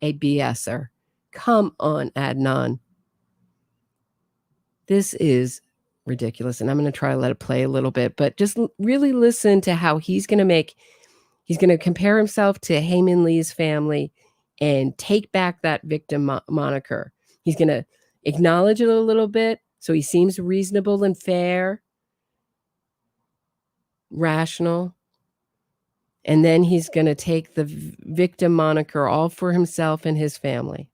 a BSer. Come on, Adnan. This is ridiculous. And I'm going to try to let it play a little bit, but just really listen to how he's going to compare himself to Hae Min Lee's family and take back that victim moniker. He's going to acknowledge it a little bit so he seems reasonable and fair, rational. And then he's going to take the victim moniker all for himself and his family.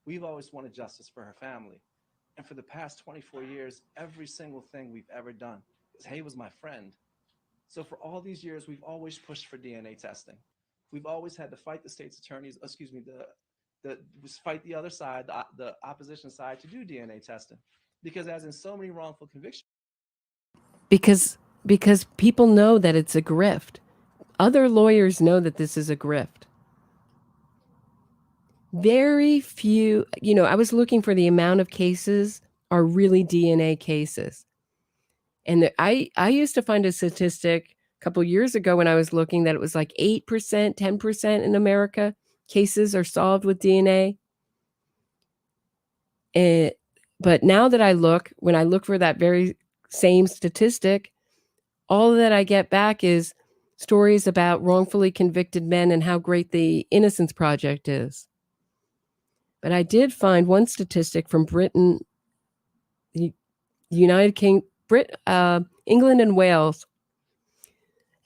We've always wanted justice for her family. And for the past 24 years, every single thing we've ever done is Hae was my friend. So for all these years, we've always pushed for DNA testing. We've always had to fight the state's attorneys, fight the other side, the opposition side, to do DNA testing. Because as in so many wrongful convictions. Because people know that it's a grift. Other lawyers know that this is a grift. Very few, I was looking for the amount of cases are really DNA cases. And I used to find a statistic a couple years ago when I was looking that it was like 8%, 10% in America cases are solved with DNA. But now that when I look for that very same statistic, all that I get back is stories about wrongfully convicted men and how great the Innocence Project is. But I did find one statistic from Britain, the United Kingdom, England and Wales,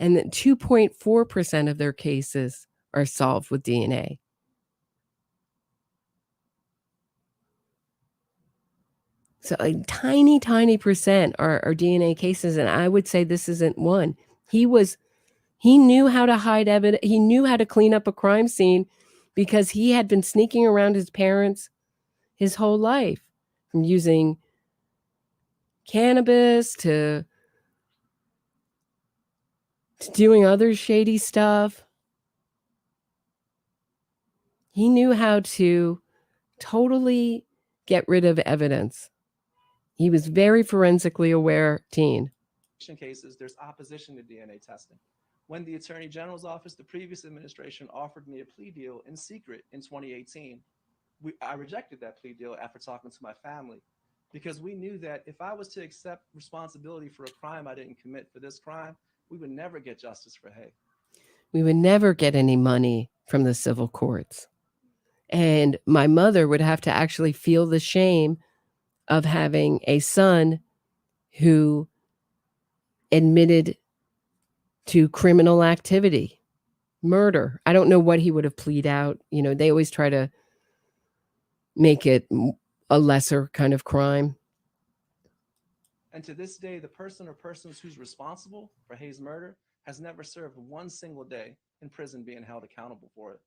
and that 2.4% of their cases are solved with DNA. So a tiny, tiny percent are DNA cases, and I would say this isn't one. He knew how to hide evidence. He knew how to clean up a crime scene because he had been sneaking around his parents his whole life, from using cannabis to doing other shady stuff. He knew how to totally get rid of evidence. He was very forensically aware teen. Cases, there's opposition to DNA testing. When the Attorney General's office, the previous administration, offered me a plea deal in secret in 2018, I rejected that plea deal after talking to my family, because we knew that if I was to accept responsibility for a crime I didn't commit for this crime, we would never get justice for Hae. We would never get any money from the civil courts. And my mother would have to actually feel the shame of having a son who admitted to criminal activity, murder. I don't know what he would have pleaded out. They always try to make it a lesser kind of crime. And to this day, the person or persons who's responsible for Hae's murder has never served one single day in prison being held accountable for it.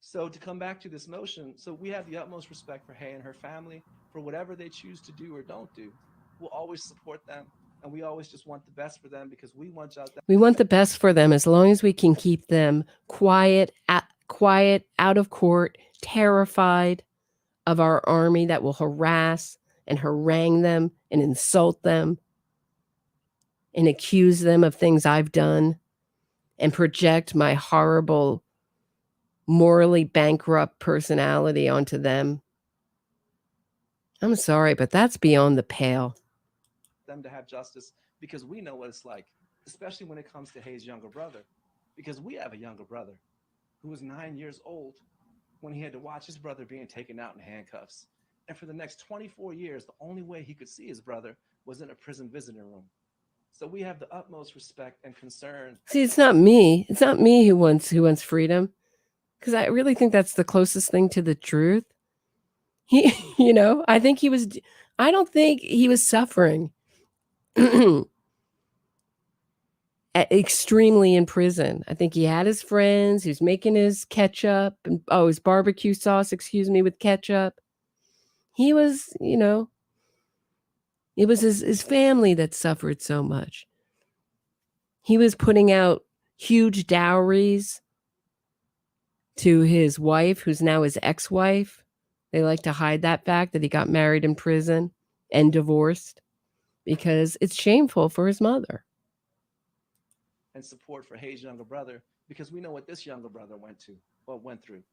So to come back to this motion, so we have the utmost respect for Hae and her family for whatever they choose to do or don't do. We'll always support them, and we always just want the best for them, because we want the best for them as long as we can keep them quiet, out of court, terrified of our army that will harass and harangue them and insult them and accuse them of things I've done and project my horrible, morally bankrupt personality onto them. I'm sorry, but that's beyond the pale. Them to have justice, because we know what it's like, especially when it comes to Hae's younger brother, because we have a younger brother who was 9 years old when he had to watch his brother being taken out in handcuffs. And for the next 24 years, the only way he could see his brother was in a prison visiting room. So we have the utmost respect and concern. See, it's not me. It's not me who wants freedom, because I really think that's the closest thing to the truth. I think I don't think he was suffering extremely in prison. I think he had his friends. He was making his ketchup and his barbecue sauce, with ketchup. He was, it was his family that suffered so much. He was putting out huge dowries to his wife, who's now his ex-wife. They like to hide that fact that he got married in prison and divorced, because it's shameful for his mother. And support for Hae's younger brother, because we know what this younger brother went through.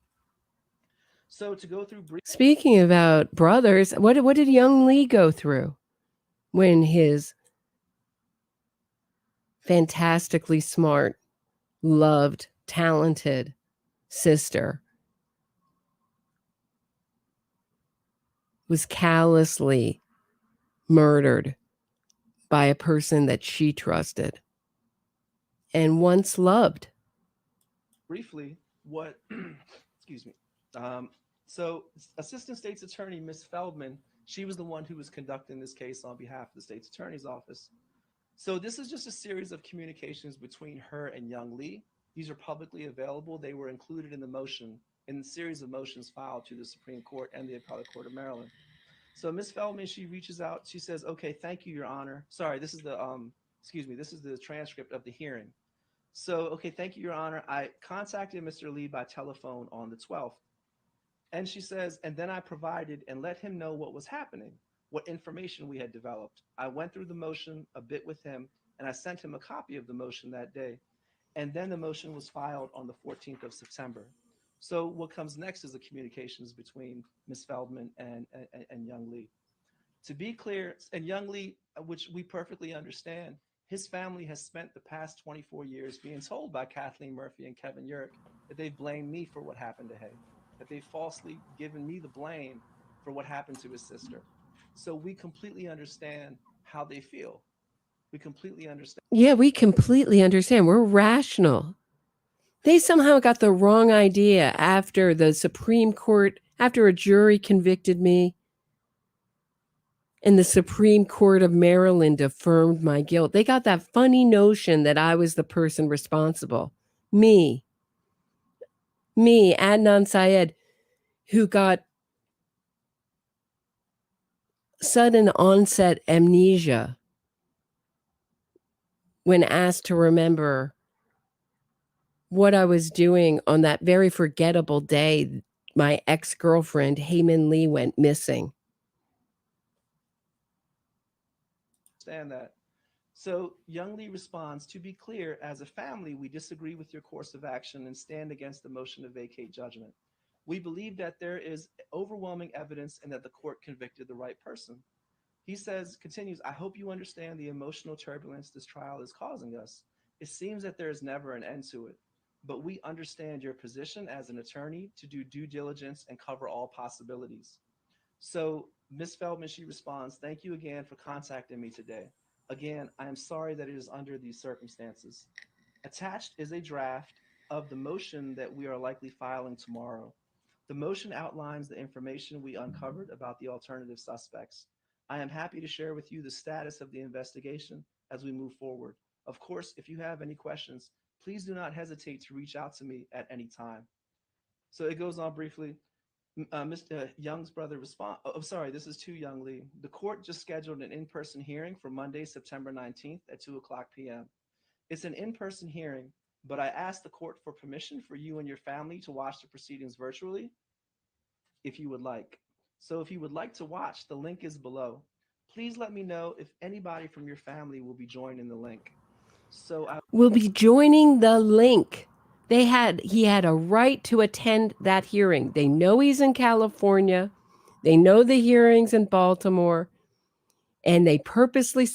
So to go through Speaking about brothers, what did young Lee go through when his fantastically smart, loved, talented sister was callously murdered by a person that she trusted and once loved? briefly what excuse me. So Assistant State's Attorney Miss Feldman, she was the one who was conducting this case on behalf of the State's Attorney's Office. So this is just a series of communications between her and young Lee. These are publicly available. They were included in the series of motions filed to the Supreme Court and the Appellate Court of Maryland. So Miss Feldman, she reaches out. She says, "Okay, thank you, Your Honor." Sorry, this is the transcript of the hearing. So, okay, thank you, Your Honor. I contacted Mr. Lee by telephone on the 12th. And she says, and then I provided and let him know what was happening, what information we had developed. I went through the motion a bit with him, and I sent him a copy of the motion that day. And then the motion was filed on the 14th of September. So what comes next is the communications between Ms. Feldman and Young Lee. To be clear, and Young Lee, which we perfectly understand, his family has spent the past 24 years being told by Kathleen Murphy and Kevin Yerrick that they've blamed me for what happened to Heyy, that they've falsely given me the blame for what happened to his sister. So we completely understand how they feel. We completely understand. Yeah, we completely understand. We're rational. They somehow got the wrong idea after the Supreme Court, after a jury convicted me, and the Supreme Court of Maryland affirmed my guilt. They got that funny notion that I was the person responsible. Me, Adnan Syed, who got sudden onset amnesia when asked to remember what I was doing on that very forgettable day my ex-girlfriend, Hae Min Lee, went missing. Understand that. So Young Lee responds, to be clear, as a family, we disagree with your course of action and stand against the motion to vacate judgment. We believe that there is overwhelming evidence and that the court convicted the right person. He says, continues, I hope you understand the emotional turbulence this trial is causing us. It seems that there is never an end to it, but we understand your position as an attorney to do due diligence and cover all possibilities. So Ms. Feldman, she responds, thank you again for contacting me today. Again, I am sorry that it is under these circumstances. Attached is a draft of the motion that we are likely filing tomorrow. The motion outlines the information we uncovered about the alternative suspects. I am happy to share with you the status of the investigation as we move forward. Of course, if you have any questions, please do not hesitate to reach out to me at any time. So it goes on briefly. Mr. Young's brother responds, this is to Young Lee. The court just scheduled an in-person hearing for Monday, September 19th at 2:00 p.m. It's an in-person hearing, but I asked the court for permission for you and your family to watch the proceedings virtually if you would like. So if you would like to watch, the link is below. Please let me know if anybody from your family will be joining the link. Will be joining the link. He had a right to attend that hearing. They know he's in California. They know the hearings in Baltimore. And they purposely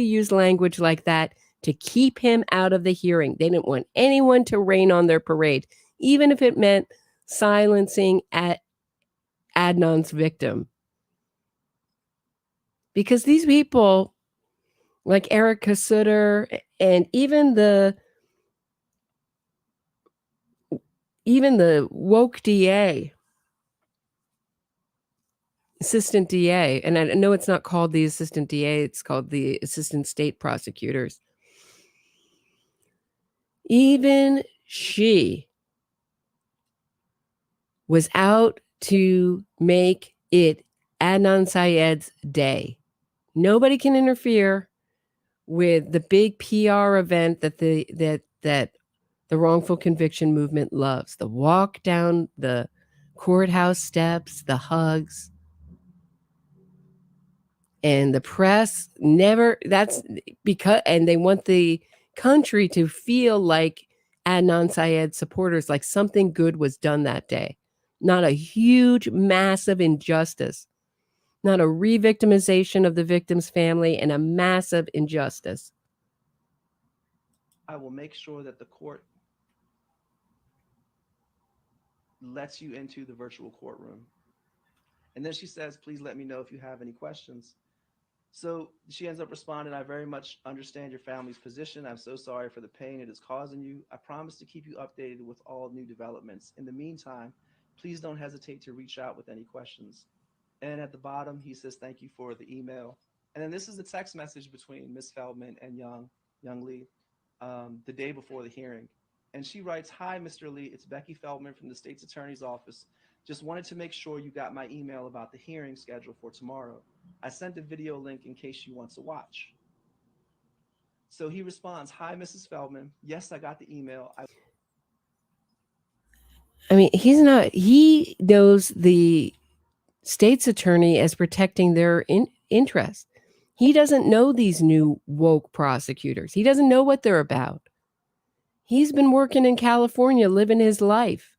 use language like that to keep him out of the hearing. They didn't want anyone to rain on their parade, even if it meant silencing Adnan's victim. Because these people, like Erica Sutter and even the woke DA, assistant DA, and I know it's not called the assistant DA, it's called the assistant state prosecutors. Even she was out to make it Adnan Syed's day. Nobody can interfere with the big PR event that the wrongful conviction movement loves. The walk down the courthouse steps, the hugs. And the press and they want the country to feel like Adnan Syed supporters, like something good was done that day. not a huge, massive injustice, not a re-victimization of the victim's family, and a massive injustice. I will make sure that the court lets you into the virtual courtroom. And then she says, please let me know if you have any questions. So she ends up responding, I very much understand your family's position. I'm so sorry for the pain it is causing you. I promise to keep you updated with all new developments. In the meantime, please don't hesitate to reach out with any questions. And at the bottom, he says, thank you for the email. And then this is a text message between Ms. Feldman and Young Lee the day before the hearing. And she writes, hi, Mr. Lee, it's Becky Feldman from the state's attorney's office. Just wanted to make sure you got my email about the hearing schedule for tomorrow. I sent a video link in case you want to watch. So he responds, hi, Mrs. Feldman. Yes, I got the email. I mean, he knows the state's attorney as protecting their interest. He doesn't know these new woke prosecutors. He doesn't know what they're about. He's been working in California, living his life.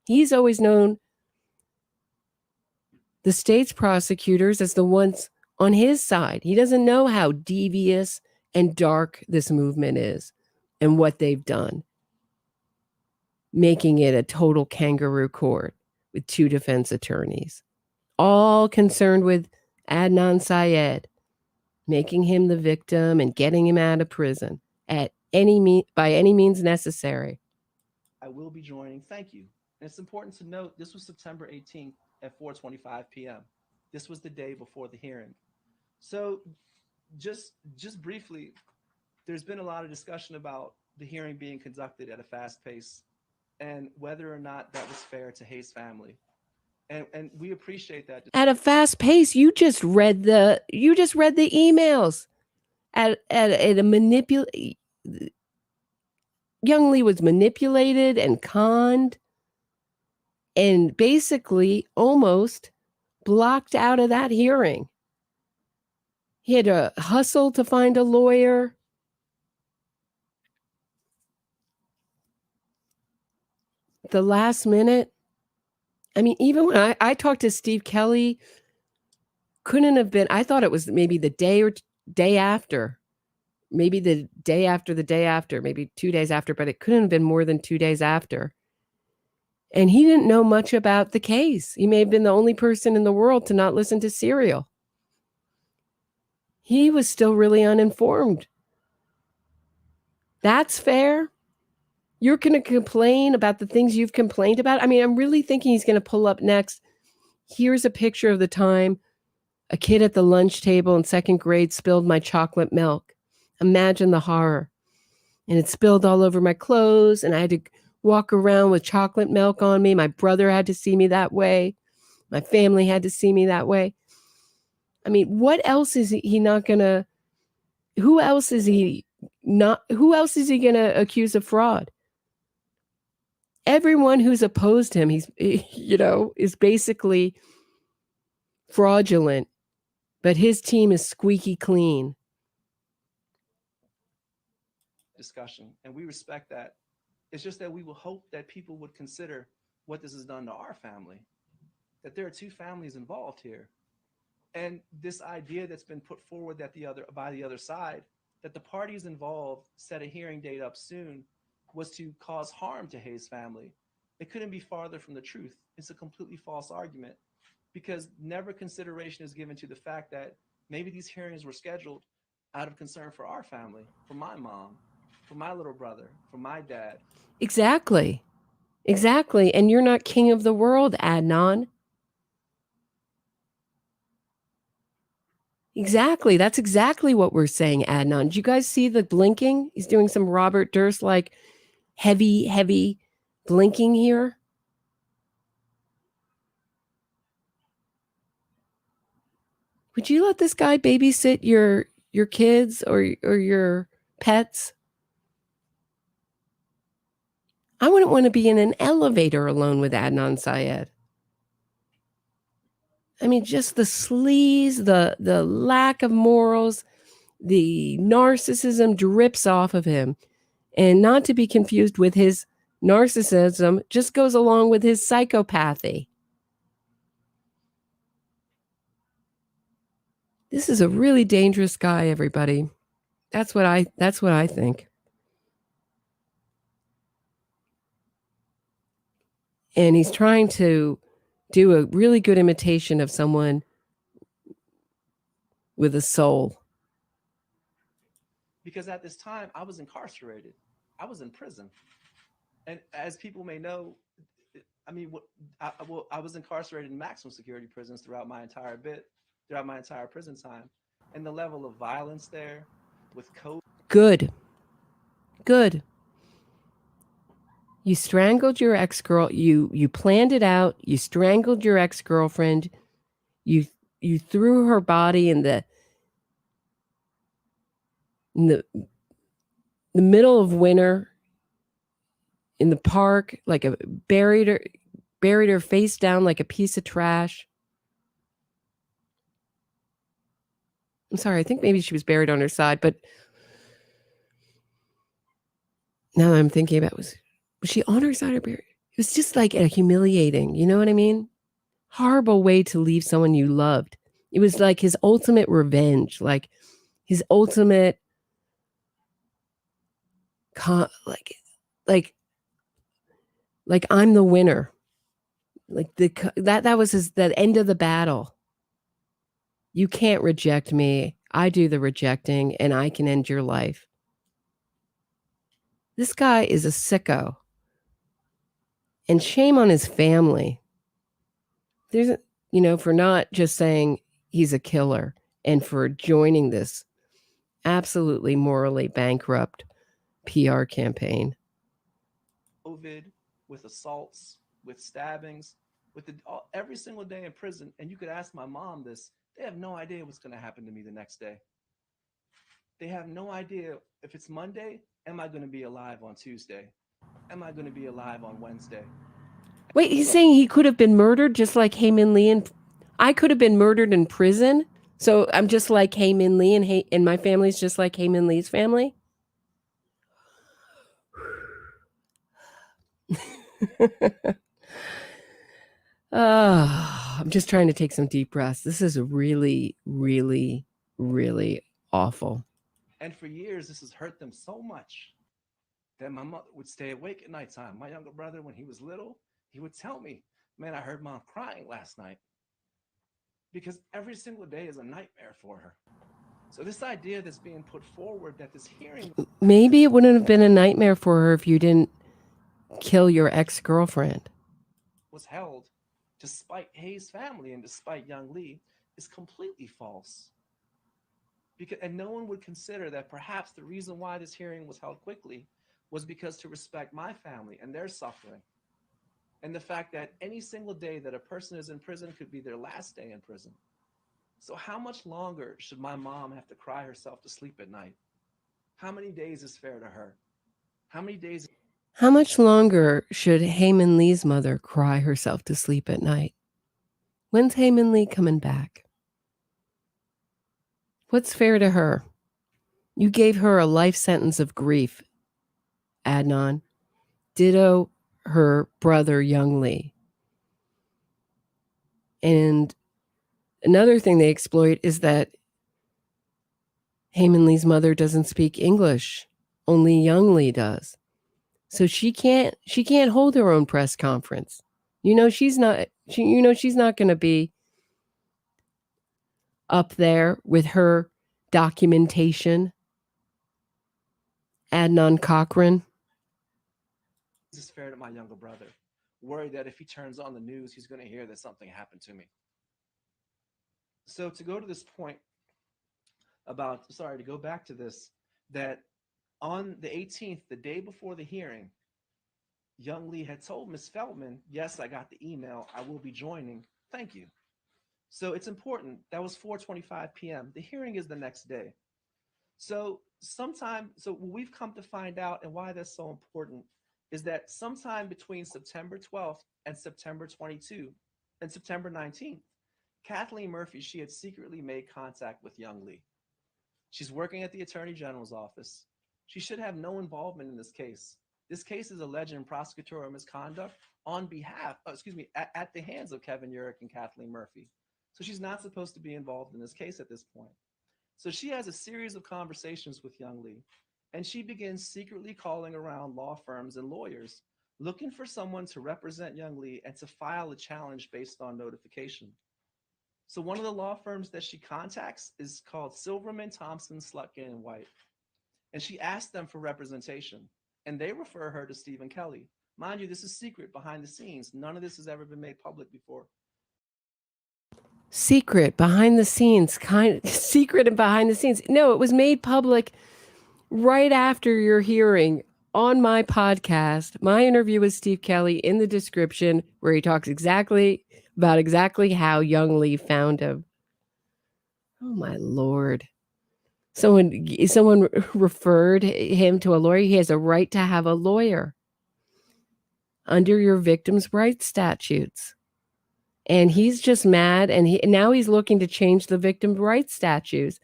He's always known the state's prosecutors as the ones on his side. He doesn't know how devious and dark this movement is and what they've done, making it a total kangaroo court with 2 defense attorneys, all concerned with Adnan Syed, making him the victim and getting him out of prison by any means necessary. I will be joining. Thank you. And it's important to note, this was September 18th at 4:25 p.m. This was the day before the hearing. So just briefly, there's been a lot of discussion about the hearing being conducted at a fast pace and whether or not that was fair to Haye's family. And we appreciate that. At a fast pace, you just read the emails. At a Young Lee was manipulated and conned and basically almost blocked out of that hearing. He had to hustle to find a lawyer. The last minute. I mean, even when I talked to Steve Kelly, couldn't have been, I thought it was maybe the day after, maybe the day after, maybe 2 days after, but it couldn't have been more than 2 days after. And he didn't know much about the case. He may have been the only person in the world to not listen to Serial. He was still really uninformed. That's fair. You're going to complain about the things you've complained about. I mean, I'm really thinking he's going to pull up next. Here's a picture of the time a kid at the lunch table in 2nd grade spilled my chocolate milk. Imagine the horror. And it spilled all over my clothes, and I had to walk around with chocolate milk on me. My brother had to see me that way. My family had to see me that way. I mean, what else is he not going to, who else is he going to accuse of fraud? Everyone who's opposed him, is basically fraudulent, but his team is squeaky clean. Discussion, and we respect that. It's just that we will hope that people would consider what this has done to our family, that there are 2 families involved here. And this idea that's been put forward by the other side, that the parties involved set a hearing date up soon, was to cause harm to Haye's family. It couldn't be farther from the truth. It's a completely false argument, because never consideration is given to the fact that maybe these hearings were scheduled out of concern for our family, for my mom, for my little brother, for my dad. Exactly. And you're not king of the world, Adnan. Exactly. That's exactly what we're saying, Adnan. Did you guys see the blinking? He's doing some Robert Durst like heavy blinking here. Would you let this guy babysit your kids or your pets? I wouldn't want to be in an elevator alone with Adnan Syed. I mean, just the sleaze, the lack of morals, the narcissism drips off of him. And not to be confused with his narcissism just goes along with his psychopathy. This is a really dangerous guy, everybody. That's what I think. And he's trying to do a really good imitation of someone with a soul. Because at this time, I was incarcerated. I was in prison. And as people may know, I mean, I was incarcerated in maximum security prisons throughout my entire prison time. And the level of violence there with COVID. Good. You strangled your ex-girl. You planned it out. You strangled your ex-girlfriend. You threw her body in the middle of winter in the park, like buried her face down like a piece of trash. I'm sorry, I think maybe she was buried on her side, but now that I'm thinking about it, was she on her side or buried? It was just like a humiliating, you know what I mean? Horrible way to leave someone you loved. It was like his ultimate revenge, like his ultimate like I'm the winner. Like that was that end of the battle. You can't reject me. I do the rejecting and I can end your life. This guy is a sicko. And shame on his family. There's, for not just saying he's a killer and for joining this absolutely morally bankrupt PR campaign. COVID, with assaults, with stabbings, with every single day in prison. And you could ask my mom this. They have no idea what's going to happen to me the next day. They have no idea if it's Monday, am I going to be alive on Tuesday? Am I going to be alive on Wednesday? Wait, he's saying he could have been murdered just like Hae Min Lee, and I could have been murdered in prison. So I'm just like Hae Min Lee, and my family's just like Hae Min Lee's family. I'm just trying to take some deep breaths. This is really, really, really awful. And for years, this has hurt them so much that my mother would stay awake at nighttime. My younger brother, when he was little, he would tell me, man, I heard mom crying last night. Because every single day is a nightmare for her. So this idea that's being put forward that this hearing... Maybe it wouldn't have been a nightmare for her if you didn't kill your ex-girlfriend. ...was held despite Hey's family and despite young Lee is completely false. And no one would consider that perhaps the reason why this hearing was held quickly was because to respect my family and their suffering. And the fact that any single day that a person is in prison could be their last day in prison. So how much longer should my mom have to cry herself to sleep at night? How many days is fair to her? How much longer should Hae Min Lee's mother cry herself to sleep at night? When's Hae Min Lee coming back? What's fair to her? You gave her a life sentence of grief, Adnan. Ditto her brother, Young Lee. And another thing they exploit is that Hae Min Lee's mother doesn't speak English. Only Young Lee does. So she can't hold her own press conference. She's not going to be up there with her documentation. Adnan Cochran. This is fair to my younger brother, worried that if he turns on the news, he's going to hear that something happened to me. So to go to this point to go back to this, that on the 18th, the day before the hearing, Young Lee had told Ms. Feldman, yes, I got the email. I will be joining. Thank you. So it's important. That was 4:25 p.m. The hearing is the next day. So what we've come to find out and why that's so important is that sometime between September 12th and September 19th, Kathleen Murphy, she had secretly made contact with Young Lee. She's working at the Attorney General's office. She should have no involvement in this case. This case is alleging prosecutorial misconduct on behalf, at the hands of Kevin Urick and Kathleen Murphy. So she's not supposed to be involved in this case at this point. So she has a series of conversations with young Lee, and she begins secretly calling around law firms and lawyers, looking for someone to represent young Lee and to file a challenge based on notification. So one of the law firms that she contacts is called Silverman, Thompson, Slutkin, and White. And she asked them for representation, and they refer her to Stephen Kelly. Mind you, this is secret behind the scenes. None of this has ever been made public before. Secret behind the scenes, secret and behind the scenes. No, it was made public right after your hearing on my podcast, my interview with Steve Kelly, in the description, where he talks about exactly how young Lee found him. Oh my Lord. Someone referred him to a lawyer. He has a right to have a lawyer under your victim's rights statutes. And he's just mad, and now he's looking to change the victim rights statutes.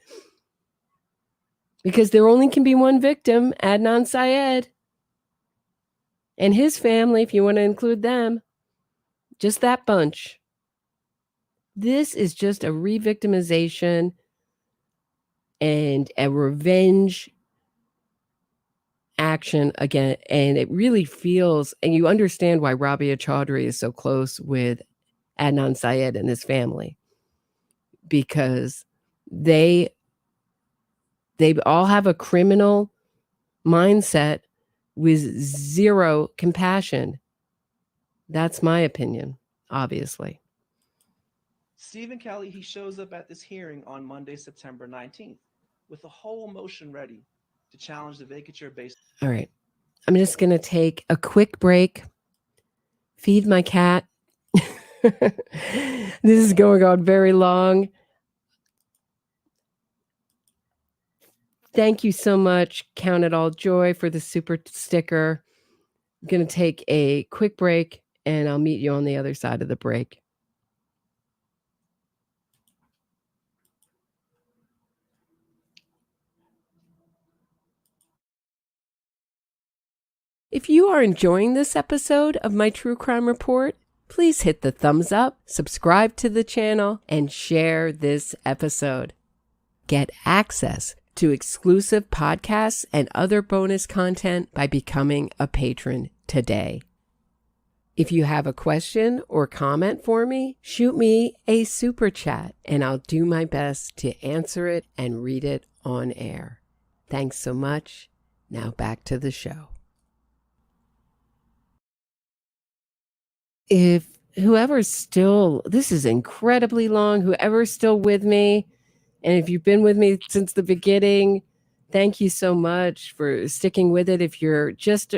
Because there only can be one victim, Adnan Syed. And his family, if you want to include them. Just that bunch. This is just a re-victimization and a revenge action again. And it really feels, and you understand why Rabia Chaudhry is so close with Adnan Syed and his family. Because they all have a criminal mindset with zero compassion. That's my opinion, obviously. Stephen Kelly, he shows up at this hearing on Monday, September 19th, with a whole motion ready to challenge the vacature based. All right. I'm just going to take a quick break, feed my cat. This is going on very long. Thank you so much, Count It All Joy, for the super sticker. I'm going to take a quick break, and I'll meet you on the other side of the break. If you are enjoying this episode of my True Crime Report, please hit the thumbs up, subscribe to the channel, and share this episode. Get access to exclusive podcasts and other bonus content by becoming a patron today. If you have a question or comment for me, shoot me a super chat and I'll do my best to answer it and read it on air. Thanks so much. Now back to the show. If whoever's still, this is incredibly long, whoever's still with me, and if you've been with me since the beginning, thank you so much for sticking with it. If you just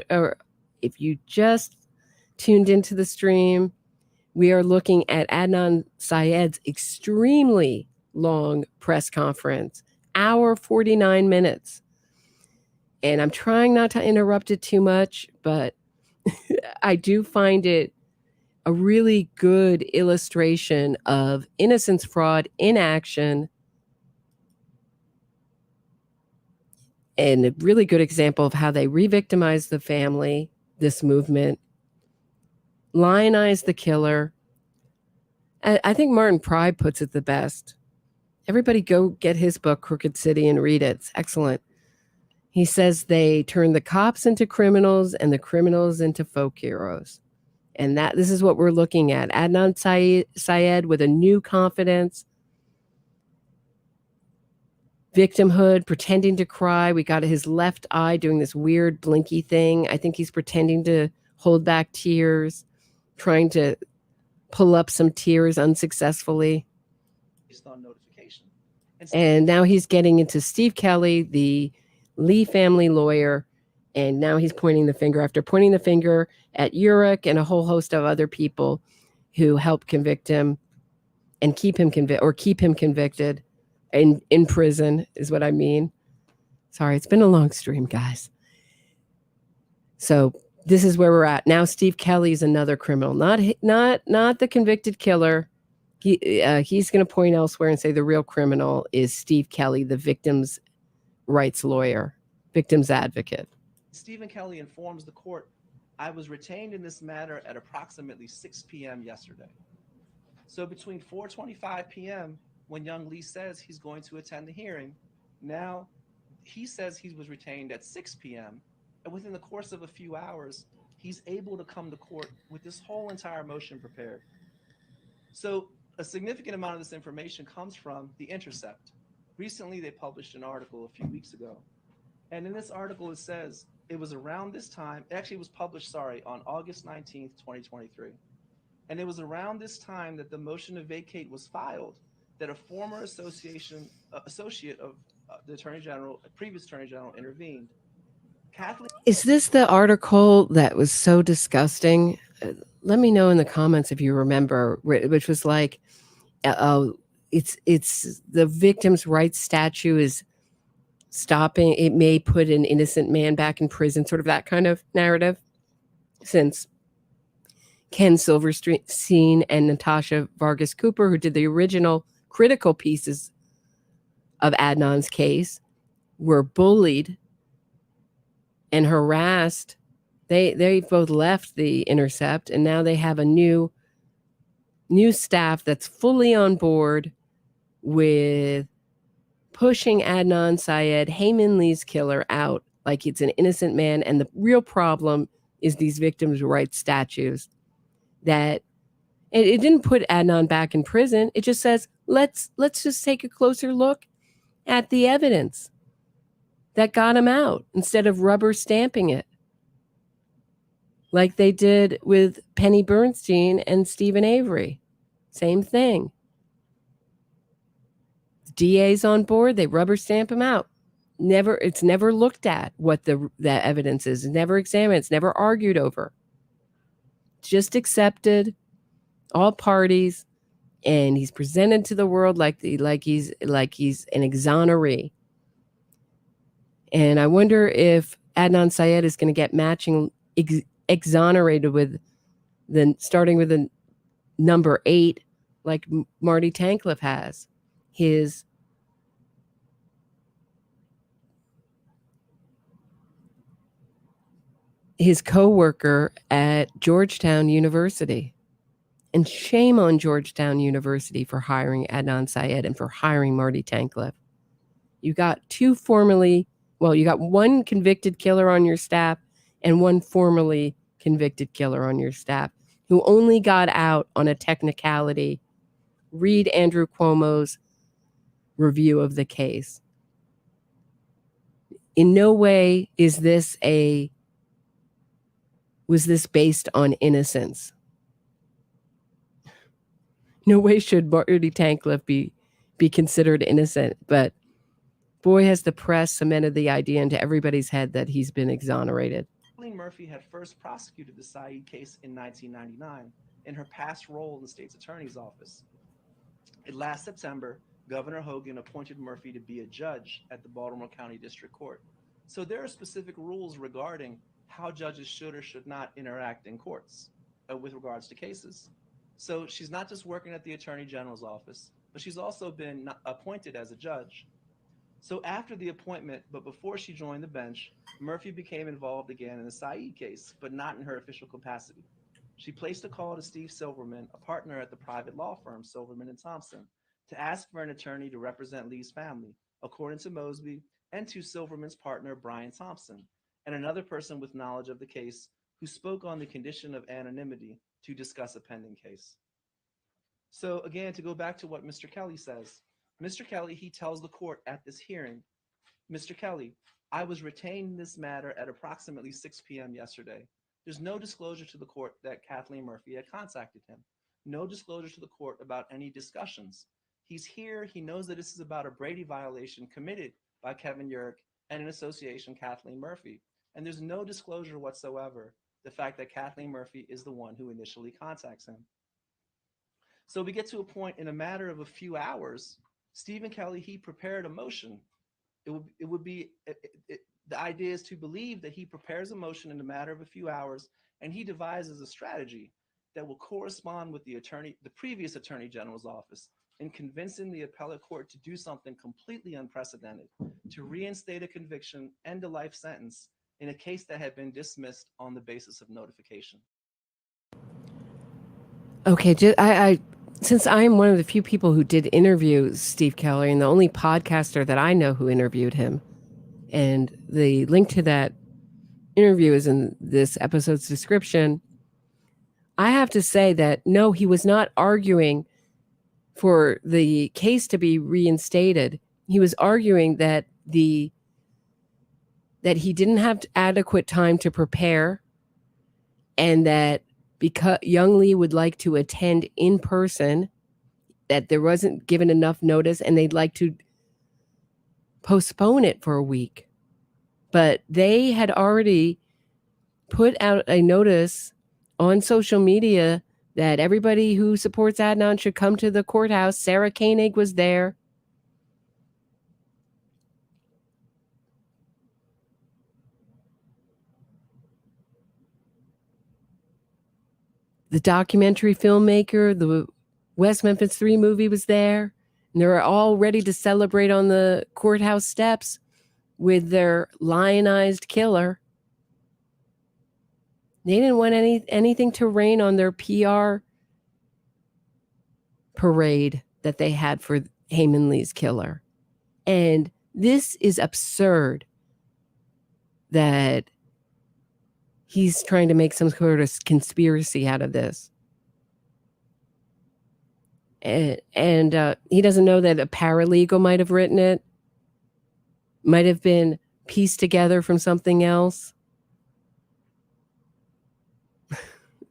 tuned into the stream, we are looking at Adnan Syed's extremely long press conference, hour 49 minutes. And I'm trying not to interrupt it too much, but I do find it a really good illustration of innocence fraud in action, and a really good example of how they re-victimize the family, this movement, lionize the killer. I think Martin Pryde puts it the best. Everybody go get his book, Crooked City, and read it. It's excellent. He says they turn the cops into criminals and the criminals into folk heroes. And this is what we're looking at. Adnan Syed with a new confidence, victimhood, pretending to cry. We got his left eye doing this weird blinky thing. I think he's pretending to hold back tears, trying to pull up some tears unsuccessfully. Based on notification. And now he's getting into Steve Kelly, the Lee family lawyer. And now he's pointing the finger after pointing the finger at Urick and a whole host of other people who helped convict him and keep him convicted in prison is what I mean. Sorry, it's been a long stream, guys. So this is where we're at. Now Steve Kelly is another criminal, not the convicted killer. He's going to point elsewhere and say the real criminal is Steve Kelly, the victim's rights lawyer, victim's advocate. Stephen Kelly informs the court, I was retained in this matter at approximately 6 p.m. yesterday. So between 4:25 p.m., when young Lee says he's going to attend the hearing, now he says he was retained at 6 p.m., and within the course of a few hours, he's able to come to court with this whole entire motion prepared. So a significant amount of this information comes from The Intercept. Recently, they published an article a few weeks ago. And in this article, it says it was around this time, actually it was published, on August 19th, 2023. And it was around this time that the motion to vacate was filed that a former associate of the Attorney General, previous Attorney General, intervened. Kathleen. Is this the article that was so disgusting? Let me know in the comments if you remember, which was like, it's the victim's rights statue is stopping. It may put an innocent man back in prison, sort of that kind of narrative. Since Ken Silverstein and Natasha Vargas Cooper, who did the original critical pieces of Adnan's case, were bullied and harassed. They both left The Intercept, and now they have a new staff that's fully on board with pushing Adnan Syed, Hae Min Lee's killer, out like it's an innocent man. And the real problem is these victims' rights statues. That it didn't put Adnan back in prison. It just says, let's just take a closer look at the evidence that got him out instead of rubber stamping it like they did with Penny Bernstein and Stephen Avery. Same thing. DA's on board, they rubber stamp him out. It's never looked at what the evidence is. It's never examined. It's never argued over. Just accepted, all parties, and he's presented to the world like he's an exoneree. And I wonder if Adnan Syed is going to get matching exonerated with starting with the number 8, like Marty Tankleff has. His co-worker at Georgetown University. And shame on Georgetown University for hiring Adnan Syed and for hiring Marty Tankleff. You got you got one convicted killer on your staff and one formerly convicted killer on your staff who only got out on a technicality. Read Andrew Cuomo's review of the case. In no way was this based on innocence. No way should Marty Tankleff be considered innocent, but boy, has the press cemented the idea into everybody's head that he's been exonerated. Kathleen Murphy had first prosecuted the Syed case in 1999 in her past role in the state's attorney's office. Last September, Governor Hogan appointed Murphy to be a judge at the Baltimore County District Court. So there are specific rules regarding how judges should or should not interact in courts with regards to cases. So she's not just working at the Attorney General's office, but she's also been appointed as a judge. So after the appointment, but before she joined the bench, Murphy became involved again in the Syed case, but not in her official capacity. She placed a call to Steve Silverman, a partner at the private law firm Silverman & Thompson, to ask for an attorney to represent Lee's family, according to Mosby, and to Silverman's partner, Brian Thompson, and another person with knowledge of the case who spoke on the condition of anonymity to discuss a pending case. So again, to go back to what Mr. Kelly says, Mr. Kelly, he tells the court at this hearing, Mr. Kelly, I was retained in this matter at approximately 6 p.m. yesterday. There's no disclosure to the court that Kathleen Murphy had contacted him. No disclosure to the court about any discussions. He's here. He knows that this is about a Brady violation committed by Kevin Yerrick and in association Kathleen Murphy. And there's no disclosure whatsoever, the fact that Kathleen Murphy is the one who initially contacts him. So we get to a point in a matter of a few hours, Stephen Kelly, he prepared a motion. The idea is to believe that he prepares a motion in a matter of a few hours, and he devises a strategy that will correspond with the previous Attorney General's office in convincing the appellate court to do something completely unprecedented, to reinstate a conviction, end a life sentence, in a case that had been dismissed on the basis of notification. Okay, I since I am one of the few people who did interview Steve Kelly and the only podcaster that I know who interviewed him, and the link to that interview is in this episode's description, I have to say that no, he was not arguing for the case to be reinstated. He was arguing that he didn't have adequate time to prepare, and that because Young Lee would like to attend in person, that there wasn't given enough notice and they'd like to postpone it for a week. But they had already put out a notice on social media that everybody who supports Adnan should come to the courthouse. Sarah Koenig was there. The documentary filmmaker, the West Memphis 3 movie was there. And they were all ready to celebrate on the courthouse steps with their lionized killer. They didn't want anything to rain on their PR parade that they had for Hae Min Lee's killer. And this is absurd that he's trying to make some sort of conspiracy out of this. And he doesn't know that a paralegal might have written it, might have been pieced together from something else.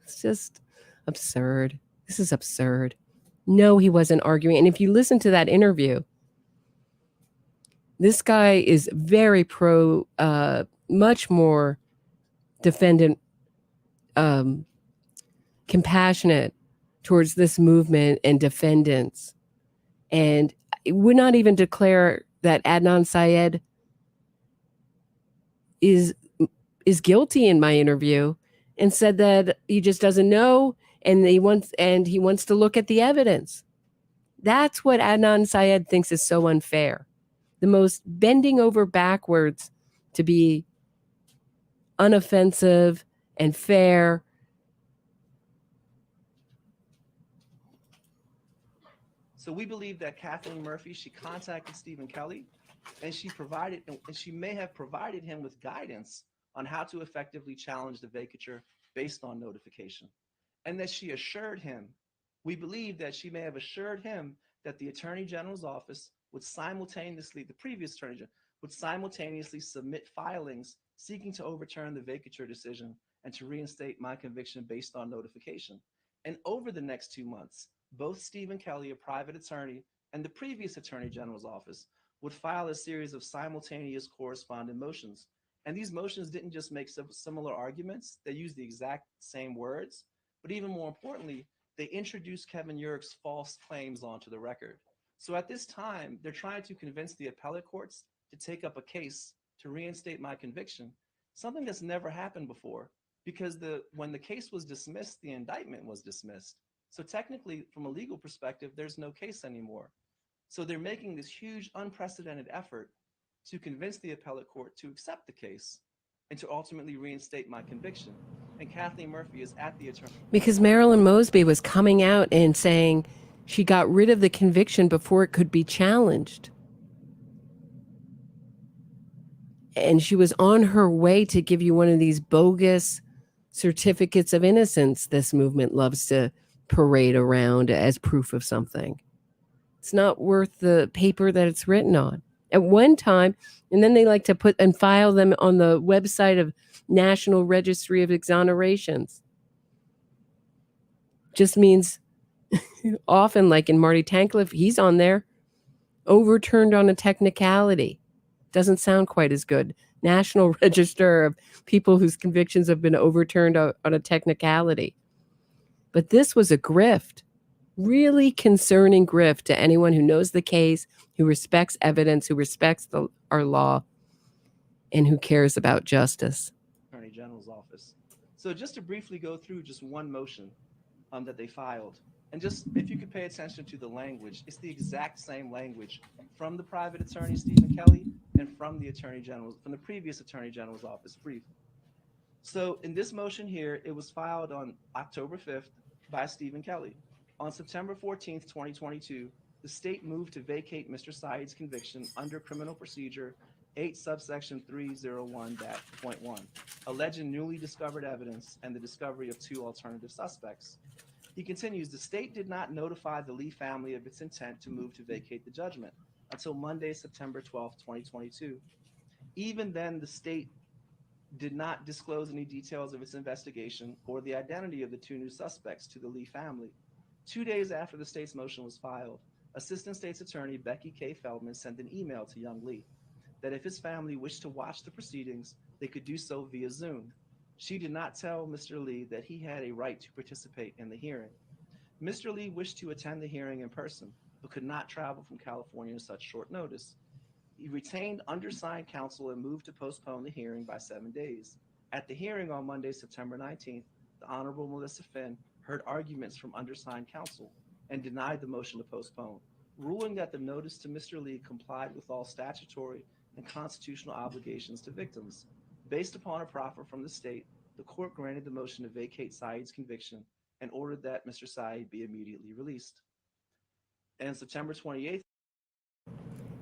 It's just absurd. This is absurd. No, he wasn't arguing. And if you listen to that interview, this guy is very much more defendant, compassionate towards this movement and defendants. And it would not even declare that Adnan Syed is guilty in my interview, and said that he just doesn't know and he wants to look at the evidence. That's what Adnan Syed thinks is so unfair. The most bending over backwards to be unoffensive and fair. So we believe that Kathleen Murphy, she contacted Stephen Kelly, and she may have provided him with guidance on how to effectively challenge the vacature based on notification. And that she assured him, we believe that she may have assured him that the Attorney General's office would simultaneously, the previous Attorney General, would simultaneously submit filings seeking to overturn the vacature decision and to reinstate my conviction based on notification. And over the next 2 months, both Stephen Kelly, a private attorney, and the previous Attorney General's office would file a series of simultaneous corresponding motions. And these motions didn't just make similar arguments, they used the exact same words, but even more importantly, they introduced Kevin Urich's false claims onto the record. So at this time, they're trying to convince the appellate courts to take up a case to reinstate my conviction, something that's never happened before, because when the case was dismissed, the indictment was dismissed. So technically, from a legal perspective, there's no case anymore. So they're making this huge, unprecedented effort to convince the appellate court to accept the case and to ultimately reinstate my conviction. And Kathleen Murphy is at the attorney. Because Marilyn Mosby was coming out and saying she got rid of the conviction before it could be challenged. And she was on her way to give you one of these bogus certificates of innocence this movement loves to parade around as proof of something. It's not worth the paper that it's written on. At one time, and then they like to put and file them on the website of National Registry of Exonerations. Just means often, like in Marty Tankleff, he's on there, overturned on a technicality. Doesn't sound quite as good. National Register of people whose convictions have been overturned on a technicality. But this was a grift, really concerning grift to anyone who knows the case, who respects evidence, who respects our law, and who cares about justice. Attorney General's office. So just to briefly go through just one motion that they filed, and just if you could pay attention to the language, it's the exact same language from the private attorney, Stephen Kelly, and from the previous Attorney General's office brief. So in this motion here, it was filed on October 5th by Stephen Kelly. On September 14th, 2022, the state moved to vacate Mr. Syed's conviction under Criminal Procedure 8 subsection 301.1, alleging newly discovered evidence and the discovery of 2 alternative suspects. He continues, the state did not notify the Lee family of its intent to move to vacate the judgment until Monday, September 12th, 2022. Even then, the state did not disclose any details of its investigation or the identity of the 2 new suspects to the Lee family. 2 days after the state's motion was filed, Assistant State's Attorney Becky K. Feldman sent an email to young Lee that if his family wished to watch the proceedings, they could do so via Zoom. She did not tell Mr. Lee that he had a right to participate in the hearing. Mr. Lee wished to attend the hearing in person, but could not travel from California in such short notice. He retained undersigned counsel and moved to postpone the hearing by 7 days. At the hearing on Monday, September 19th, the Honorable Melissa Finn heard arguments from undersigned counsel and denied the motion to postpone, ruling that the notice to Mr. Lee complied with all statutory and constitutional obligations to victims. Based upon a proffer from the state, the court granted the motion to vacate Syed's conviction and ordered that Mr. Syed be immediately released. And September 28th.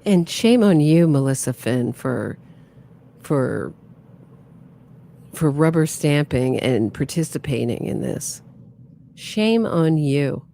And shame on you, Melissa Finn, for rubber stamping and participating in this. Shame on you.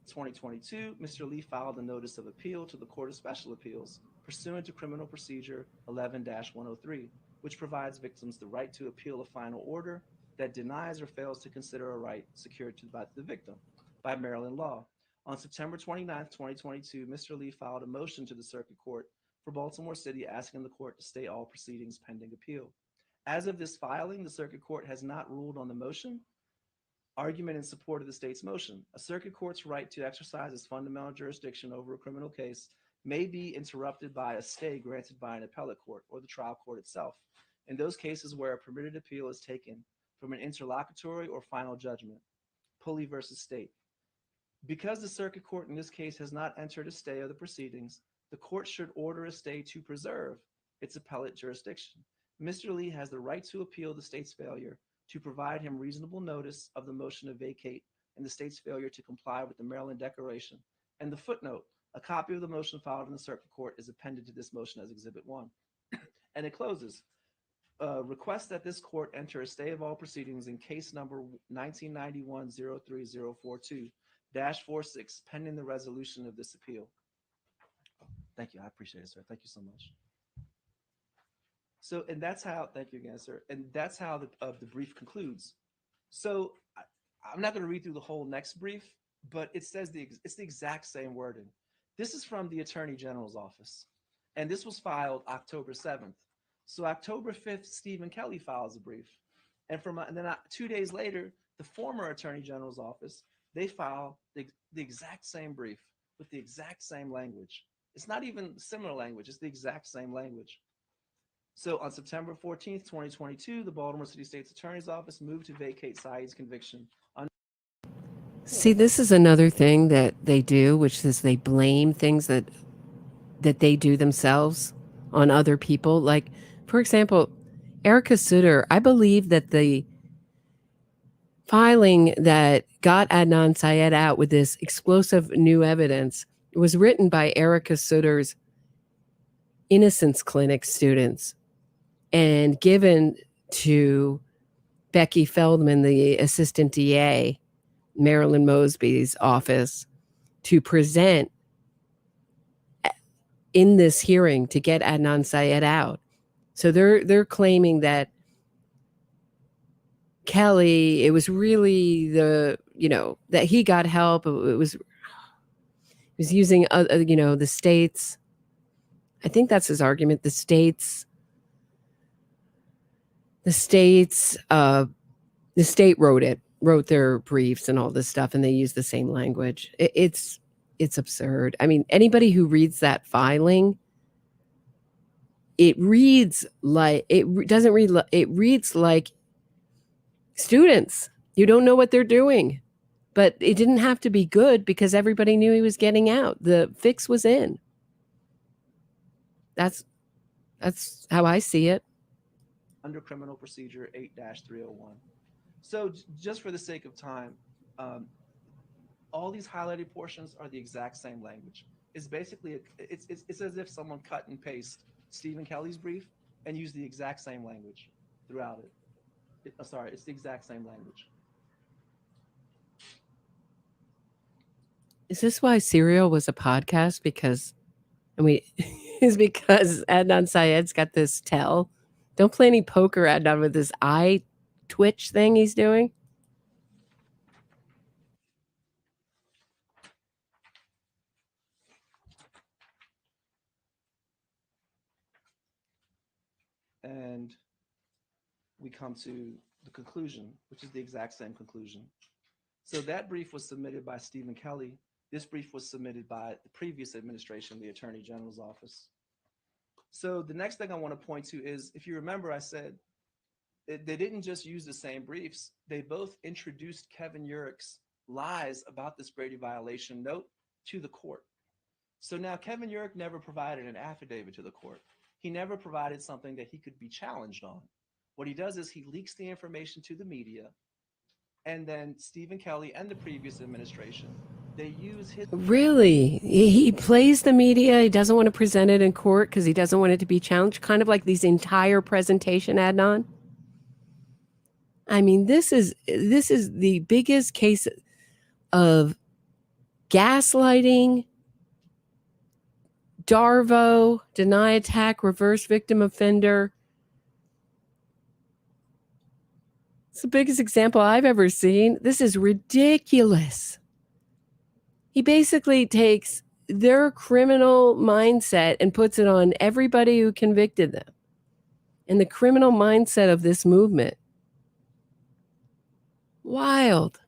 2022, Mr. Lee filed a notice of appeal to the Court of Special Appeals pursuant to Criminal Procedure 11-103, which provides victims the right to appeal a final order that denies or fails to consider a right secured by the victim by Maryland law. On September 29th, 2022, Mr. Lee filed a motion to the Circuit Court for Baltimore City asking the court to stay all proceedings pending appeal. As of this filing, the Circuit Court has not ruled on the motion. Argument in support of the state's motion. A circuit court's right to exercise its fundamental jurisdiction over a criminal case may be interrupted by a stay granted by an appellate court or the trial court itself, in those cases where a permitted appeal is taken from an interlocutory or final judgment. Pulley versus State. Because the circuit court in this case has not entered a stay of the proceedings, the court should order a stay to preserve its appellate jurisdiction. Mr. Lee has the right to appeal the state's failure to provide him reasonable notice of the motion to vacate and the state's failure to comply with the Maryland Declaration. And the footnote, a copy of the motion filed in the circuit court is appended to this motion as Exhibit 1. And it closes, request that this court enter a stay of all proceedings in case number 1991-03042-46 pending the resolution of this appeal. Thank you, I appreciate it, sir. Thank you so much. So, and that's how, thank you again, sir. And that's how the brief concludes. So I'm not gonna read through the whole next brief, but it says it's the exact same wording. This is from the Attorney General's office. And this was filed October 7th. So October 5th, Stephen Kelly files a brief. And then 2 days later, the former Attorney General's office, they file the exact same brief with the exact same language. It's not even similar language, it's the exact same language. So on September 14th, 2022, the Baltimore City State's Attorney's Office moved to vacate Syed's conviction. See, this is another thing that they do, which is they blame things that they do themselves on other people. Like, for example, Erica Sutter, I believe that the filing that got Adnan Syed out with this explosive new evidence was written by Erica Sutter's Innocence Clinic students and given to Becky Feldman, the assistant DA, Marilyn Mosby's office, to present in this hearing to get Adnan Syed out. So they're claiming that Kelly, it was really that he got help. It was using the states. I think that's his argument. The states wrote their briefs and all this stuff, and they use the same language. It's absurd. I mean, anybody who reads that filing, it reads like students. You don't know what they're doing, but it didn't have to be good because everybody knew he was getting out. The fix was in. That's how I see it. Under Criminal Procedure 8-301. So just for the sake of time, um, all these highlighted portions are the exact same language. It's basically it's as if someone cut and paste Stephen Kelly's brief and used the exact same language throughout it. Sorry, it's the exact same language. Is this why Serial was a podcast? Because is because Adnan Syed's got this tell. Don't play any poker, Adnan, with this eye twitch thing he's doing. And we come to the conclusion, which is the exact same conclusion. So that brief was submitted by Stephen Kelly. This brief was submitted by the previous administration, the Attorney General's office. So the next thing I want to point to is, if you remember, I said they didn't just use the same briefs. They both introduced Kevin Urich's lies about this Brady violation note to the court. So now Kevin Urich never provided an affidavit to the court. He never provided something that he could be challenged on. What he does is he leaks the information to the media, and then Stephen Kelly and the previous administration, they use his... Really? He plays the media. He doesn't want to present it in court because he doesn't want it to be challenged, kind of like these entire presentation, Adnan. I mean, this is the biggest case of gaslighting, Darvo, deny attack, reverse victim offender. It's the biggest example I've ever seen. This is ridiculous. He basically takes their criminal mindset and puts it on everybody who convicted them. And the criminal mindset of this movement. Wild.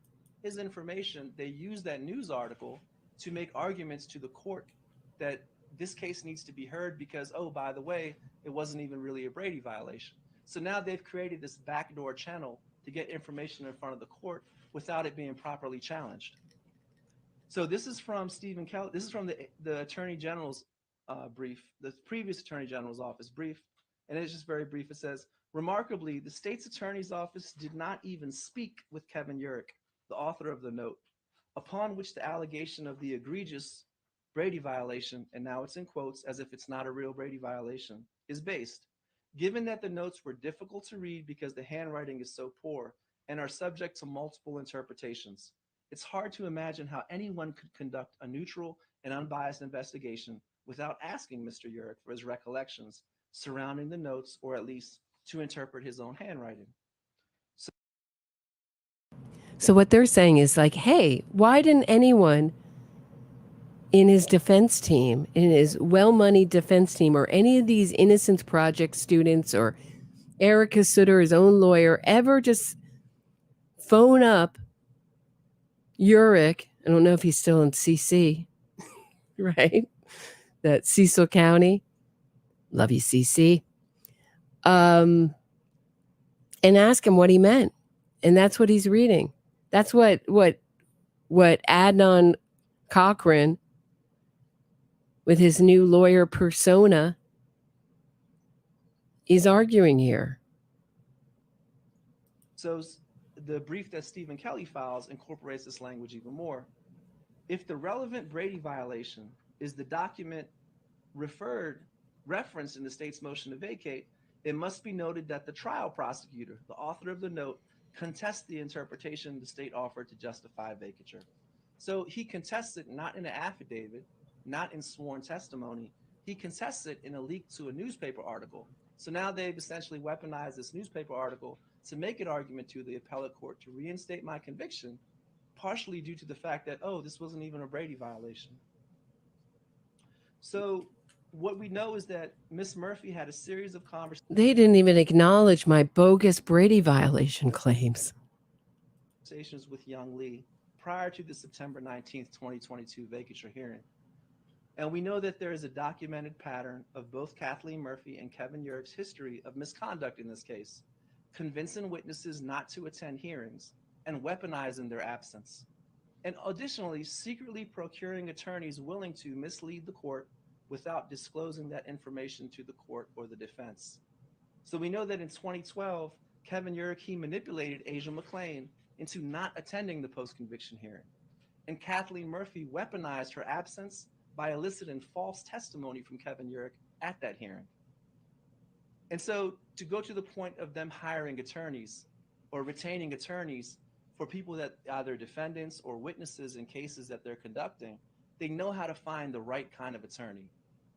His information, they use that news article to make arguments to the court that this case needs to be heard because, oh, by the way, it wasn't even really a Brady violation. So now they've created this backdoor channel to get information in front of the court without it being properly challenged. So this is from Stephen Kelly. This is from the Attorney General's brief, the previous Attorney General's office brief. And it's just very brief. It says, remarkably, the state's attorney's office did not even speak with Kevin Urich, the author of the note, upon which the allegation of the egregious Brady violation, and now it's in quotes as if it's not a real Brady violation, is based. Given that the notes were difficult to read because the handwriting is so poor and are subject to multiple interpretations, it's hard to imagine how anyone could conduct a neutral and unbiased investigation without asking Mr. Urich for his recollections surrounding the notes, or at least to interpret his own handwriting. So what they're saying is like, hey, why didn't anyone in his defense team, in his well-moneyed defense team, or any of these Innocence Project students or Erica Sutter, his own lawyer, ever just phone up Urich? I don't know if he's still in CC, right? That Cecil County. Love you, CC. And ask him what he meant. And that's what he's reading. That's what Adnan Cochran, with his new lawyer persona, is arguing here. So the brief that Stephen Kelly files incorporates this language even more. If the relevant Brady violation is the document referenced in the state's motion to vacate, it must be noted that the trial prosecutor, the author of the note, contests the interpretation the state offered to justify vacature. So he contests it not in an affidavit, not in sworn testimony. He contests it in a leak to a newspaper article. So now they've essentially weaponized this newspaper article to make an argument to the appellate court to reinstate my conviction, partially due to the fact that, oh, this wasn't even a Brady violation. So what we know is that Miss Murphy had a series of conversations. They didn't even acknowledge my bogus Brady violation claims. With young Lee prior to the September 19th, 2022 vacature hearing. And we know that there is a documented pattern of both Kathleen Murphy and Kevin Urich's history of misconduct in this case, convincing witnesses not to attend hearings and weaponizing their absence. And additionally, secretly procuring attorneys willing to mislead the court without disclosing that information to the court or the defense. So we know that in 2012, Kevin Urick manipulated Asia McClain into not attending the post-conviction hearing. And Kathleen Murphy weaponized her absence by eliciting false testimony from Kevin Urick at that hearing. And so to go to the point of them hiring attorneys or retaining attorneys for people that either defendants or witnesses in cases that they're conducting, they know how to find the right kind of attorney.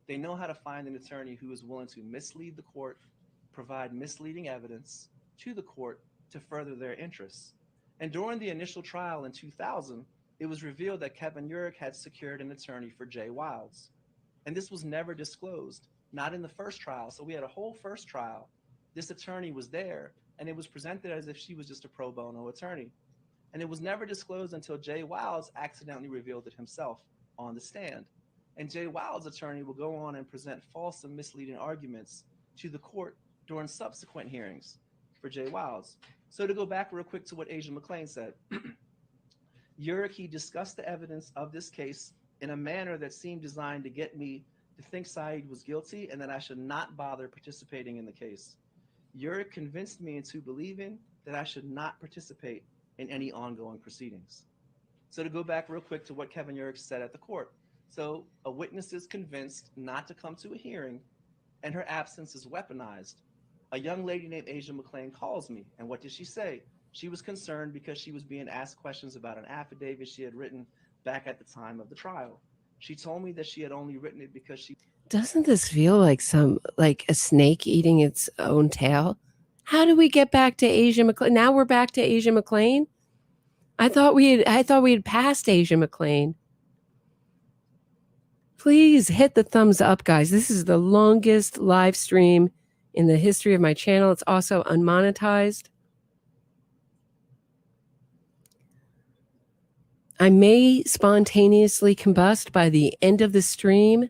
They know how to find an attorney who is willing to mislead the court, provide misleading evidence to the court to further their interests. And during the initial trial in 2000, it was revealed that Kevin Urick had secured an attorney for Jay Wilds. And this was never disclosed, not in the first trial. So we had a whole first trial. This attorney was there, and it was presented as if she was just a pro bono attorney. And it was never disclosed until Jay Wilds accidentally revealed it himself on the stand. And Jay Wilds' attorney will go on and present false and misleading arguments to the court during subsequent hearings for Jay Wilds. So to go back real quick to what Asia McClain said, Urick discussed the evidence of this case in a manner that seemed designed to get me to think Syed was guilty and that I should not bother participating in the case. Urick convinced me into believing that I should not participate in any ongoing proceedings. So to go back real quick to what Kevin Urick said at the court. So a witness is convinced not to come to a hearing and her absence is weaponized. A young lady named Asia McClain calls me, and what did she say? She was concerned because she was being asked questions about an affidavit she had written back at the time of the trial. She told me that she had only written it because she... Doesn't this feel like a snake eating its own tail? How do we get back to Asia McClain? Now we're back to Asia McClain? I thought we had passed Asia McClain. Please hit the thumbs up, guys. This is the longest live stream in the history of my channel. It's also unmonetized. I may spontaneously combust by the end of the stream.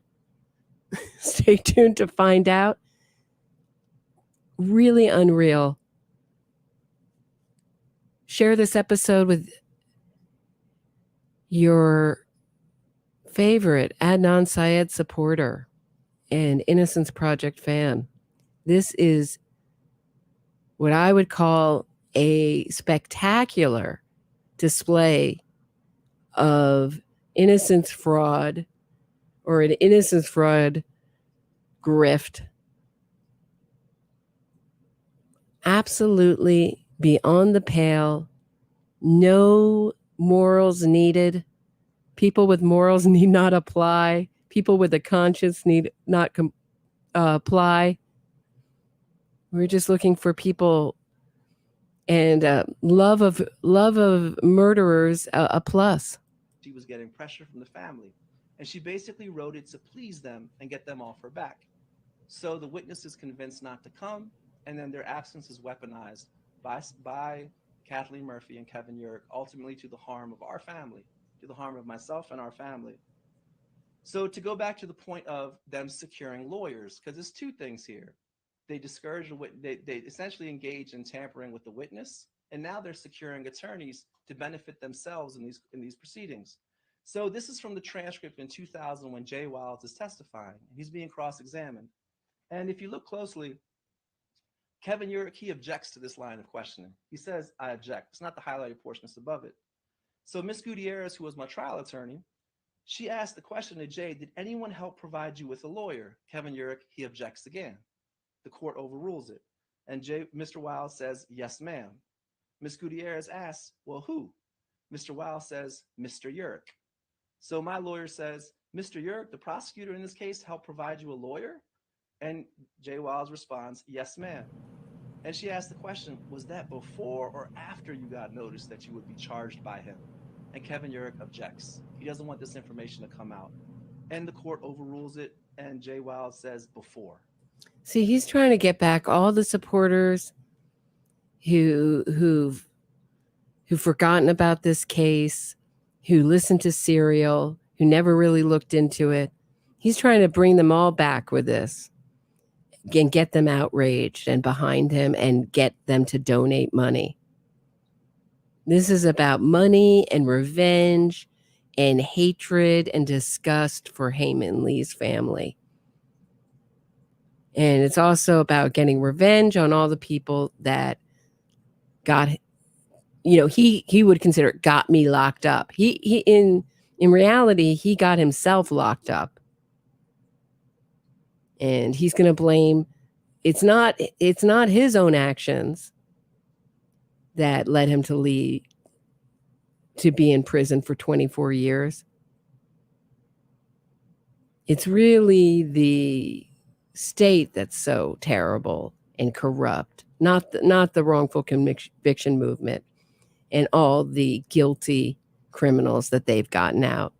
Stay tuned to find out. Really unreal. Share this episode with your favorite Adnan Syed supporter and Innocence Project fan. This is what I would call a spectacular display of innocence fraud or an innocence fraud grift. Absolutely beyond the pale. No morals needed. People with morals need not apply. People with a conscience need not apply. We're just looking for people, and love of murderers a plus. She was getting pressure from the family, and she basically wrote it to please them and get them off her back. So the witness is convinced not to come, and then their absence is weaponized by Kathleen Murphy and Kevin Urick, ultimately to the harm of our family, to the harm of myself and our family. So to go back to the point of them securing lawyers, because there's two things here. They discourage they essentially engage in tampering with the witness, and now they're securing attorneys to benefit themselves in these proceedings. So this is from the transcript in 2000 when Jay Wilds is testifying. He's being cross-examined. And if you look closely, Kevin Urick objects to this line of questioning. He says, I object. It's not the highlighted portion, it's above it. So Ms. Gutierrez, who was my trial attorney, she asked the question to Jay, did anyone help provide you with a lawyer? Kevin Urick, he objects again. The court overrules it. And Mr. Wilds says, yes, ma'am. Ms. Gutierrez asks, well, who? Mr. Wilds says, Mr. Urick. So my lawyer says, Mr. Urick, the prosecutor in this case, helped provide you a lawyer? And Jay Wilds responds, yes, ma'am. And she asked the question, was that before or after you got notice that you would be charged by him? And Kevin Urick objects. He doesn't want this information to come out. And the court overrules it, and Jay Wilds says before. See, he's trying to get back all the supporters who've forgotten about this case, who listened to Serial, who never really looked into it. He's trying to bring them all back with this and get them outraged and behind him and get them to donate money. This is about money and revenge and hatred and disgust for Hae Min Lee's family. And it's also about getting revenge on all the people that got, he would consider it got me locked up. He in reality, he got himself locked up. And he's going to blame, it's not his own actions that led him to be in prison for 24 years. It's really the state that's so terrible and corrupt, not the wrongful conviction movement and all the guilty criminals that they've gotten out.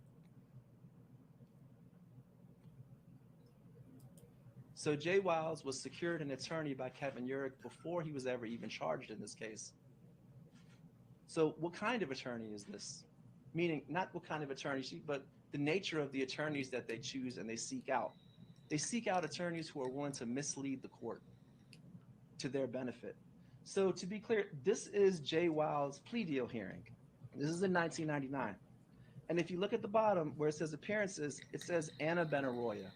So Jay Wilds was secured an attorney by Kevin Urick before he was ever even charged in this case. So what kind of attorney is this? Meaning not what kind of attorney, but the nature of the attorneys that they choose and they seek out. They seek out attorneys who are willing to mislead the court to their benefit. So to be clear, this is Jay Wilds' plea deal hearing. This is in 1999. And if you look at the bottom where it says appearances, it says Anna Benaroya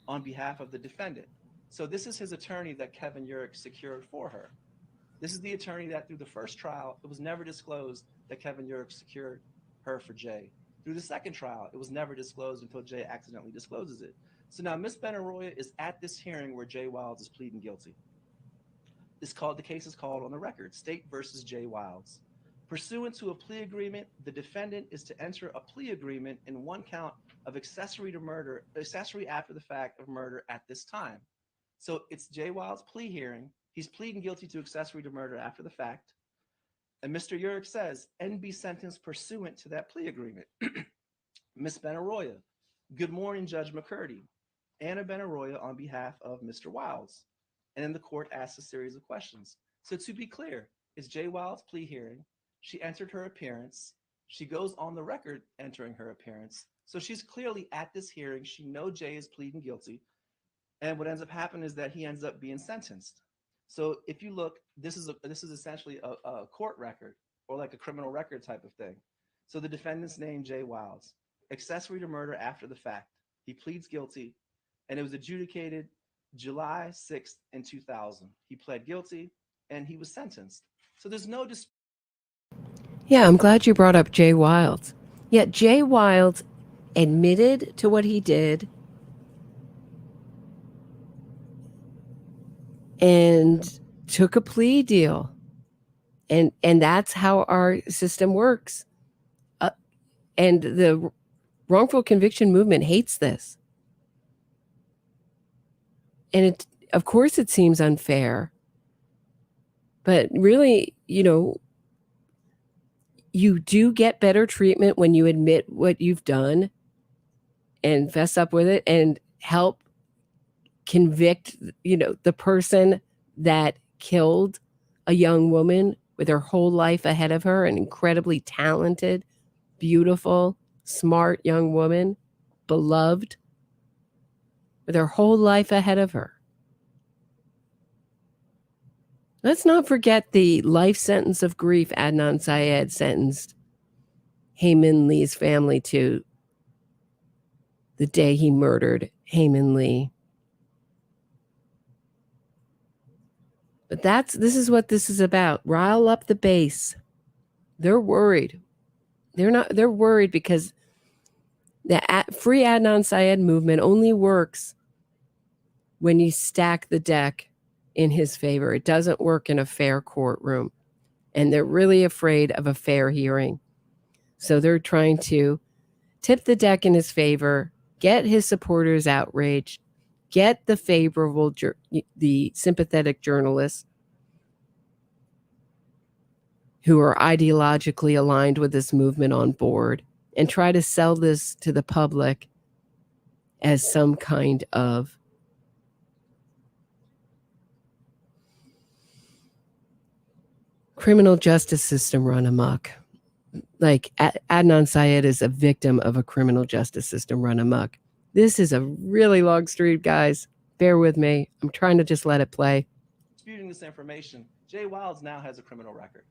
on behalf of the defendant. So this is his attorney that Kevin Urick secured for her. This is the attorney that through the first trial, it was never disclosed that Kevin Urick secured her for Jay. Through the second trial, it was never disclosed until Jay accidentally discloses it. So now Miss Benaroya is at this hearing where Jay Wilds is pleading guilty. The case is called on the record, State versus Jay Wilds. Pursuant to a plea agreement, the defendant is to enter a plea agreement in one count of accessory after the fact of murder at this time. So it's Jay Wilds' plea hearing. He's pleading guilty to accessory to murder after the fact. And Mr. Urick says, and be sentenced pursuant to that plea agreement. Ms. Benaroya, good morning, Judge McCurdy. Anna Benaroya on behalf of Mr. Wilds. And then the court asks a series of questions. So to be clear, it's Jay Wilds' plea hearing. She entered her appearance. She goes on the record entering her appearance. So she's clearly at this hearing. She knows Jay is pleading guilty. And what ends up happening is that he ends up being sentenced. So if you look, this is essentially a court record or like a criminal record type of thing. So the defendant's name, Jay Wilds, accessory to murder after the fact. He pleads guilty, and it was adjudicated July 6th in 2000. He pled guilty, and he was sentenced. So there's no dispute. Yeah, I'm glad you brought up Jay Wilds. Yeah, Jay Wilds admitted to what he did and took a plea deal. And that's how our system works. And the wrongful conviction movement hates this. And of course it seems unfair. But really, you do get better treatment when you admit what you've done and fess up with it and help convict, the person that killed a young woman with her whole life ahead of her, an incredibly talented, beautiful, smart young woman, beloved, with her whole life ahead of her. Let's not forget the life sentence of grief Adnan Syed sentenced Hae Min Lee's family to the day he murdered Hae Min Lee. But this is what this is about. Rile up the base. They're worried. They're worried because the free Adnan Syed movement only works when you stack the deck in his favor. It doesn't work in a fair courtroom. And they're really afraid of a fair hearing. So they're trying to tip the deck in his favor, get his supporters outraged, get the the sympathetic journalists who are ideologically aligned with this movement on board, and try to sell this to the public as some kind of criminal justice system run amok. Like Adnan Syed is a victim of a criminal justice system run amok. This is a really long street, guys. Bear with me. I'm trying to just let it play. Disputing this information, Jay Wilds now has a criminal record.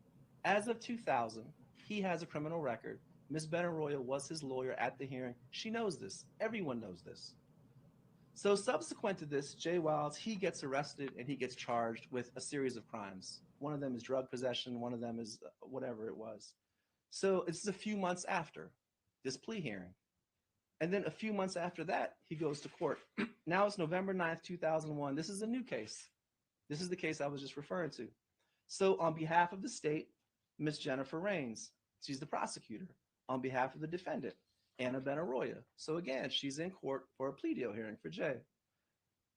As of 2000, he has a criminal record Ms. Benaroya was his lawyer at the hearing. She knows this. Everyone knows this. So subsequent to this, Jay Wilds, he gets arrested and he gets charged with a series of crimes. One of them is drug possession. One of them is whatever it was. So it's a few months after this plea hearing. And then a few months after that, he goes to court. Now it's November 9th, 2001. This is a new case. This is the case I was just referring to. So on behalf of the state, Ms. Jennifer Raines, she's the prosecutor. On behalf of the defendant, Anna Benaroya. So again, she's in court for a plea deal hearing for Jay.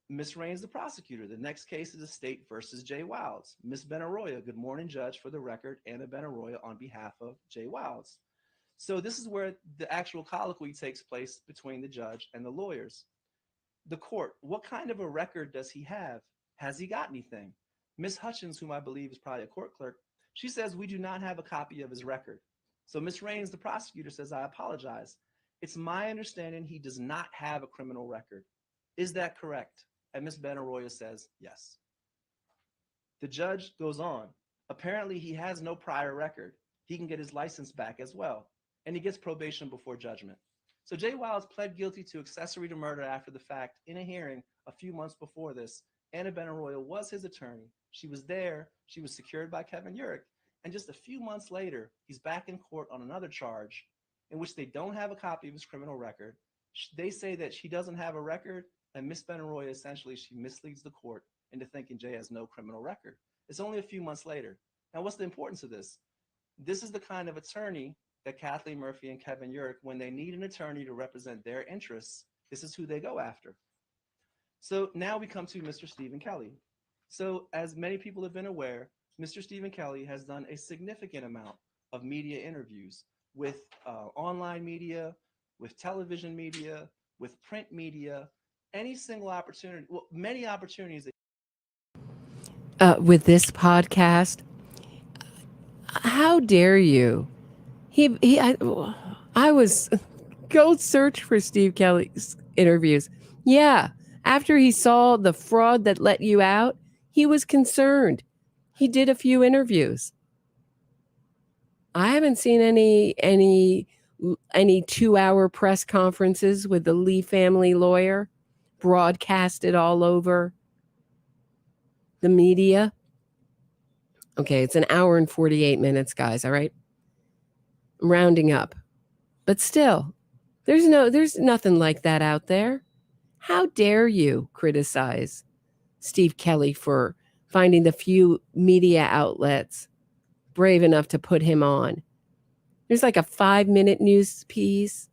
Ms. Raines, the prosecutor. The next case is the state versus Jay Wilds. Ms. Benaroya, good morning, Judge. For the record, Anna Benaroya on behalf of Jay Wilds. So this is where the actual colloquy takes place between the judge and the lawyers. The court, what kind of a record does he have? Has he got anything? Ms. Hutchins, whom I believe is probably a court clerk, she says, we do not have a copy of his record. So Ms. Raines, the prosecutor, says, I apologize. It's my understanding he does not have a criminal record. Is that correct? And Ms. Benaroya says, yes. The judge goes on. Apparently, he has no prior record. He can get his license back as well. And he gets probation before judgment. So Jay Wilds pled guilty to accessory to murder after the fact in a hearing a few months before this. Anna Benaroya was his attorney. She was there. She was secured by Kevin Urich. And just a few months later, he's back in court on another charge in which they don't have a copy of his criminal record. They say that she doesn't have a record, and Ms. Benaroya, essentially, she misleads the court into thinking Jay has no criminal record. It's only a few months later. Now, what's the importance of this? This is the kind of attorney that Kathleen Murphy and Kevin Urich, when they need an attorney to represent their interests, this is who they go after. So now we come to Mr. Stephen Kelly. So as many people have been aware, Mr. Stephen Kelly has done a significant amount of media interviews with online media, with television media, with print media, any single opportunity, well, many opportunities. With this podcast, how dare you? I was go search for Steve Kelly's interviews. Yeah, after he saw the fraud that let you out, he was concerned. He did a few interviews. I haven't seen any 2-hour press conferences with the Lee family lawyer broadcasted all over the media. Okay, it's an hour and 48 minutes, guys, all right? I'm rounding up. But still, there's nothing like that out there. How dare you criticize Steve Kelly for finding the few media outlets brave enough to put him on? There's like a 5-minute news piece.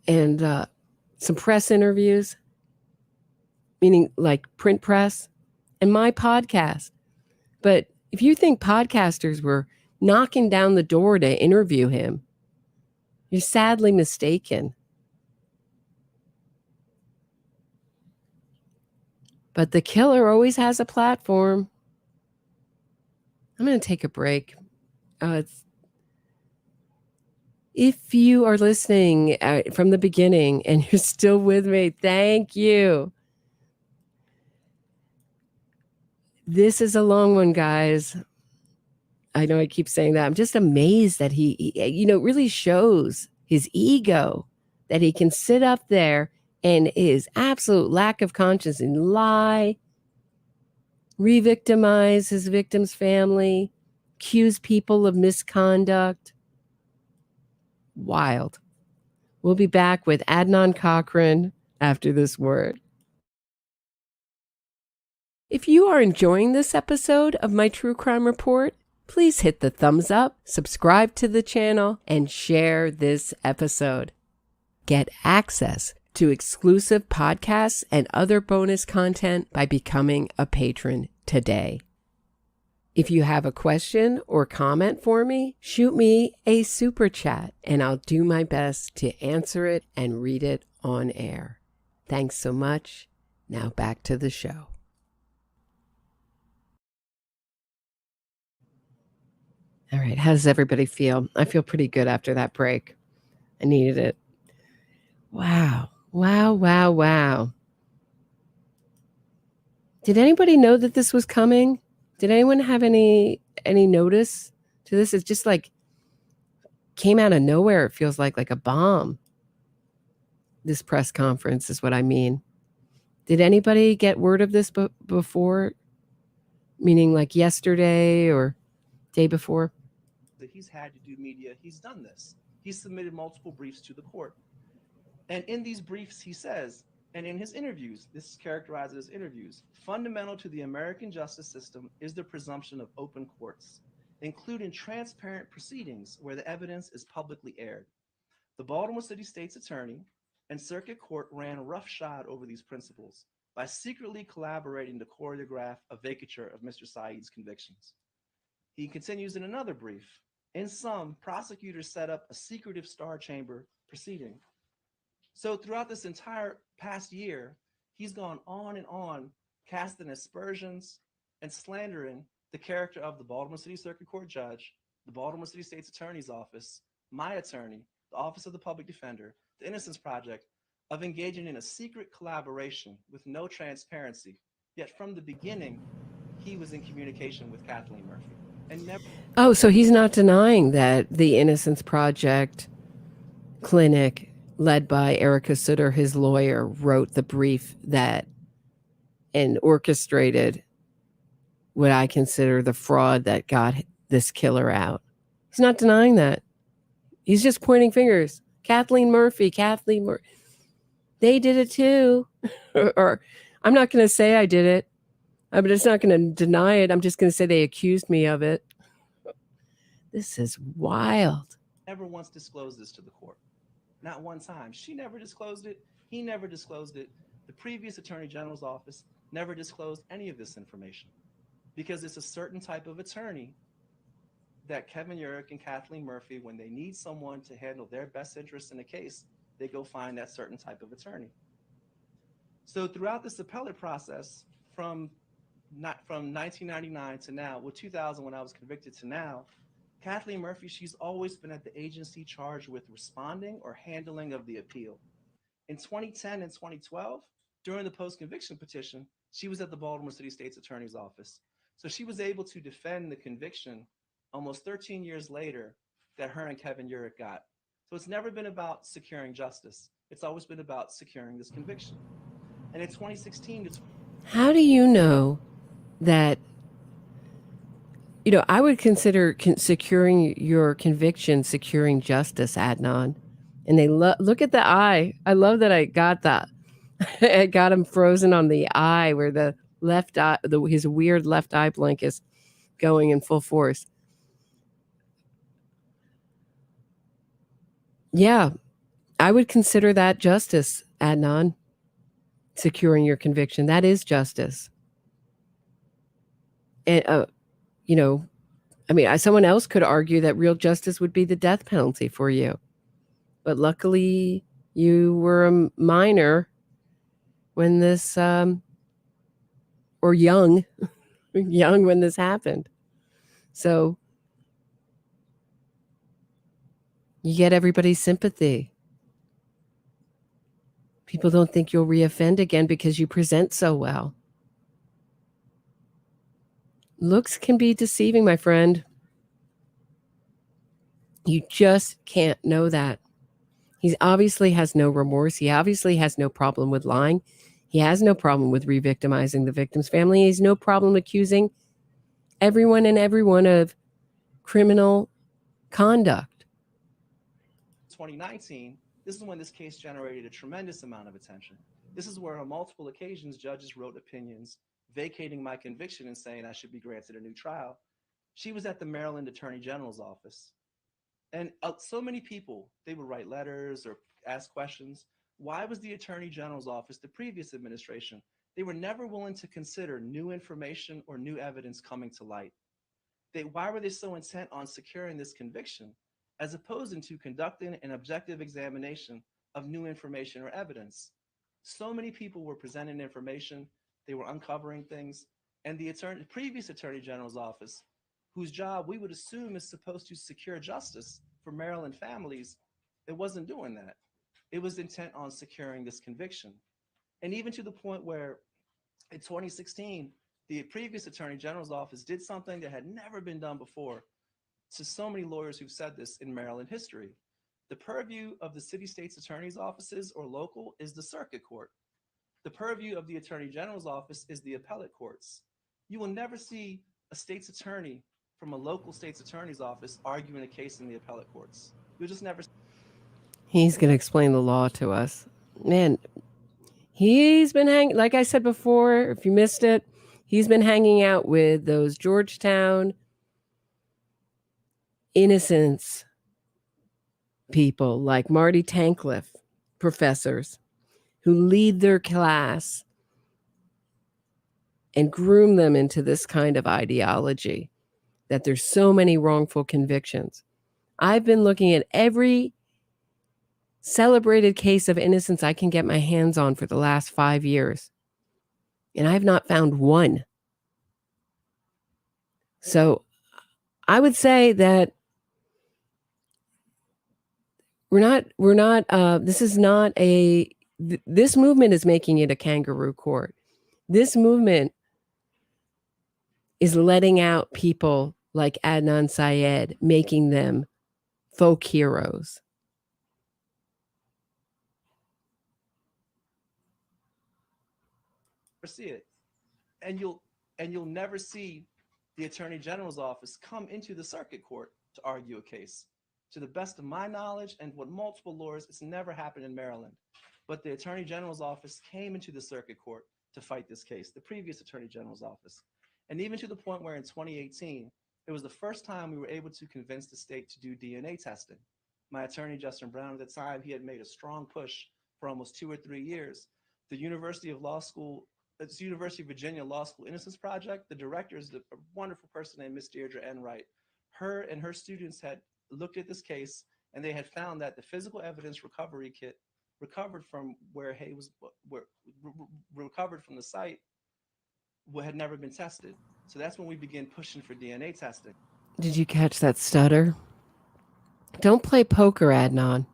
And some press interviews, meaning like print press, and my podcast. But if you think podcasters were knocking down the door to interview him, you're sadly mistaken. But the killer always has a platform. I'm going to take a break. If you are listening from the beginning and you're still with me, thank you. This is a long one, guys. I know I keep saying that. I'm just amazed that he really shows his ego, that he can sit up there and his absolute lack of conscience and lie, re-victimize his victim's family, accuse people of misconduct. Wild. We'll be back with Adnan Cochran after this word. If you are enjoying this episode of my True Crime Report, please hit the thumbs up, subscribe to the channel, and share this episode. Get access to exclusive podcasts and other bonus content by becoming a patron today. If you have a question or comment for me, shoot me a super chat and I'll do my best to answer it and read it on air. Thanks so much. Now back to the show. All right, how does everybody feel? I feel pretty good after that break. I needed it. Wow. Did anybody know that this was coming? Did anyone have any notice to this? It's just like came out of nowhere. It feels like a bomb. This press conference is what I mean. Did anybody get word of this before? Meaning like yesterday or day before? That he's had to do media, he's done this. He's submitted multiple briefs to the court. And in these briefs, he says, and in his interviews, this is characterized as interviews, fundamental to the American justice system is the presumption of open courts, including transparent proceedings where the evidence is publicly aired. The Baltimore City State's attorney and circuit court ran roughshod over these principles by secretly collaborating to choreograph a vacatur of Mr. Syed's convictions. He continues in another brief. In sum, prosecutors set up a secretive star chamber proceeding. So throughout this entire past year, he's gone on, casting aspersions and slandering the character of the Baltimore City Circuit Court judge, the Baltimore City State's Attorney's Office, my attorney, the Office of the Public Defender, the Innocence Project, of engaging in a secret collaboration with no transparency. Yet from the beginning, he was in communication with Kathleen Murphy. And never. Oh, so he's not denying that the Innocence Project clinic led by Erica Sutter, his lawyer, wrote the brief that and orchestrated what I consider the fraud that got this killer out. He's not denying that. He's just pointing fingers. Kathleen Murphy. They did it too. Or I'm not going to say I did it. I'm just not going to deny it. I'm just going to say they accused me of it. This is wild. Never once disclosed this to the court. Not one time. She never disclosed it. He never disclosed it. The previous Attorney General's office never disclosed any of this information because it's a certain type of attorney that Kevin Urick and Kathleen Murphy, when they need someone to handle their best interest in a case, they go find that certain type of attorney. So throughout this appellate process, from 1999 to now, 2000 when I was convicted to now, Kathleen Murphy, she's always been at the agency charged with responding or handling of the appeal. In 2010 and 2012, during the post-conviction petition, she was at the Baltimore City State's Attorney's Office. So she was able to defend the conviction almost 13 years later that her and Kevin Urick got. So it's never been about securing justice. It's always been about securing this conviction. And in 2016, how do you know that? I would consider securing your conviction, securing justice, Adnan. And they look at the eye. I love that I got that. I got him frozen on the eye where the left eye, his weird left eye blink is going in full force. Yeah, I would consider that justice, Adnan. Securing your conviction. That is justice. And, someone else could argue that real justice would be the death penalty for you. But luckily, you were a minor when this, or young when this happened. So you get everybody's sympathy. People don't think you'll reoffend again because you present so well. Looks can be deceiving, my friend. You just can't know that. He obviously has no remorse. He obviously has no problem with lying. He has no problem with re-victimizing the victim's family. He has no problem accusing everyone of criminal conduct. 2019, this is when this case generated a tremendous amount of attention. This is where on multiple occasions, judges wrote opinions vacating my conviction and saying I should be granted a new trial. She was at the Maryland Attorney General's office. And so many people, they would write letters or ask questions. Why was the Attorney General's office, the previous administration, they were never willing to consider new information or new evidence coming to light? Why were they so intent on securing this conviction as opposed to conducting an objective examination of new information or evidence? So many people were presenting information, they were uncovering things, and the previous Attorney General's office, whose job we would assume is supposed to secure justice for Maryland families, it wasn't doing that. It was intent on securing this conviction. And even to the point where in 2016, The previous Attorney General's office did something that had never been done before to so many lawyers who've said this in Maryland history. The purview of the city state's attorney's offices or local is the circuit court. The purview of the Attorney General's office is the appellate courts. You will never see a state's attorney from a local state's attorney's office arguing a case in the appellate courts. You'll just never. He's going to explain the law to us. Man, he's been hanging, like I said before, if you missed it, he's been hanging out with those Georgetown innocence people like Marty Tankleff, professors who lead their class and groom them into this kind of ideology that there's so many wrongful convictions. I've been looking at every celebrated case of innocence I can get my hands on for the last 5 years, and I've not found one. So I would say that this movement is making it a kangaroo court. This movement is letting out people like Adnan Syed, making them folk heroes. See it, and you'll never see the Attorney General's office come into the circuit court to argue a case. To the best of my knowledge and what multiple lawyers, it's never happened in Maryland. But the Attorney General's office came into the circuit court to fight this case, the previous Attorney General's office. And even to the point where in 2018, it was the first time we were able to convince the state to do DNA testing. My attorney, Justin Brown, at the time, he had made a strong push for almost 2 or 3 years. The University of Virginia Law School Innocence Project, the director is a wonderful person named Miss Deirdre Enright. Her and her students had looked at this case, and they had found that the physical evidence recovery kit recovered from where Heyy was recovered from the site had never been tested. So that's when we began pushing for DNA testing. Did you catch that stutter? Don't play poker, Adnan.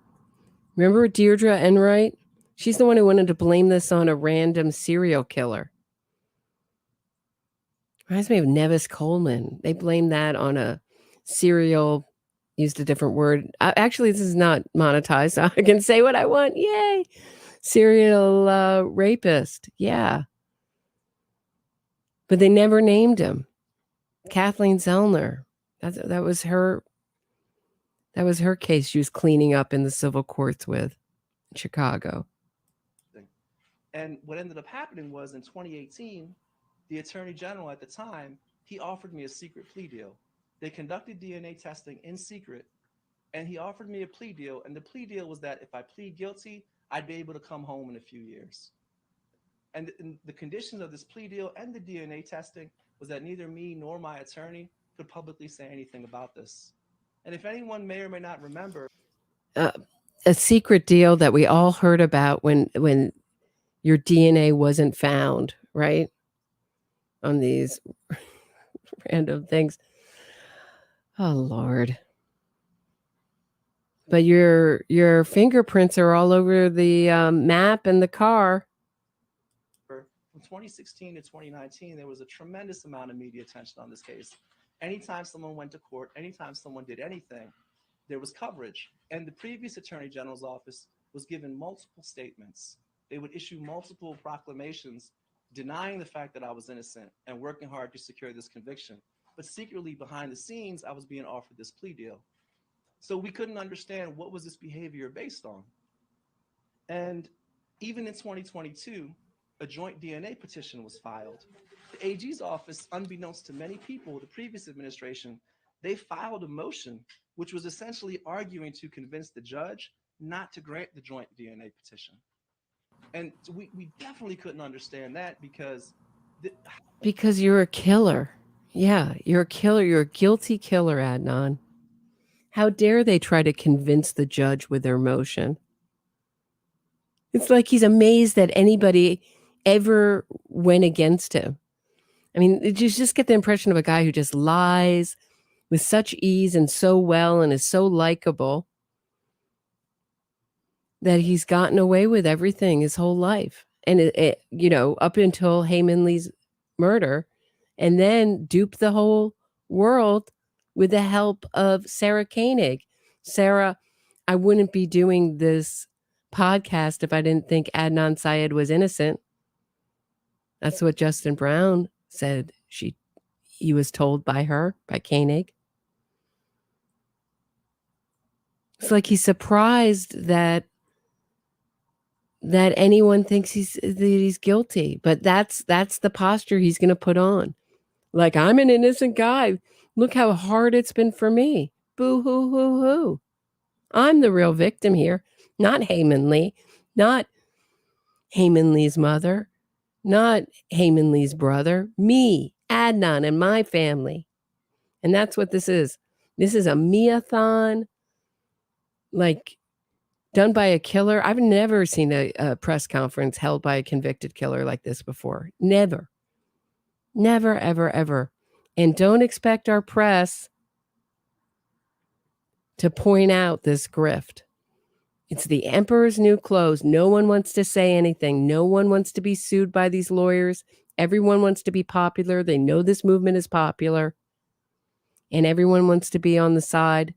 Remember Deirdre Enright? She's the one who wanted to blame this on a random serial killer. Reminds me of Nevis Coleman. They blamed that on a serial, used a different word. Actually, this is not monetized, so I can say what I want. Yay. Serial rapist. Yeah. But they never named him. Kathleen Zellner. That was her case she was cleaning up in the civil courts with in Chicago. And what ended up happening was in 2018, the Attorney General at the time, he offered me a secret plea deal. They conducted DNA testing in secret, and he offered me a plea deal. And the plea deal was that if I plead guilty, I'd be able to come home in a few years. And the conditions of this plea deal and the DNA testing was that neither me nor my attorney could publicly say anything about this. And if anyone may or may not remember, a secret deal that we all heard about when your DNA wasn't found, right? On these random things. Oh, Lord. But your fingerprints are all over the map and the car. From 2016 to 2019, there was a tremendous amount of media attention on this case. Anytime someone went to court, anytime someone did anything, there was coverage. And the previous Attorney General's office was given multiple statements. They would issue multiple proclamations denying the fact that I was innocent and working hard to secure this conviction. But secretly behind the scenes, I was being offered this plea deal. So we couldn't understand what was this behavior based on. And even in 2022, a joint DNA petition was filed. The AG's office, unbeknownst to many people, the previous administration, they filed a motion which was essentially arguing to convince the judge not to grant the joint DNA petition. And we definitely couldn't understand that because you're a killer. Yeah, you're a killer. You're a guilty killer, Adnan. How dare they try to convince the judge with their motion? It's like he's amazed that anybody ever went against him. I mean, you just get the impression of a guy who just lies with such ease and so well and is so likable that he's gotten away with everything his whole life. And, up until Hae Min Lee's murder, and then dupe the whole world with the help of Sarah Koenig. Sarah, I wouldn't be doing this podcast if I didn't think Adnan Syed was innocent. That's what Justin Brown said he was told by her, by Koenig. It's like he's surprised that anyone thinks he's guilty, but that's the posture he's going to put on. Like, I'm an innocent guy. Look how hard it's been for me. Boo hoo hoo hoo. I'm the real victim here, not Hae Min Lee, not Hae Min Lee's mother, not Hae Min Lee's brother, me, Adnan, and my family. And that's what this is. This is a me-a-thon, like, done by a killer. I've never seen a press conference held by a convicted killer like this before. Never. Never, ever, ever. And don't expect our press to point out this grift. It's the emperor's new clothes. No one wants to say anything. No one wants to be sued by these lawyers. Everyone wants to be popular. They know this movement is popular. And everyone wants to be on the side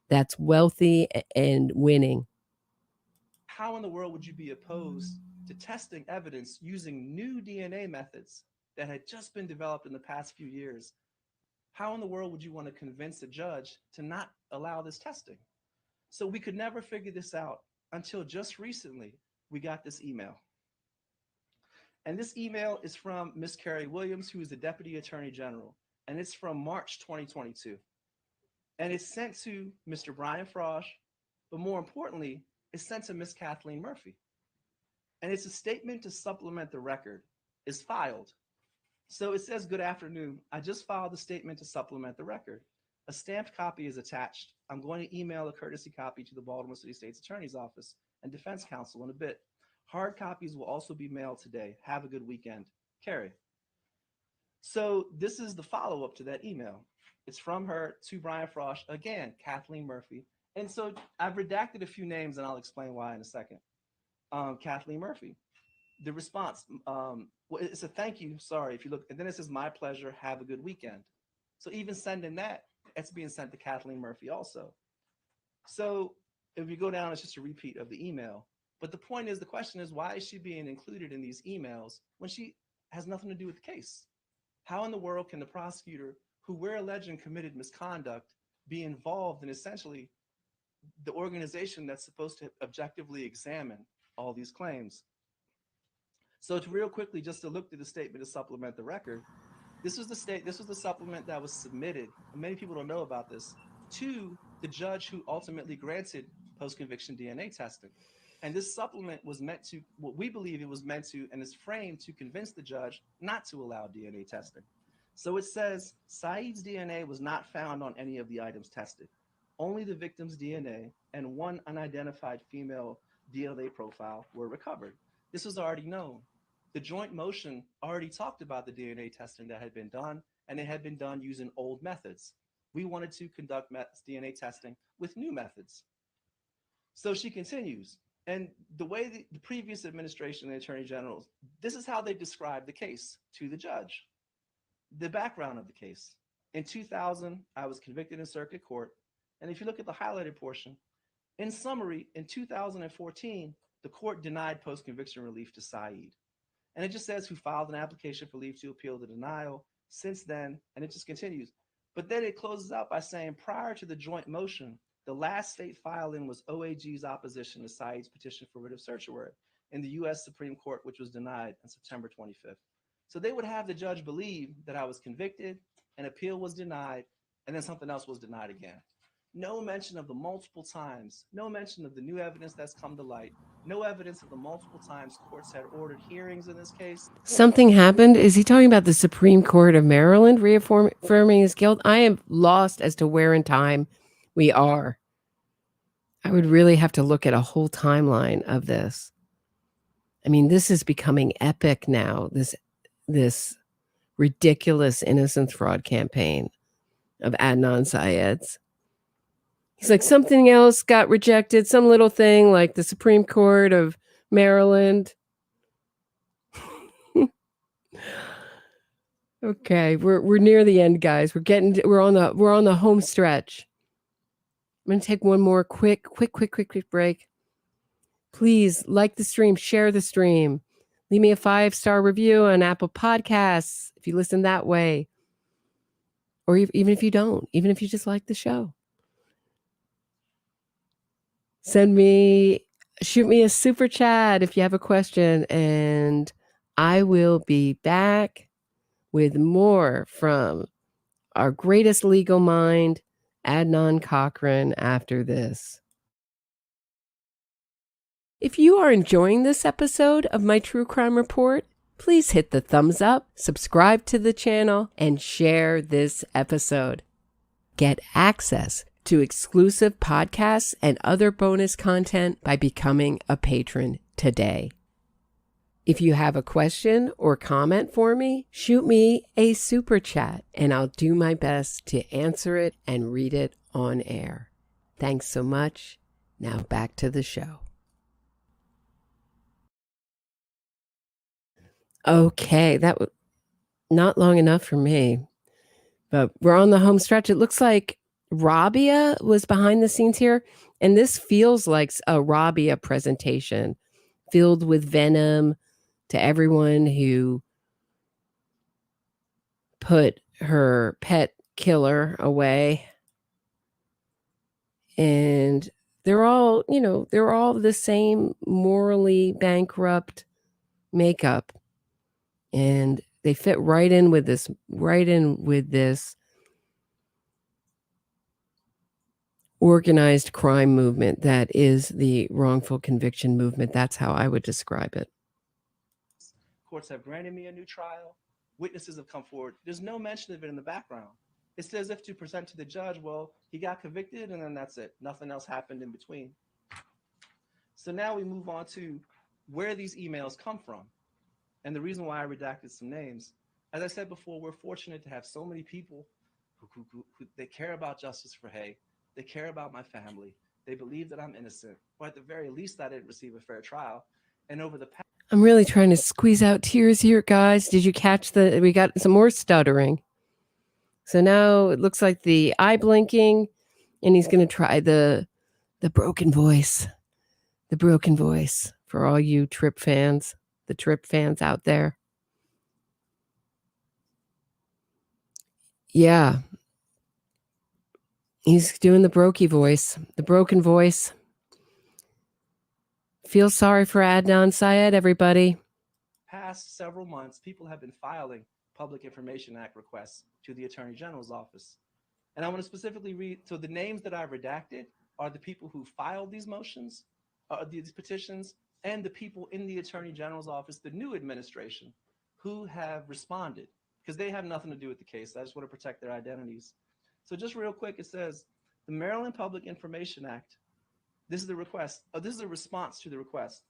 that's wealthy and winning. How in the world would you be opposed to testing evidence using new DNA methods that had just been developed in the past few years? How in the world would you want to convince a judge to not allow this testing? So we could never figure this out until just recently we got this email. And this email is from Miss Carrie Williams, who is the Deputy Attorney General, and it's from March 2022. And it's sent to Mr. Brian Frosh, but more importantly, it's sent to Miss Kathleen Murphy. And it's a statement to supplement the record. It's filed. So it says, "Good afternoon. I just filed a statement to supplement the record. A stamped copy is attached. I'm going to email a courtesy copy to the Baltimore City State's Attorney's Office and Defense Counsel in a bit. Hard copies will also be mailed today. Have a good weekend. Carrie." So this is the follow-up to that email. It's from her to Brian Frosh, again, Kathleen Murphy. And so I've redacted a few names, and I'll explain why in a second. Kathleen Murphy. The response, well, it's a thank you, sorry, if you look, and then it says, "My pleasure, have a good weekend." So even sending that, it's being sent to Kathleen Murphy also. So if you go down, it's just a repeat of the email. But the point is, the question is, why is she being included in these emails when she has nothing to do with the case? How in the world can the prosecutor, who we're alleging committed misconduct, be involved in essentially the organization that's supposed to objectively examine all these claims? So to real quickly, just to look through the statement to supplement the record, this was the supplement that was submitted, and many people don't know about this, to the judge who ultimately granted post-conviction DNA testing. And this supplement was meant to, what we believe it was meant to, and is framed to convince the judge not to allow DNA testing. So it says, Syed's DNA was not found on any of the items tested. Only the victim's DNA and one unidentified female DNA profile were recovered. This was already known. The joint motion already talked about the DNA testing that had been done, and it had been done using old methods. We wanted to conduct DNA testing with new methods. So she continues, and the way the previous administration and attorney generals, this is how they described the case to the judge. The background of the case. In 2000, I was convicted in circuit court, and if you look at the highlighted portion, in summary, in 2014, the court denied post-conviction relief to Syed. And it just says who filed an application for leave to appeal the denial since then, and it just continues. But then it closes out by saying, prior to the joint motion, the last state filing was OAG's opposition to Syed's petition for writ of certiorari in the U.S. Supreme Court, which was denied on September 25th. So they would have the judge believe that I was convicted, an appeal was denied, and then something else was denied again. No mention of the multiple times, no mention of the new evidence that's come to light, no evidence of the multiple times courts had ordered hearings in this case. Something happened? Is he talking about the Supreme Court of Maryland reaffirming his guilt? I am lost as to where in time we are. I would really have to look at a whole timeline of this. I mean, this is becoming epic now, this ridiculous innocence fraud campaign of Adnan Syed's. He's like, something else got rejected, some little thing like the Supreme Court of Maryland. Okay, we're near the end, guys. We're on the home stretch. I'm gonna take one more quick break. Please like the stream, share the stream, leave me a 5-star review on Apple Podcasts if you listen that way, or even if you don't, even if you just like the show. Shoot me a super chat if you have a question, and I will be back with more from our greatest legal mind, Adnan Cochran, after this. If you are enjoying this episode of my True Crime Report, please hit the thumbs up, subscribe to the channel, and share this episode. Get access to exclusive podcasts and other bonus content by becoming a patron today. If you have a question or comment for me, shoot me a super chat and I'll do my best to answer it and read it on air. Thanks so much. Now back to the show. Okay, that was not long enough for me, but we're on the home stretch. It looks like Rabia was behind the scenes here, and this feels like a Rabia presentation filled with venom to everyone who put her pet killer away. And they're all the same morally bankrupt makeup. And they fit right in with this organized crime movement that is the wrongful conviction movement. That's how I would describe it. Courts have granted me a new trial. Witnesses have come forward. There's no mention of it in the background. It's as if to present to the judge, well, he got convicted and then that's it. Nothing else happened in between. So now we move on to where these emails come from. And the reason why I redacted some names, as I said before, we're fortunate to have so many people who they care about justice for Hae. They care about my family. They believe that I'm innocent, or at the very least, I didn't receive a fair trial. And over the past, I'm really trying to squeeze out tears here, guys. Did you catch we got some more stuttering. So now it looks like the eye blinking, and he's going to try the broken voice. The broken voice for all you Trip fans, the Trip fans out there. Yeah. He's doing the brokey voice, the broken voice. Feel sorry for Adnan Syed, everybody. Past several months, people have been filing Public Information Act requests to the Attorney General's office. And I want to specifically read, so the names that I've redacted are the people who filed these motions, these petitions, and the people in the Attorney General's office, the new administration, who have responded, because they have nothing to do with the case. I just want to protect their identities. So just real quick, it says, the Maryland Public Information Act, this is the request, this is a response to the request.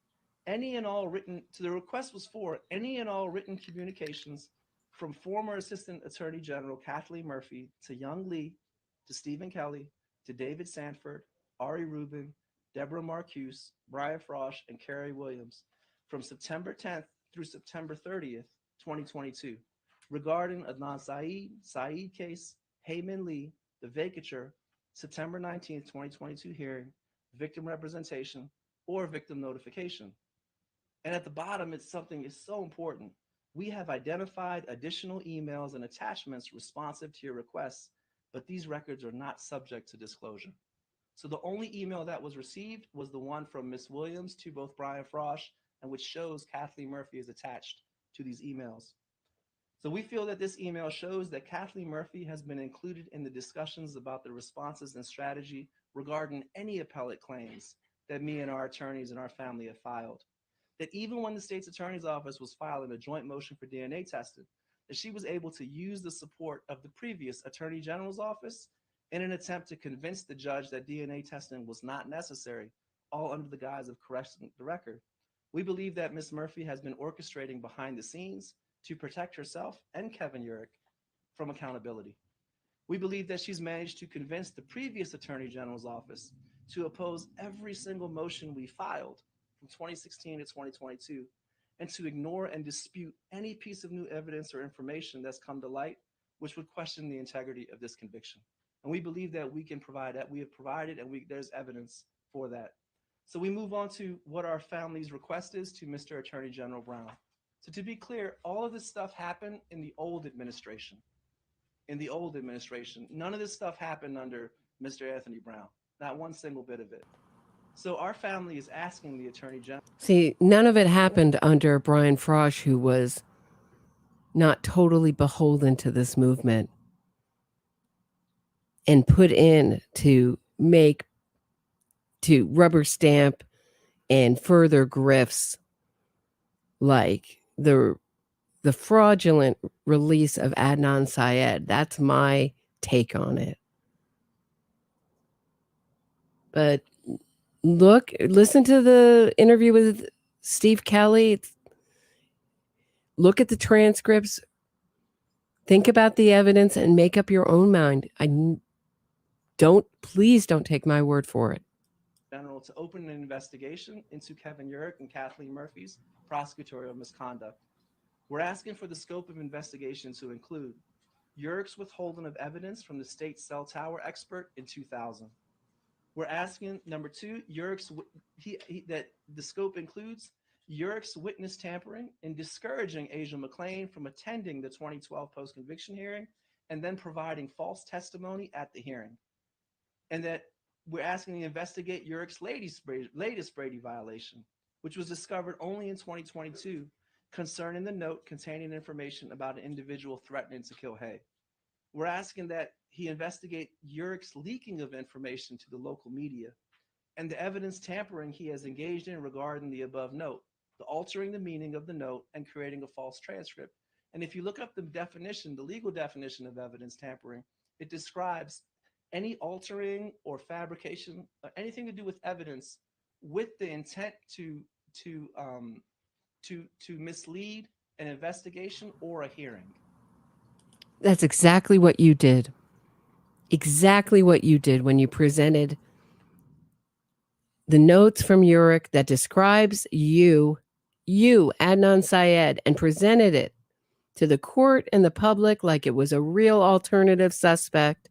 Any and all written, so the request was for any and all written communications from former Assistant Attorney General Kathleen Murphy to Young Lee, to Stephen Kelly, to David Sanford, Ari Rubin, Deborah Marcuse, Brian Frosch, and Kerry Williams from September 10th through September 30th, 2022, regarding Adnan Syed case, Hae Min Lee, the vacature, September 19th, 2022 hearing, victim representation, or victim notification. And at the bottom, it's something is so important. We have identified additional emails and attachments responsive to your requests, but these records are not subject to disclosure. So the only email that was received was the one from Ms. Williams to both Brian Frosch, and which shows Kathleen Murphy is attached to these emails. So we feel that this email shows that Kathleen Murphy has been included in the discussions about the responses and strategy regarding any appellate claims that me and our attorneys and our family have filed. That even when the state's attorney's office was filing a joint motion for DNA testing, that she was able to use the support of the previous attorney general's office in an attempt to convince the judge that DNA testing was not necessary, all under the guise of correcting the record. We believe that Ms. Murphy has been orchestrating behind the scenes to protect herself and Kevin Urich from accountability. We believe that she's managed to convince the previous attorney general's office to oppose every single motion we filed from 2016 to 2022, and to ignore and dispute any piece of new evidence or information that's come to light, which would question the integrity of this conviction. And we believe that we can provide that. We have provided, and there's evidence for that. So we move on to what our family's request is to Mr. Attorney General Brown. So to be clear, all of this stuff happened in the old administration. In the old administration, none of this stuff happened under Mr. Anthony Brown. Not one single bit of it. So our family is asking the Attorney General. See, none of it happened under Brian Frosh, who was not totally beholden to this movement and put in to rubber stamp and further grifts like the fraudulent release of Adnan Syed. That's my take on it. But listen to the interview with Steve Kelly. Look at the transcripts. Think about the evidence and make up your own mind. Please don't take my word for it. General to open an investigation into Kevin Urick and Kathleen Murphy's prosecutorial misconduct. We're asking for the scope of investigation to include Urick's withholding of evidence from the state cell tower expert in 2000. We're asking, number two, that the scope includes Urick's witness tampering and discouraging Asia McClain from attending the 2012 post-conviction hearing and then providing false testimony at the hearing. And that we're asking to investigate Urick's latest Brady violation, which was discovered only in 2022 concerning the note containing information about an individual threatening to kill Heyy. We're asking that he investigate Urick's leaking of information to the local media and the evidence tampering he has engaged in regarding the above note, the altering the meaning of the note and creating a false transcript. And if you look up the definition, the legal definition of evidence tampering, it describes any altering or fabrication, anything to do with evidence with the intent to mislead an investigation or a hearing. That's exactly what you did. Exactly what you did when you presented the notes from Urick that describes you, Adnan Syed, and presented it to the court and the public like it was a real alternative suspect.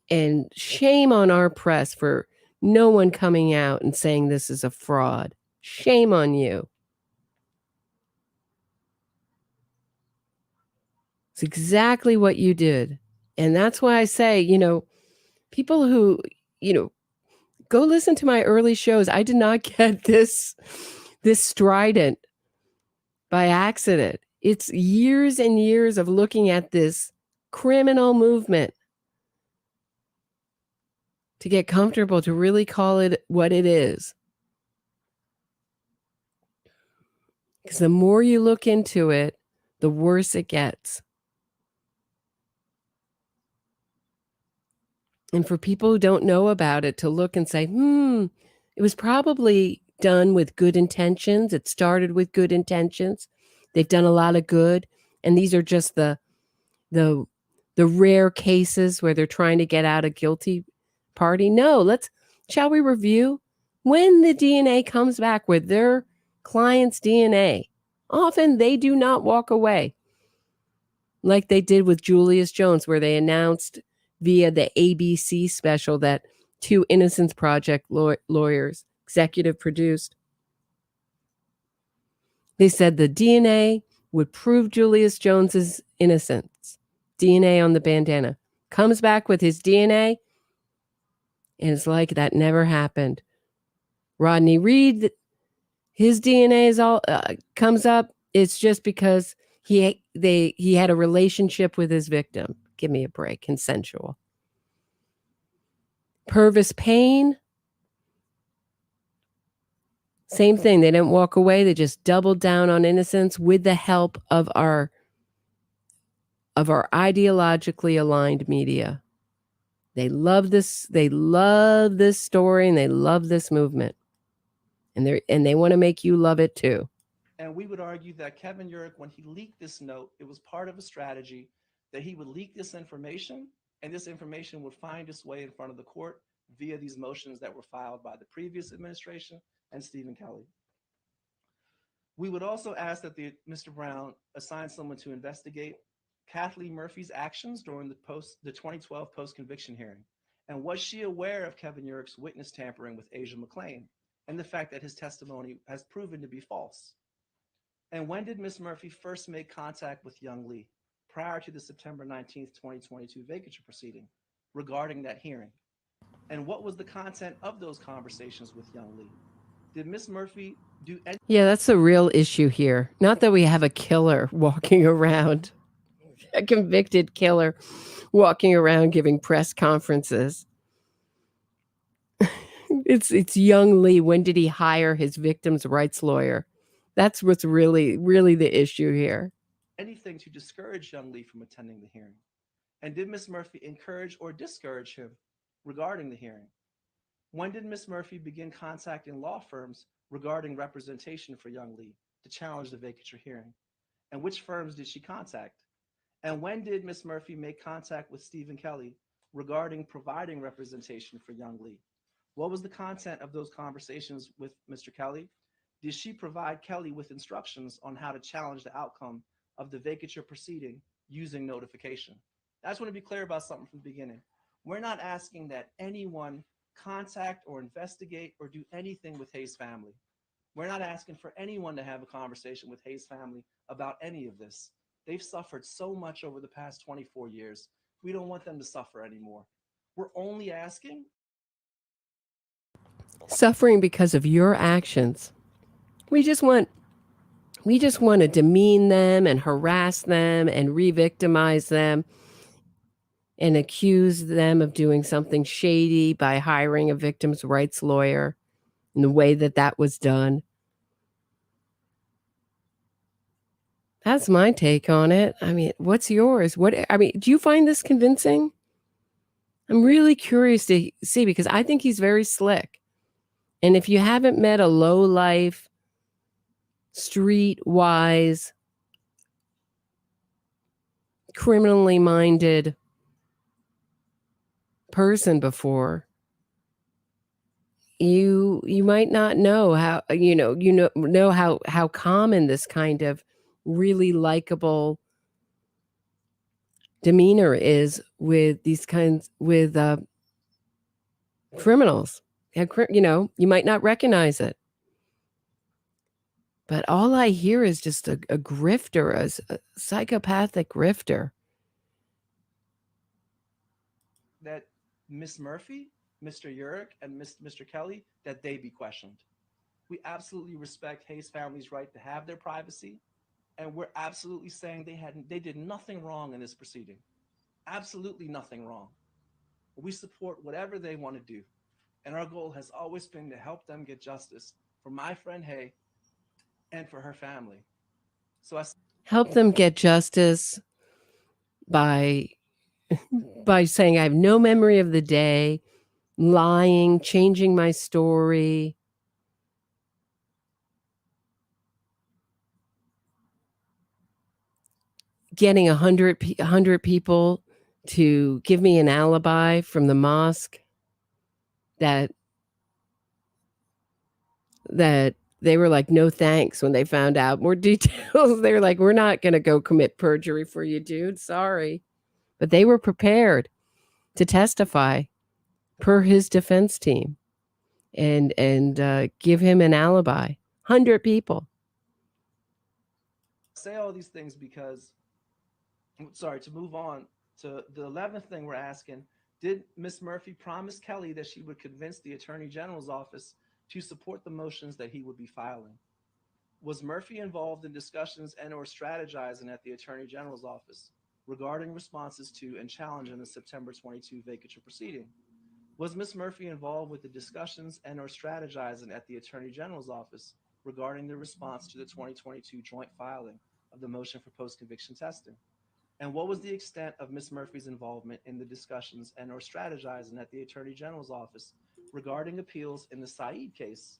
And shame on our press for no one coming out and saying this is a fraud. Shame on you. It's exactly what you did. And that's why I say, people who, go listen to my early shows. I did not get this strident by accident. It's years and years of looking at this criminal movement to get comfortable to really call it what it is. Because the more you look into it, the worse it gets. And for people who don't know about it to look and say, it was probably done with good intentions. It started with good intentions. They've done a lot of good. And these are just the rare cases where they're trying to get out a guilty party. No, shall we review? When the DNA comes back with their client's DNA, often they do not walk away like they did with Julius Jones, where they announced via the ABC special that 2 Innocence Project lawyers executive produced. They said the DNA would prove Julius Jones's innocence. DNA on the bandana. Comes back with his DNA, and it's like that never happened. Rodney Reid, his DNA is all comes up. It's just because he had a relationship with his victim. Give me a break. Consensual. Purvis Payne, same thing. They didn't walk away. They just doubled down on innocence with the help of our ideologically aligned media. They love this. They love this story and they love this movement, and they want to make you love it too. And we would argue that Kevin Urick, when he leaked this note, it was part of a strategy that he would leak this information, and this information would find its way in front of the court via these motions that were filed by the previous administration and Stephen Kelly. We would also ask that Mr. Brown assign someone to investigate Kathleen Murphy's actions during the 2012 post-conviction hearing. And was she aware of Kevin Urick's witness tampering with Asia McClain and the fact that his testimony has proven to be false? And when did Ms. Murphy first make contact with young Lee prior to the September 19th, 2022 vacature proceeding regarding that hearing? And what was the content of those conversations with young Lee? Did Ms. Murphy do any? Yeah, that's the real issue here. Not that we have a killer walking around, a convicted killer walking around giving press conferences. It's young Lee. When did he hire his victim's rights lawyer? That's what's really the issue here. Anything to discourage young Lee from attending the hearing? And did Ms. Murphy encourage or discourage him regarding the hearing? When did Ms. Murphy begin contacting law firms regarding representation for young Lee to challenge the vacature hearing? And which firms did she contact? And when did Ms. Murphy make contact with Stephen Kelly regarding providing representation for young Lee? What was the content of those conversations with Mr. Kelly? Did she provide Kelly with instructions on how to challenge the outcome of the vacature proceeding using notification? I just want to be clear about something from the beginning. We're not asking that anyone contact or investigate or do anything with Haye's family. We're not asking for anyone to have a conversation with Haye's family about any of this. They've suffered so much over the past 24 years. We don't want them to suffer anymore. We're only asking. Suffering because of your actions. We just want to demean them and harass them and re-victimize them and accuse them of doing something shady by hiring a victim's rights lawyer in the way that was done. That's my take on it. I mean, what's yours? Do you find this convincing? I'm really curious to see because I think he's very slick. And if you haven't met a low-life, street-wise, criminally minded person before, you might not know how know how common this kind of really likable demeanor is with these kinds with criminals. You might not recognize it. But all I hear is just a grifter, a psychopathic grifter. That Miss Murphy, Mr. Urick, and Mr. Kelly, that they be questioned. We absolutely respect Haye's family's right to have their privacy, and we're absolutely saying they did nothing wrong in this proceeding. Absolutely nothing wrong. We support whatever they want to do, and our goal has always been to help them get justice for my friend Haye and for her family. So help them get justice by saying I have no memory of the day, lying, changing my story. Getting 100 people to give me an alibi from the mosque that they were like, no thanks when they found out more details. They were like, we're not going to go commit perjury for you, dude. Sorry. But they were prepared to testify per his defense team and give him an alibi. 100 people. Say all these things because, to move on to the 11th thing we're asking, did Ms. Murphy promise Kelly that she would convince the Attorney General's office to support the motions that he would be filing? Was Murphy involved in discussions and or strategizing at the Attorney General's office regarding responses to and challenging the September 22 vacature proceeding? Was Ms. Murphy involved with the discussions and or strategizing at the Attorney General's office regarding the response to the 2022 joint filing of the motion for post-conviction testing? And what was the extent of Ms. Murphy's involvement in the discussions and or strategizing at the Attorney General's office regarding appeals in the Syed case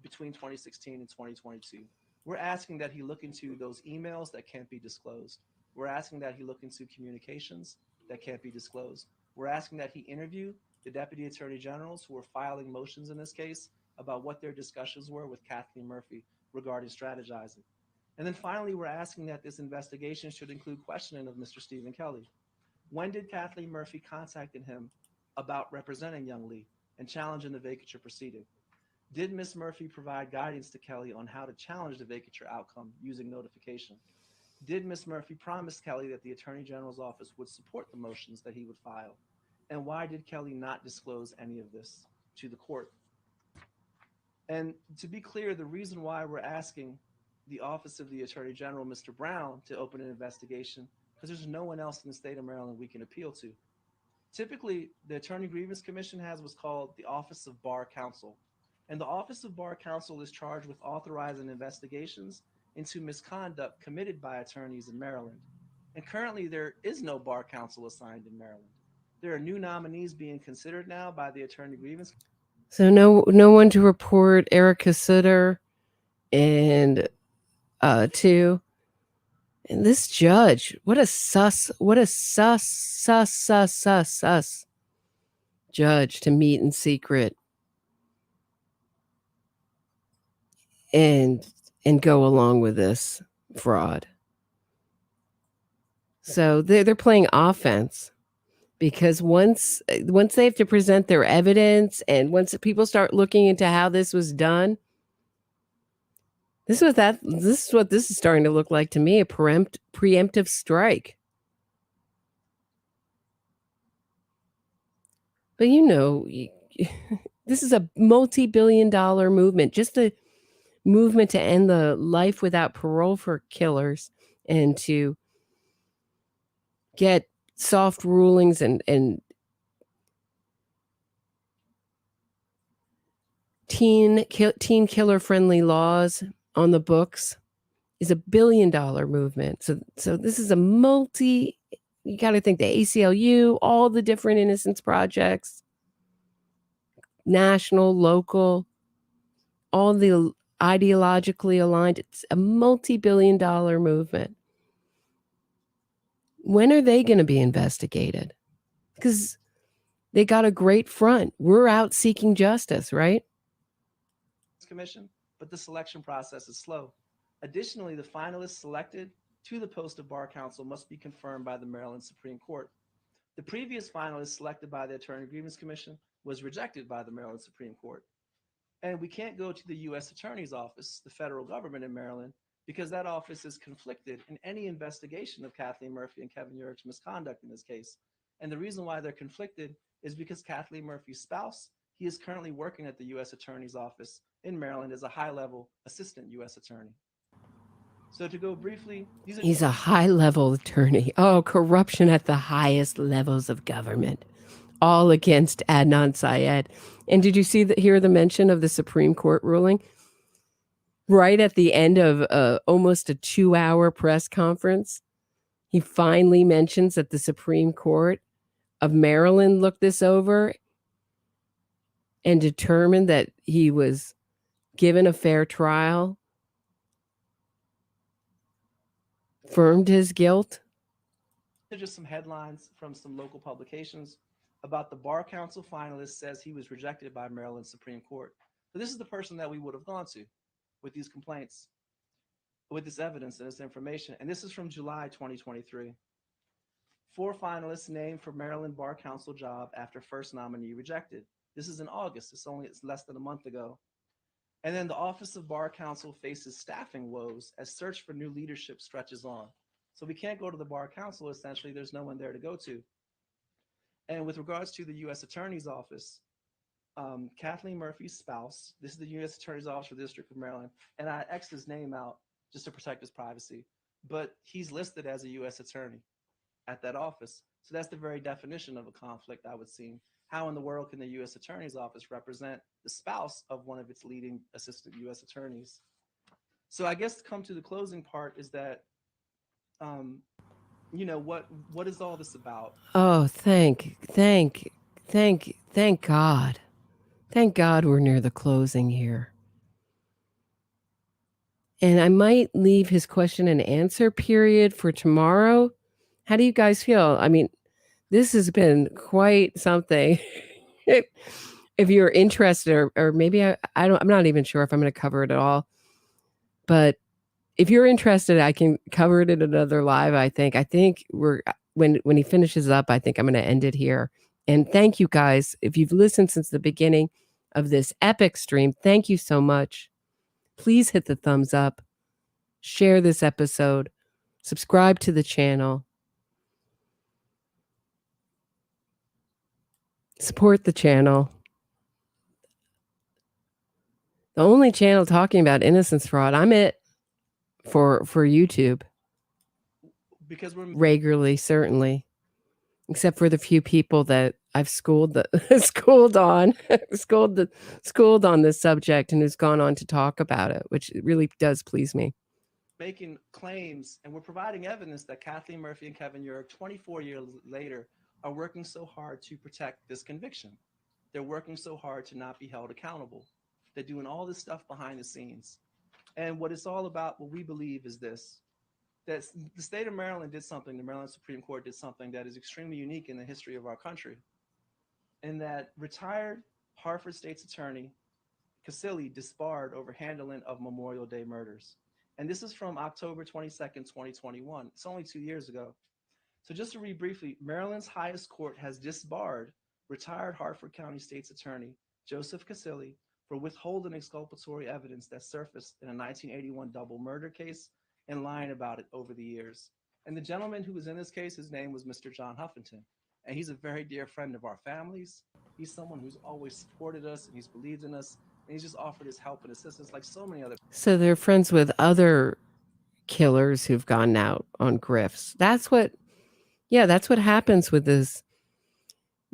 between 2016 and 2022? We're asking that he look into those emails that can't be disclosed. We're asking that he look into communications that can't be disclosed. We're asking that he interview the Deputy Attorney Generals who are filing motions in this case about what their discussions were with Kathleen Murphy regarding strategizing. And then finally, we're asking that this investigation should include questioning of Mr. Stephen Kelly. When did Kathleen Murphy contact him about representing young Lee and challenging the vacature proceeding? Did Ms. Murphy provide guidance to Kelly on how to challenge the vacature outcome using notification? Did Ms. Murphy promise Kelly that the Attorney General's office would support the motions that he would file? And why did Kelly not disclose any of this to the court? And to be clear, the reason why we're asking the Office of the Attorney General, Mr. Brown, to open an investigation, because there's no one else in the state of Maryland we can appeal to. Typically, the Attorney Grievance Commission has what's called the Office of Bar Counsel. And the Office of Bar Counsel is charged with authorizing investigations into misconduct committed by attorneys in Maryland. And currently, there is no Bar Counsel assigned in Maryland. There are new nominees being considered now by the Attorney Grievance. So no one to report Erica Sutter and to. And this judge, what a sus judge to meet in secret and go along with this fraud. So they're playing offense, because once they have to present their evidence, and once people start looking into how this was done, this is what this is starting to look like to me, a preemptive strike. But this is a multi-billion-dollar movement, just a movement to end the life without parole for killers and to get soft rulings and teen killer friendly laws on the books is a $1 billion movement. So this is you got to think the ACLU, all the different innocence projects, national, local, all the ideologically aligned. It's a multi-billion dollar movement. When are they going to be investigated? Because they got a great front. We're out seeking justice, right? Commission, but the selection process is slow. Additionally, the finalists selected to the post of Bar Counsel must be confirmed by the Maryland Supreme Court. The previous finalist selected by the Attorney Grievance Commission was rejected by the Maryland Supreme Court. And we can't go to the U.S. Attorney's Office, the federal government in Maryland, because that office is conflicted in any investigation of Kathleen Murphy and Kevin Urich's misconduct in this case. And the reason why they're conflicted is because Kathleen Murphy's spouse, he is currently working at the U.S. Attorney's Office in Maryland as a high-level assistant U.S. attorney. So to go briefly, he's a high-level attorney. Oh, corruption at the highest levels of government, all against Adnan Syed. And did you hear the mention of the Supreme Court ruling? Right at the end of almost a 2-hour press conference, he finally mentions that the Supreme Court of Maryland looked this over and determined that he was given a fair trial, affirmed his guilt. Just some headlines from some local publications about the Bar Counsel finalist says he was rejected by Maryland Supreme Court. So this is the person that we would have gone to with these complaints, with this evidence and this information. And this is from July 2023. 4 finalists named for Maryland Bar Counsel job after first nominee rejected. This is in August. It's less than a month ago. And then the Office of Bar Counsel faces staffing woes as search for new leadership stretches on. So we can't go to the Bar Counsel, essentially. There's no one there to go to. And with regards to the U.S. Attorney's Office, Kathleen Murphy's spouse, this is the U.S. Attorney's Office for the District of Maryland, and I X'd his name out just to protect his privacy, but he's listed as a U.S. attorney at that office. So that's the very definition of a conflict, I would see. How in the world can the U.S. Attorney's Office represent the spouse of one of its leading assistant U.S. attorneys? So I guess to come to the closing part is that, what is all this about? Oh, thank God. Thank God we're near the closing here. And I might leave his question and answer period for tomorrow. How do you guys feel? I mean, this has been quite something. If you're interested, or maybe I'm not even sure if I'm going to cover it at all. But if you're interested, I can cover it in another live. I think we're when he finishes up, I think I'm going to end it here. And thank you guys. If you've listened since the beginning of this epic stream, thank you so much. Please hit the thumbs up, share this episode, subscribe to the channel, support the channel. The only channel talking about innocence fraud. I'm it for YouTube. Because we're Regularly, certainly. Except for the few people that I've schooled on this subject and who's gone on to talk about it, which really does please me. making claims and we're providing evidence that Kathleen Murphy and Kevin Urick, 24 years later, are working so hard to protect this conviction. They're working so hard to not be held accountable. They're doing all this stuff behind the scenes. And what it's all about, what we believe is this, that the state of Maryland did something, the Maryland Supreme Court did something that is extremely unique in the history of our country. And that retired Hartford State's Attorney Casilli disbarred over handling of Memorial Day murders. And this is from October 22nd, 2021. It's only 2 years ago. So just to read briefly, Maryland's highest court has disbarred retired Hartford County State's Attorney Joseph Casilli for withholding exculpatory evidence that surfaced in a 1981 double murder case and lying about it over the years. And the gentleman who was in this case, his name was Mr. John Huffington. And he's a very dear friend of our families. He's someone who's always supported us and he's believed in us. And he's just offered his help and assistance like so many other. So they're friends with other killers who've gone out on grifts. That's what happens with this.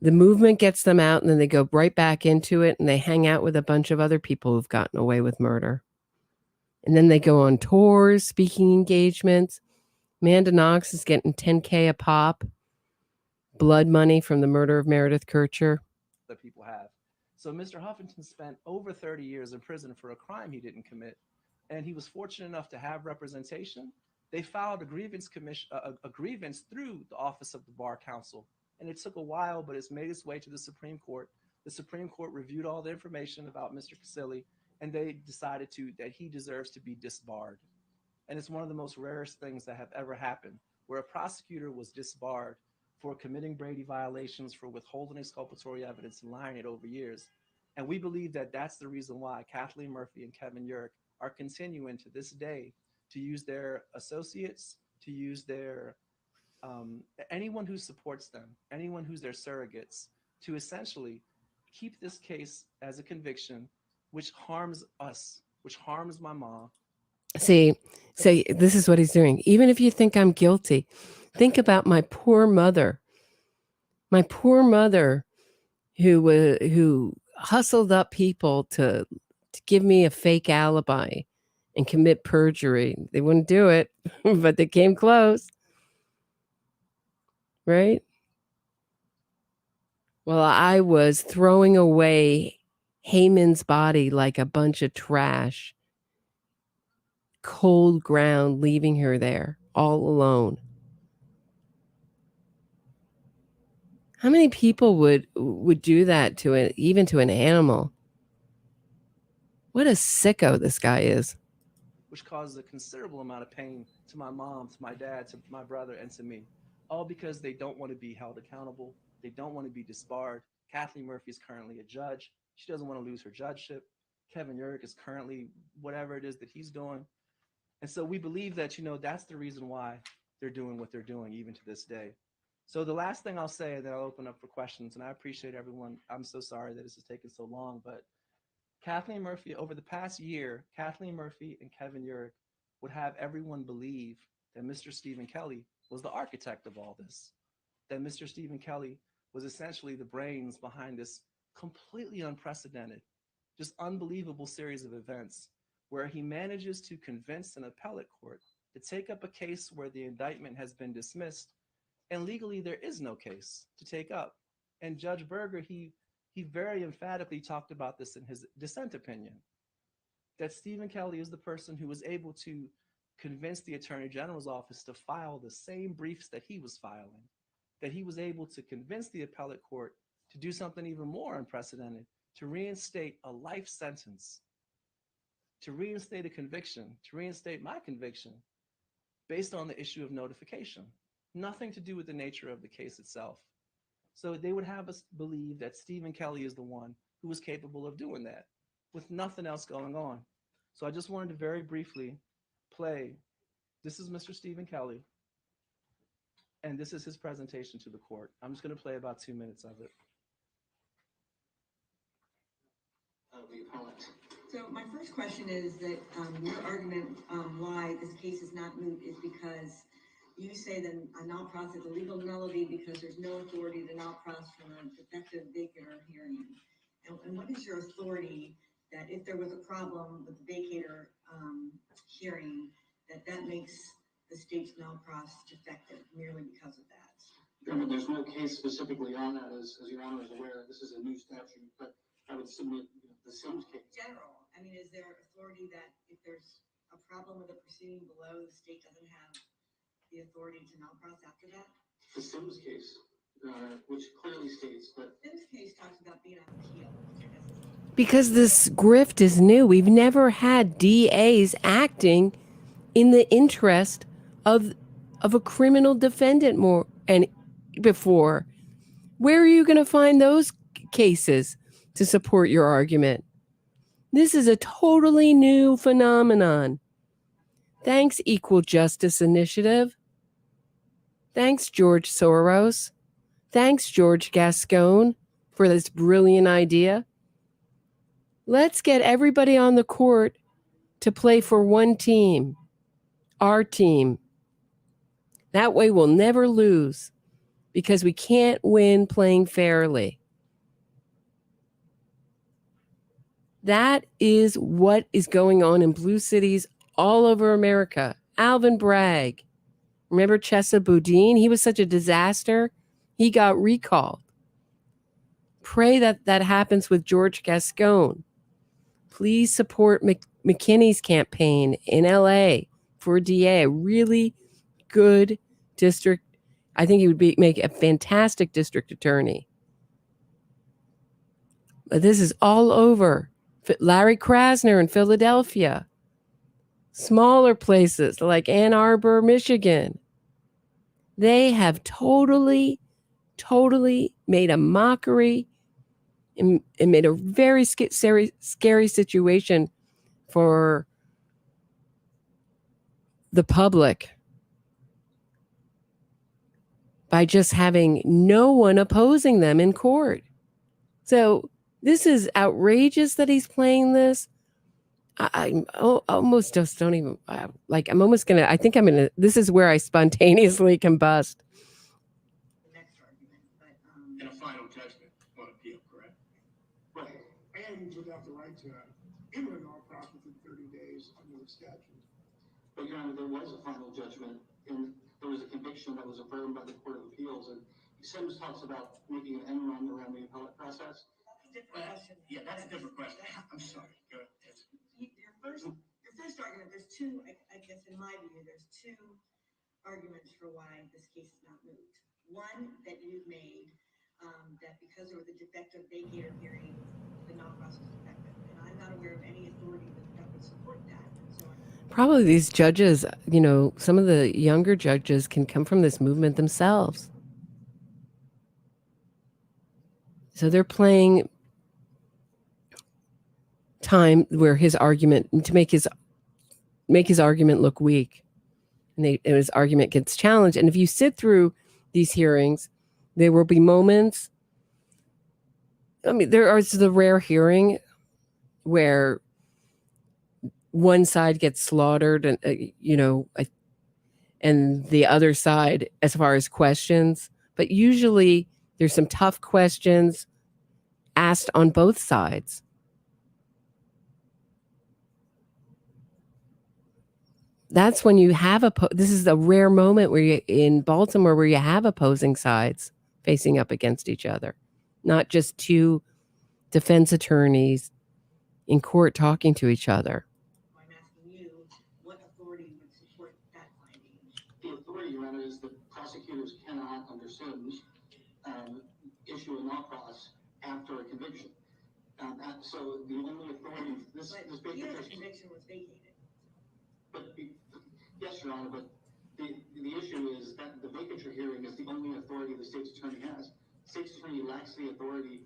The movement gets them out and then they go right back into it and they hang out with a bunch of other people who've gotten away with murder. And then they go on tours, speaking engagements. Amanda Knox is getting $10K a pop, blood money from the murder of Meredith Kircher. That people have. So Mr. Huffington spent over 30 years in prison for a crime he didn't commit. And he was fortunate enough to have representation. They filed a grievance through the Office of the Bar Counsel. And it took a while, but it's made its way to the Supreme Court. The Supreme Court reviewed all the information about Mr. Casilli, and they decided that he deserves to be disbarred. And it's one of the most rarest things that have ever happened, where a prosecutor was disbarred for committing Brady violations, for withholding exculpatory evidence and lying it over years. And we believe that that's the reason why Kathleen Murphy and Kevin Urick are continuing to this day to use their associates, to use their anyone who supports them, anyone who's their surrogates, to essentially keep this case as a conviction, which harms us, which harms my mom. See, this is what he's doing. Even if you think I'm guilty, think about my poor mother. My poor mother who hustled up people to give me a fake alibi and commit perjury. They wouldn't do it, but they came close. Right? Well, I was throwing away Heyman's body like a bunch of trash. Cold ground, leaving her there all alone. How many people would do that to even to an animal? What a sicko this guy is. Which causes a considerable amount of pain to my mom, to my dad, to my brother, and to me. All because they don't want to be held accountable. They don't want to be disbarred. Kathleen Murphy is currently a judge. She doesn't want to lose her judgeship. Kevin Urick is currently whatever it is that he's doing. And so we believe that, that's the reason why they're doing what they're doing even to this day. So the last thing I'll say, and then I'll open up for questions, and I appreciate everyone. I'm so sorry that this has taken so long, but Kathleen Murphy, over the past year, Kathleen Murphy and Kevin Urick would have everyone believe that Mr. Stephen Kelly was the architect of all this, that Mr. Stephen Kelly was essentially the brains behind this completely unprecedented, just unbelievable series of events where he manages to convince an appellate court to take up a case where the indictment has been dismissed and legally there is no case to take up. And Judge Berger, he very emphatically talked about this in his dissent opinion, that Stephen Kelly is the person who was able to convince the Attorney General's office to file the same briefs that he was filing, that he was able to convince the appellate court to do something even more unprecedented, to reinstate a life sentence to reinstate a conviction, to reinstate my conviction based on the issue of notification. Nothing to do with the nature of the case itself. So they would have us believe that Stephen Kelly is the one who was capable of doing that with nothing else going on. So I just wanted to very briefly play. This is Mr. Stephen Kelly, and this is his presentation to the court. I'm just going to play about 2 minutes of it. The appellant. So my first question is that your argument why this case is not moot is because you say that a non-pros is a legal nullity because there's no authority to non-pros from a defective vacator hearing. And what is your authority that if there was a problem with the vacator hearing, that makes the state's non-pros defective merely because of that? There's no case specifically on that, as Your Honor is aware. This is a new statute, but I would submit the Sims case. General, I mean, is there authority that if there's a problem with the proceeding below, the state doesn't have the authority to non-pros after that? The Sims case, Your Honor, which clearly states that. This case talks about being on appeal. Because this grift is new. We've never had DAs acting in the interest of a criminal defendant before. Where are you going to find those cases to support your argument? This is a totally new phenomenon. Thanks, Equal Justice Initiative. Thanks, George Soros. Thanks, George Gascon, for this brilliant idea. Let's get everybody on the court to play for one team, our team. That way we'll never lose because we can't win playing fairly. That is what is going on in blue cities all over America. Alvin Bragg. Remember Chesa Boudin? He was such a disaster. He got recalled. Pray that that happens with George Gascon. Please support McKinney's campaign in LA for DA, a really good district. I think he would make a fantastic district attorney. But this is all over. Larry Krasner in Philadelphia. Smaller places like Ann Arbor, Michigan. They have totally made a mockery and made a very scary situation for the public by just having no one opposing them in court. So this is outrageous that he's playing this. I almost just don't even, I'm almost going to, I think I'm going to, this is where I spontaneously combust. The next argument, but In a final judgment on appeal, correct? Right. And without the right to enter a non-pros within 30 days under the statute. But Your Honor, there was a final judgment, and there was a conviction that was affirmed by the Court of Appeals, and Sims talks about making an end run around the appellate process. different question. Yeah, that's a different question. I'm sorry. Go ahead. Your first argument, there's two, I guess in my view, there's two arguments for why this case is not moot. One that you've made, that because there was a defective vacator hearing, the non-process is defective. And I'm not aware of any authority that would support that. And so Probably these judges, some of the younger judges can come from this movement themselves. So they're playing time where his argument, to make his argument look weak, and his argument gets challenged. And if you sit through these hearings, there will be moments. I mean, there is the rare hearing where one side gets slaughtered, and and the other side, as far as questions. But usually, there's some tough questions asked on both sides. That's when you have this is a rare moment where in Baltimore where you have opposing sides facing up against each other, not just two defense attorneys in court talking to each other. I'm asking you, what authority would support that finding? The authority, Your Honor, is that prosecutors cannot, under Sims, issue a non-pros after a conviction. So the only authority, this But Hugh's vacatur. conviction was vacated. But, yes, Your Honor, but the issue is that the vacatur hearing is the only authority the state's attorney has. The state's attorney lacks the authority.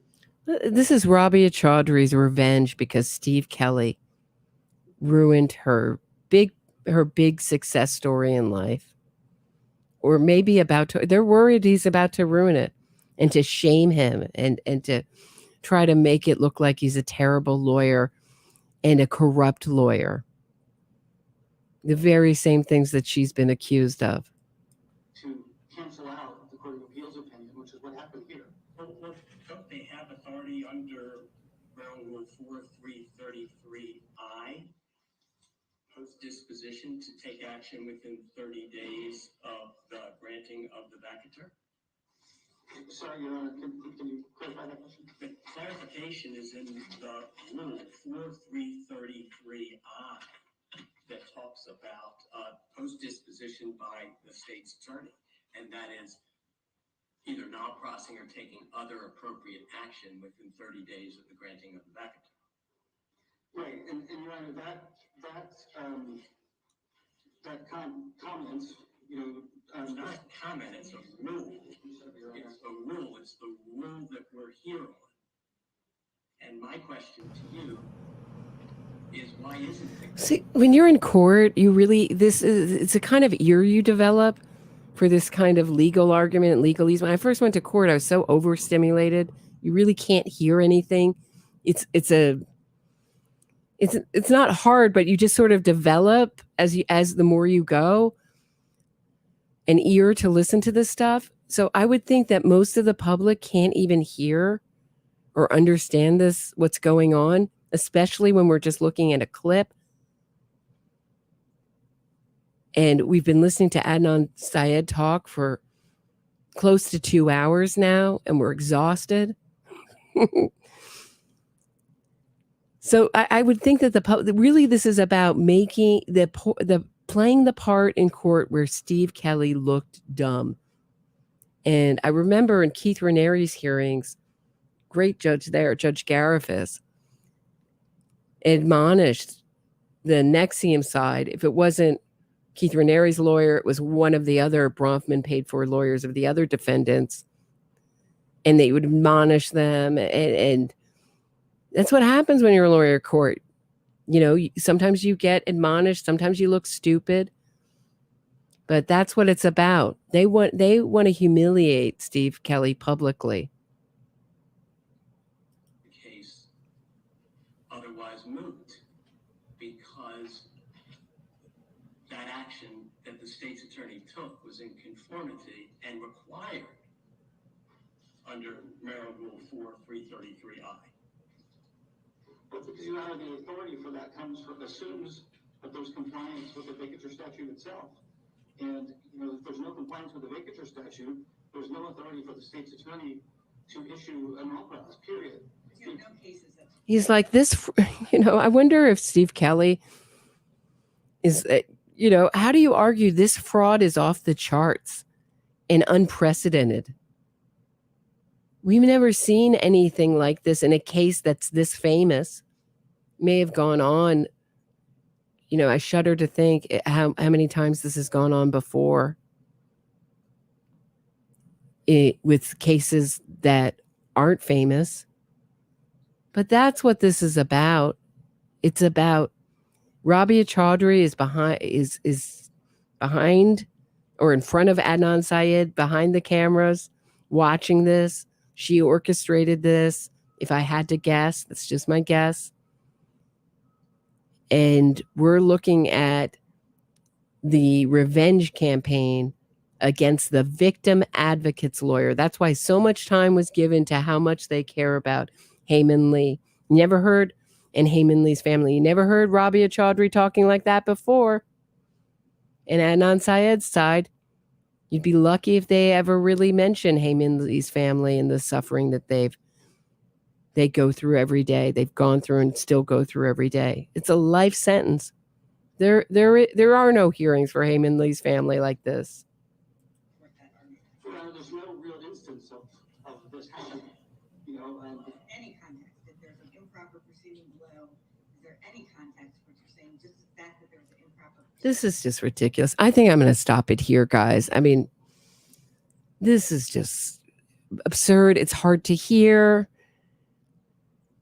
This is Rabia Chaudhry's revenge because Steve Kelly ruined her big success story in life. Or maybe they're worried he's about to ruin it and to shame him and to try to make it look like he's a terrible lawyer and a corrupt lawyer. The very same things that she's been accused of. To cancel out the Court of Appeals opinion, which is what happened here. Well, don't they have authority under Maryland Rule 4333I, post-disposition, to take action within 30 days of the granting of the vacatur? Sorry, Your Honor, can you clarify that question? The clarification is in the rule 4333I that talks about post-disposition by the state's attorney, and that is either not crossing or taking other appropriate action within 30 days of the granting of the vacatur. Right, and Your Honor, that comment, you know, It's not a comment, it's a rule. It's a rule. It's the rule that we're here on. And my question to you is, why isn't it? See, when you're in court, it's a kind of ear you develop for this kind of legal argument and legalese. When I first went to court, I was so overstimulated. You really can't hear anything. It's not hard, but you just sort of develop as the more you go, an ear to listen to this stuff. So I would think that most of the public can't even hear or understand what's going on, especially when we're just looking at a clip. And we've been listening to Adnan Syed talk for close to 2 hours now, and we're exhausted. So I would think that really this is about making playing the part in court where Steve Kelly looked dumb. And I remember in Keith Raniere's hearings, great judge there, Judge Garifas, admonished the Nexium side. If it wasn't Keith Raniere's lawyer, it was one of the other Bronfman paid for lawyers of the other defendants. And they would admonish them. And that's what happens when you're a lawyer at court. You know, sometimes you get admonished, sometimes you look stupid. But that's what it's about. They want to humiliate Steve Kelly publicly. The case otherwise moot, because that action that the state's attorney took was in conformity and required under Maryland Rule 4333I. But because Your Honor, the authority for that assumes that there's compliance with the vacatur statute itself. And, you know, if there's no compliance with the vacatur statute, there's no authority for the state's attorney to issue an all-class, period. There are no cases that. He's like this, you know, I wonder if Steve Kelly is, you know, how do you argue this fraud is off the charts and unprecedented? We've never seen anything like this in a case that's this famous. May have gone on. You know, I shudder to think how many times this has gone on before with cases that aren't famous. But that's what this is about. It's about Rabia Chaudhry is behind or in front of Adnan Syed, behind the cameras, watching this. She orchestrated this. If I had to guess, that's just my guess. And we're looking at the revenge campaign against the victim advocate's lawyer. That's why so much time was given to how much they care about Hae Min Lee. Never heard, and Hae Min Lee's family. You never heard Rabia Chaudhry talking like that before. And Adnan Syed's side, you'd be lucky if they ever really mention Hae Min Lee's family and the suffering that they go through every day. They've gone through and still go through every day. It's a life sentence. There are no hearings for Hae Min Lee's family like this. Well, there's no real instance of this happening. You know, Any context, if there's an This is just ridiculous. I think I'm going to stop it here, guys. I mean, this is just absurd. It's hard to hear.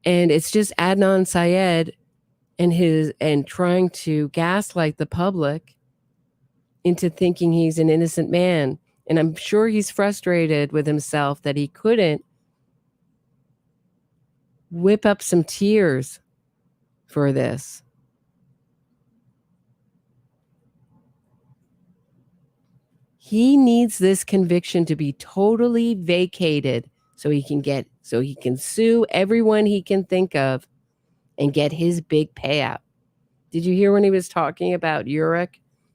And it's just Adnan Syed and trying to gaslight the public into thinking he's an innocent man. And I'm sure he's frustrated with himself that he couldn't whip up some tears for this. He needs this conviction to be totally vacated so he can sue everyone he can think of and get his big payout. Did you hear when he was talking about Urich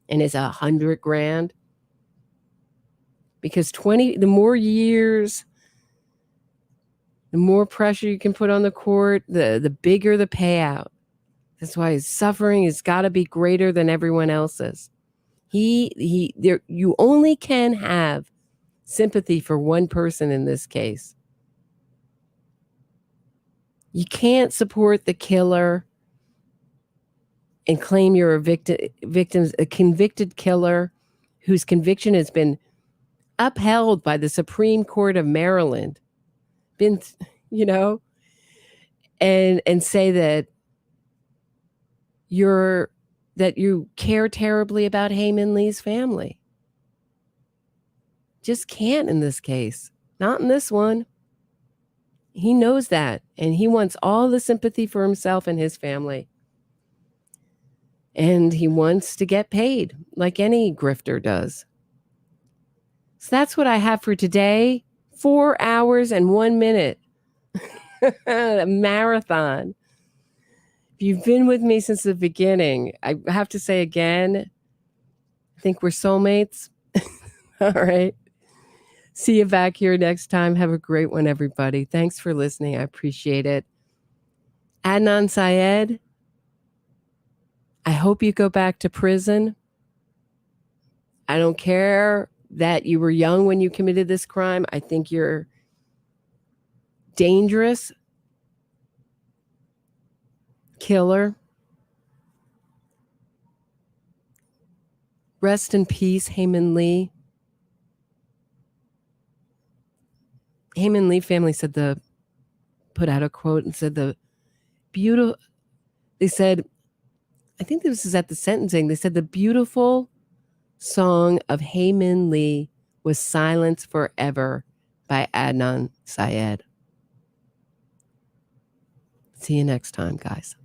and his $100,000? Because the more years, the more pressure you can put on the court, the bigger the payout. That's why his suffering has got to be greater than everyone else's. You only can have sympathy for one person in this case. You can't support the killer and claim you're a convicted killer whose conviction has been upheld by the Supreme Court of Maryland. And say that you care terribly about Hae Min Lee's family. Just can't in this case. Not in this one. He knows that, and he wants all the sympathy for himself and his family. And he wants to get paid like any grifter does. So that's what I have for today. 4 hours and 1 minute. A marathon. If you've been with me since the beginning, I have to say again, I think we're soulmates. All right. See you back here next time. Have a great one, everybody. Thanks for listening. I appreciate it. Adnan Syed, I hope you go back to prison. I don't care that you were young when you committed this crime. I think you're dangerous killer. Rest in peace, Hae Min Lee. Hae Min Lee family put out a quote and said they said, I think this is at the sentencing, they said the beautiful song of Hae Min Lee was Silence Forever by Adnan Syed. See you next time, guys.